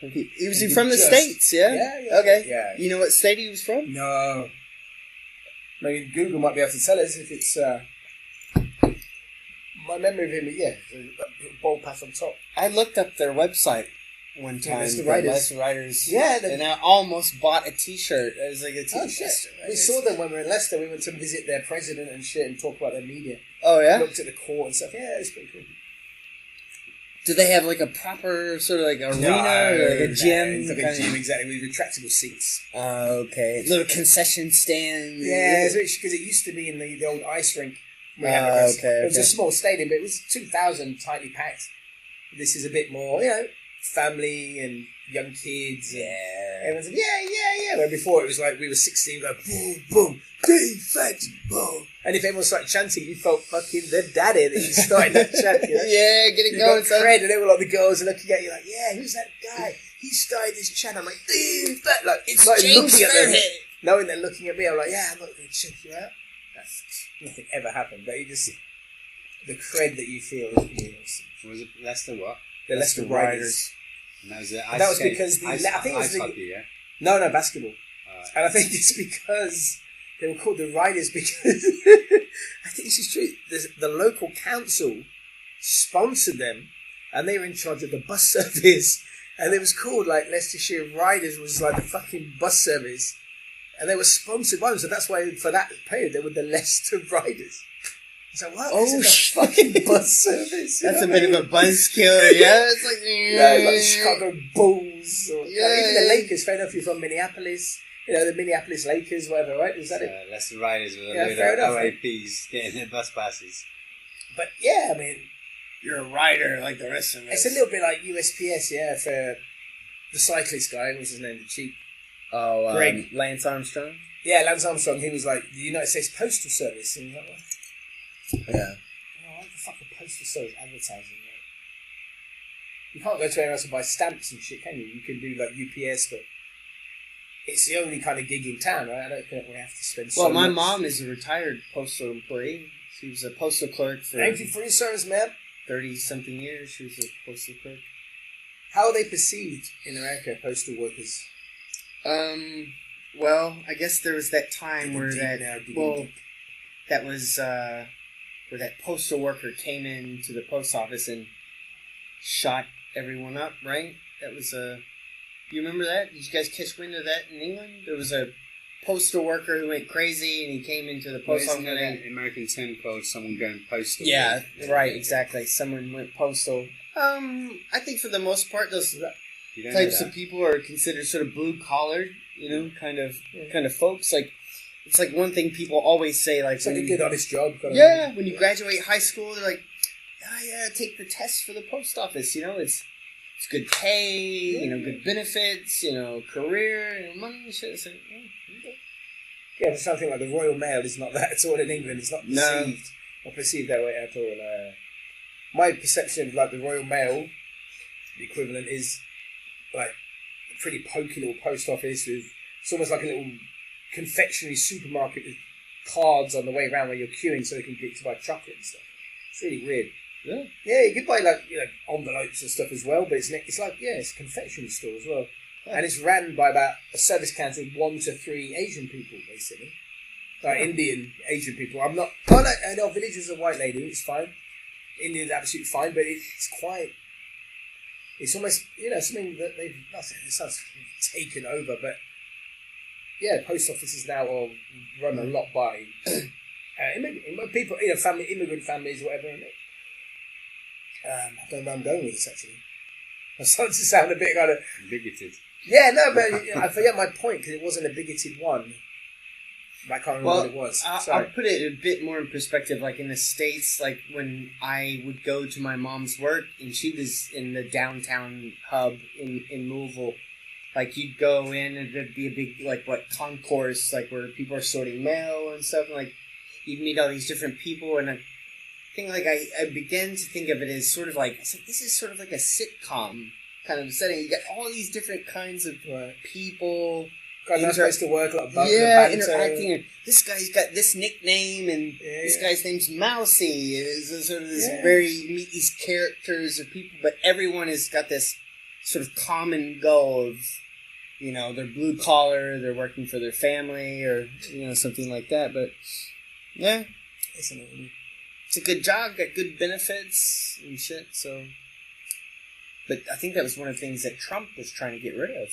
Was he from the States, yeah? Yeah. Okay. Yeah. You know what state he was from? No. Maybe Google might be able to tell us if it's... my memory of him, a ball pass on top. I looked up their website one time. Leicester Riders. Yeah. And I almost bought a T-shirt. It was like a T-shirt. Oh, shit. We saw them when we were in Leicester. We went to visit their president and shit and talk about their media. Oh, yeah? Looked at the court and stuff. Yeah, it's pretty cool. Do they have like a proper sort of like arena or like a gym? It's like a gym, exactly, with retractable seats. Okay. Little concession stand. Yeah, because it used to be in the old ice rink. It was a small stadium, but it was 2,000 tightly packed. This is a bit more, family and young kids. Yeah. Everyone's like, yeah. Where before it was like we were 16, go boom, boom, defense, boom. And if everyone started chanting, you felt fucking the daddy that you started that chant. Yeah, get it you going. Got cred, and they were like the girls are looking at you like, yeah, who's that guy? He started this chant. I'm like, defense. Like it's like James looking at them, Fairhead. knowing they're looking at me. I'm like, yeah, I'm not going to check you out. Nothing ever happened, but the cred that you feel is really awesome. Was it Leicester what? The Leicester Riders. And that was because I think it was hockey, yeah? No, basketball. And I think it's because they were called the Riders because I think this is true. The local council sponsored them, and they were in charge of the bus service, and it was called like Leicestershire Riders was like the fucking bus service. And they were sponsored by them, so that's why for that period they were the Leicester Riders. I was like, what? Oh, fucking bus service. That's a bit of a buzzkill, yeah. It's like, like Chicago Bulls, or even the Lakers. Fair enough, you're from Minneapolis. The Minneapolis Lakers, whatever, right? Is that it? Leicester Riders with a fair load of enough, OAPs getting their bus passes. But yeah, I mean, you're a rider like the rest of us. It's a little bit like USPS, for the cyclist guy. What's his name? The cheap. Oh, Greg. Lance Armstrong? Yeah, Lance Armstrong. He was like, the United States Postal Service. And he was like, what? Yeah. What the fuck a Postal Service advertising, right? You can't go to anywhere else and buy stamps and shit, can you? You can do like UPS, but it's the only kind of gig in town, right? I don't think we have to spend so much. Well, my much. mom is a retired postal employee. She was a postal clerk for... Thank you for your service, man. 30-something years, she was a postal clerk. How are they perceived in America, postal workers? Well, I guess there was that time where that postal worker came into the post office and shot everyone up, right? That was you remember that? Did you guys catch wind of that in England? There was a postal worker who went crazy and he came into the post office. An American term called someone going postal? Yeah, right, exactly. Someone went postal. I think for the most part, those types of people are considered sort of blue-collared, kind of folks. Like, it's like one thing people always say, like... It's like a good, honest job. Yeah, when you graduate high school, they're like, take the test for the post office, It's good pay, good benefits, career, money, shit. It's like, yeah, but something like the Royal Mail is not that at all in England. It's not perceived or perceived that way at all. My perception of like the Royal Mail, the equivalent is like a pretty pokey little post office with it's almost like a little confectionery supermarket with cards on the way around where you're queuing so they can get to buy chocolate and stuff. It's really weird. Yeah, you could buy like envelopes and stuff as well, but it's like it's a confectionery store as well, and it's ran by about a service count of 1 to 3 Asian people basically, like Indian Asian people. I know villagers are white lady, it's fine. Indian's absolutely fine, but it's quite. It's almost something that they've not saying it sounds taken over, but yeah, post offices now are run a lot by people, immigrant families, whatever. I don't know where I'm going with this actually. I'm starting to sound a bit kind of bigoted. Yeah, no, but I forget my point because it wasn't a bigoted one. I can't remember what it was. I'll put it a bit more in perspective. Like in the States, like when I would go to my mom's work, and she was in the downtown hub in Louisville, Like, you'd go in and there'd be a big, like, what, concourse, like, where people are sorting mail and stuff, and, like, you'd meet all these different people, and I think, like, I began to think of it as sort of like, it's like, this is sort of like a sitcom kind of setting. You got all these different kinds of people. Got a nice place to work, like interacting. And this guy's got this nickname, and this guy's name's Mousy. It's sort of this very, you meet these characters of people, but everyone has got this sort of common goal of, you know, they're blue collar, they're working for their family, or, you know, something like that. But yeah, it's a good job, got good benefits and shit. So, but I think that was one of the things that Trump was trying to get rid of.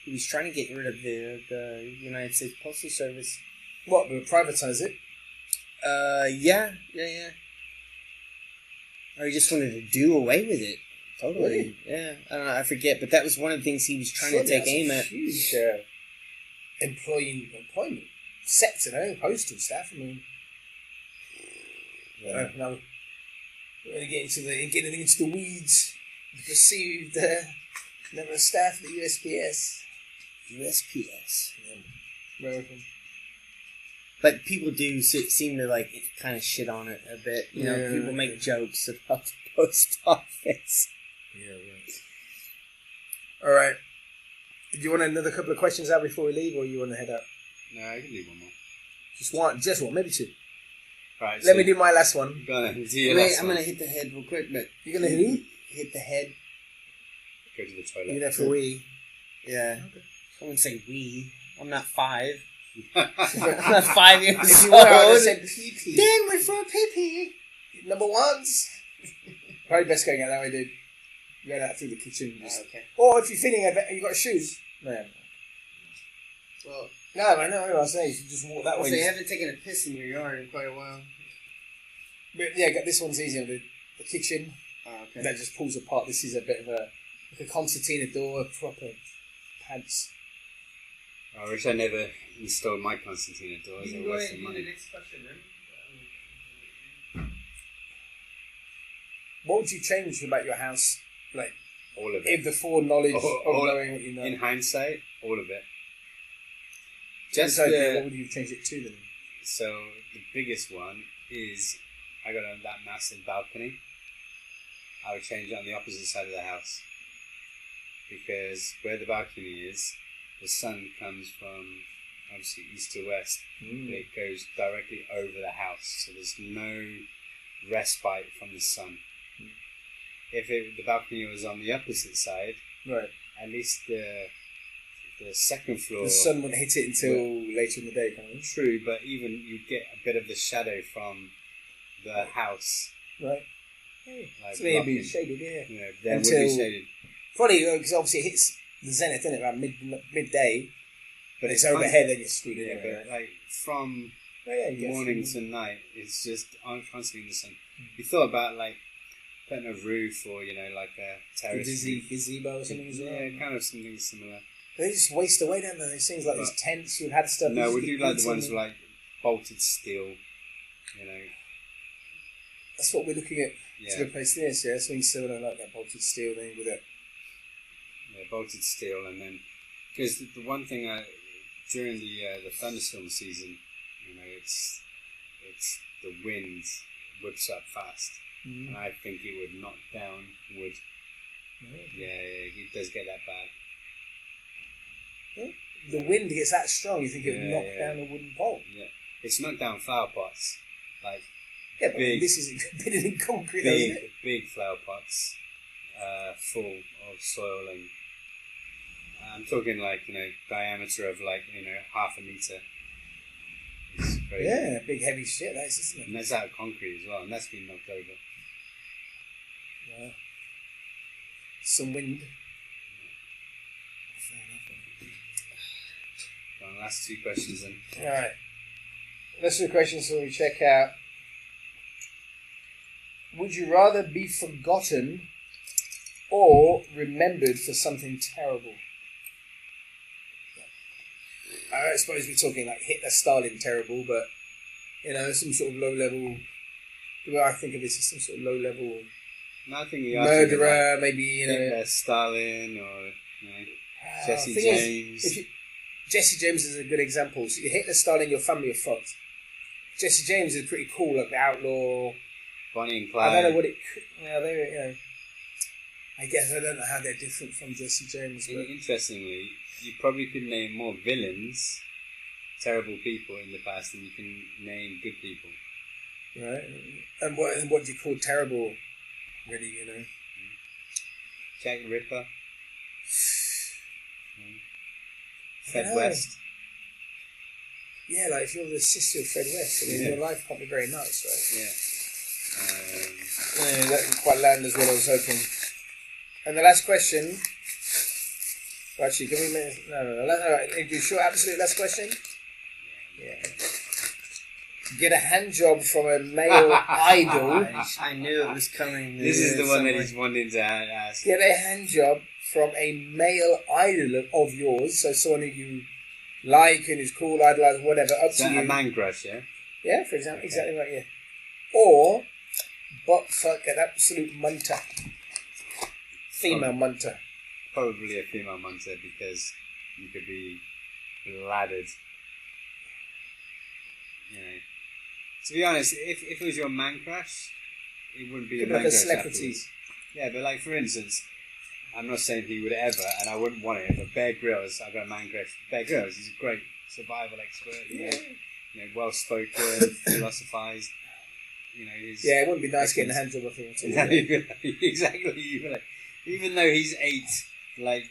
He was trying to get rid of the United States Postal Service. What, privatize it? Yeah. Or he just wanted to do away with it. Totally. Really? Yeah. I don't know, I forget, but that was one of the things he was trying to take aim at. Huge employment sector, no? Postal staff, I mean. No. We're going to get into the weeds. The perceived member of staff of the USPS. USPS. Yeah. But people do seem to, like, kind of shit on it a bit. You know, people make jokes about the post office. Yeah, right. All right. Do you want another couple of questions out before we leave, or you want to head out? No, I can leave one more. Just one, maybe two. Right. Let me do my last one. Go on. Wait, I'm going to hit the head real quick, but... You're going to who? Hit the head. Go to the toilet. You're there for wee. Yeah. Okay. I wouldn't say wee. I'm not 5. I'm not 5 years if you were, I would have said pee-pee. Dan went for a pee-pee. Number ones. Probably best going out that way, dude. Going out through the kitchen. Okay. Or if you're feeling you got shoes. No. Well, no, I know. I was saying you should just walk that way. So you haven't taken a piss in your yard in quite a while. But yeah, this one's easier. The kitchen. Oh, okay. That just pulls apart. This is a bit of a concertina door, proper pants. I wish I never installed my concertina door. You can go ahead and do the next question, then. What would you change about your house? Like, all of it. If the foreknowledge of knowing what you know. In hindsight, all of it. Just what would you change it to then? So the biggest one is I got that massive balcony. I would change it on the opposite side of the house, because where the balcony is, the sun comes from obviously east to west, but it goes directly over the house, so there's no respite from the sun. If the balcony was on the opposite side, right, at least the second floor, the sun wouldn't hit it until later in the day, kind of. True, but even you get a bit of the shadow from the house, right? Like so it'd be shaded, then would be shaded. Funny, because obviously it hits the zenith, isn't it, around midday, but it's overhead, then you're screwed in. But like from morning to night, it's just constantly in the sun. You thought about like putting a roof or like a terrace, gazebo or something as well. Yeah, kind of something similar. They just waste away, don't they? These things like these tents you've had stuff. No, we do like the ones with like bolted steel. That's what we're looking at to replace this. Yeah, something similar like that bolted steel thing with it. Yeah, bolted steel, and then because the one thing during the thunderstorm season, it's the wind whips up fast, and I think it would knock down wood. Yeah, it does get that bad. The wind gets that strong, you think it would knock down a wooden pole? Yeah. It's knocked down flower pots. Like but this is embedded in concrete, isn't it? Big flower pots, full of soil, and I'm talking like, diameter of like, half a metre. It's crazy. Yeah, big heavy shit, that is, isn't it? And that's out of concrete as well, and that's been knocked over. Wow. Some wind. Last 2 questions then. Alright. Last 2 questions so we check out. Would you rather be forgotten or remembered for something terrible? I suppose we're talking like Hitler, Stalin terrible, but some sort of low level. The way I think of it is some sort of low level murderer, maybe Hitler, Stalin, or Jesse thing is, James. Jesse James is a good example. So you Hitler, Stalin, your family are fucked. Jesse James is pretty cool, like the outlaw. Bonnie and Clyde. I don't know what it. Yeah, they. I guess I don't know how they're different from Jesse James. But Interestingly, you probably could name more villains, terrible people in the past than you can name good people. right. And what do you call terrible? Really, Jack the Ripper. I Fred don't know. West. Yeah, like if you're the sister of Fred West, I mean, Yeah. your life can't be very nice, right? Yeah. Yeah, that didn't quite land as well as I was hoping. And the last question. Actually, can we make no, do short absolute last question? Yeah. Get a hand job from a male idol. I knew it was coming. This is the one that he's wanting to ask. Get a hand job from a male idol of yours, so someone who you like and is cool, idolize, whatever, up So to you. a man crush, yeah? Yeah, for example, Okay. exactly right, yeah. Or butt fuck an absolute munter. Female munter. Probably a female munter because you could be laddered. You know. To be honest, if it was your man crush, it wouldn't be Could a be man like a crush celebrity. afterwards. Yeah, but like for instance, I'm not saying he would ever, and I wouldn't want it, but Bear Grylls, I've got a man crush. Bear Grylls, he's a great survival expert, you know, well spoken, philosophized. You know, he's Yeah, it wouldn't be nice getting a hand job off him. exactly. You'd be like, even though he's ate like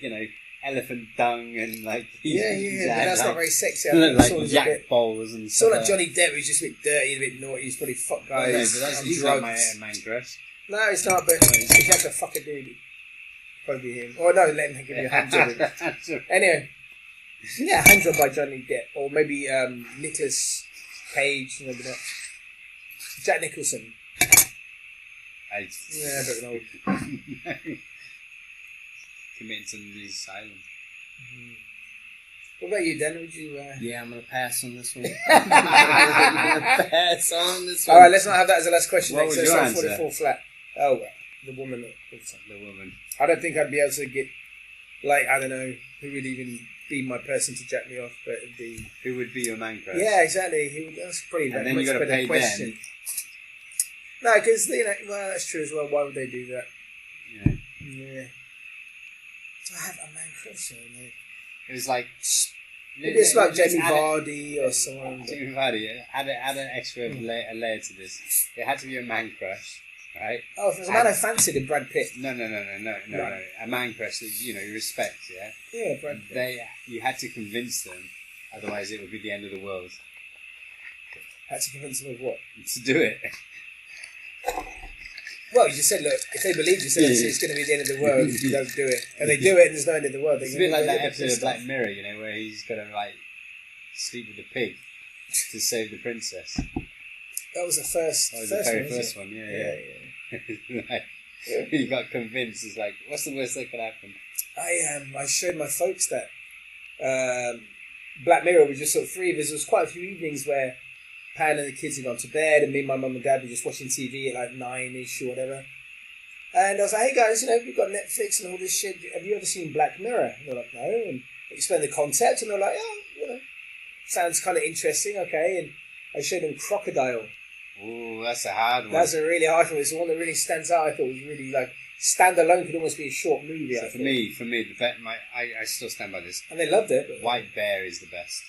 elephant dung and like Yeah, but that's not very sexy. I like, think it's yak a bit, bowls and sort stuff. of like Johnny Depp, who's just a bit dirty, a bit naughty. He's probably fuck Oh, no, guys. but that's, on he's not drugs. my man crush. No, it's not. But if you have to fuck a dude, it'd probably be him. Or no, let him give you a hand job. Anyway, yeah, hand job by Johnny Depp, or maybe Nicolas Cage, maybe not. Jack Nicholson. Yeah, but no. Committed to the asylum. What about you, Dan? Would you? Yeah, I'm gonna pass on this one. I'm gonna pass on this one. All right, let's not have that as the last question. What Next, was let's your not answer? 44 flat. Oh, the woman. The woman. I don't think I'd be able to get, like, I don't know, who would even be my person to jack me off, but it'd be. Who would be your man crush? Yeah, exactly. That's pretty And then much you got to better pay question. them. No, because well, that's true as well. Why would they do that? You know, Yeah. Do I have a man crush on mate? it was like Maybe it's like let's Jamie add it- Vardy or someone. Jamie Vardy. Add an extra layer to this. It had to be a man crush, right? Oh, if there's a man I fancied in Brad Pitt. No. A man crush that you respect, yeah. Yeah, Brad Pitt. You had to convince them, otherwise it would be the end of the world. Had to convince them of what? To do it. Well, you just said, look, if they believe you, said it's going to be the end of the world if you don't do it. And they do it and there's no end of the world. It's a bit like that episode of Black Mirror, where he's got to sleep with the pig to save the princess. That was the first. That was the very first one, Yeah. He got convinced. It's like, what's the worst that could happen? I showed my folks that Black Mirror was just sort of three of us. There was quite a few evenings where Pan and the kids had gone to bed, and me and my mum and dad were just watching TV at like 9ish or whatever. And I was like, hey guys, we've got Netflix and all this shit. Have you ever seen Black Mirror? And they're like, no. And I explained the concept, and they're like, oh, sounds kind of interesting, okay. And I showed them Crocodile. Ooh, that's a hard one. That's a really hard one. It's the one that really stands out. I thought was really like standalone, could almost be a short movie. So for me, I still stand by this. And they loved it. But White Bear is the best.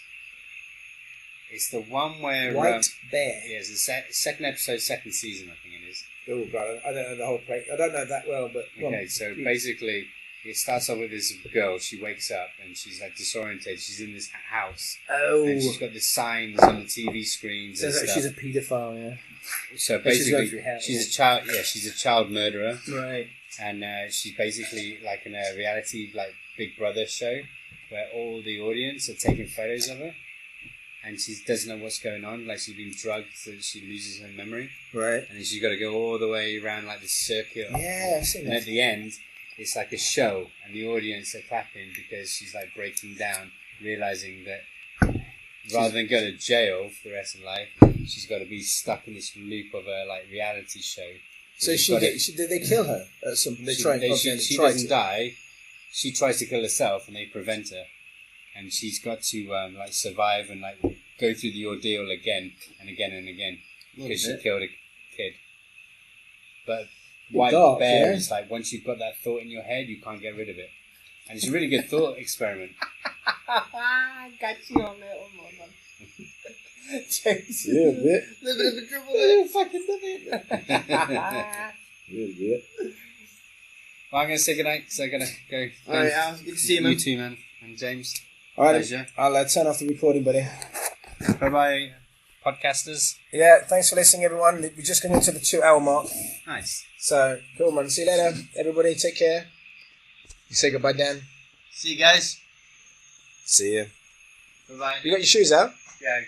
It's the one where White Bear. Yeah, it's the second episode, second season, I think it is. Oh god, I don't know the whole play. I don't know that well, but Okay, so basically, it starts off with this girl. She wakes up and she's like disorientated. She's in this house, and she's got the signs on the TV screens. Says and that stuff. she's a paedophile. Yeah. So She's going basically, through hell, she's a child. Yeah, she's a child murderer, Right. and she's basically like in a reality Big Brother show, where all the audience are taking photos of her. And she doesn't know what's going on. Like she's been drugged, so she loses her memory. Right. And then she's got to go all the way around like this circuit. Yeah, I've seen And that. at the end, it's like a show, and the audience are clapping because she's like breaking down, realizing that rather than go to jail for the rest of life, she's got to be stuck in this loop of a reality show. So did they kill her at some point? They try and she doesn't die. she tries to kill herself and they prevent her, and she's got to like survive and like go through the ordeal again and again and again because she killed a kid. But White dark, Bear yeah. is like once you've got that thought in your head, you can't get rid of it, and it's a really good thought experiment. Got you on that one, man. James, Yeah, a bit. little bit of a dribble there. Fucking love it. Yeah, yeah. Well, I'm gonna say goodnight because I'm gonna go. All right, Al. Good to see you, man. You too, man. And James. All right, Pleasure. I'll turn off the recording, buddy. Bye bye, podcasters. Yeah, thanks for listening, everyone. We're just going into the 2-hour mark. Nice. So, cool, man. See you later, everybody. Take care. You say goodbye, Dan. See you guys. See you. Bye bye. You got your shoes out? Yeah.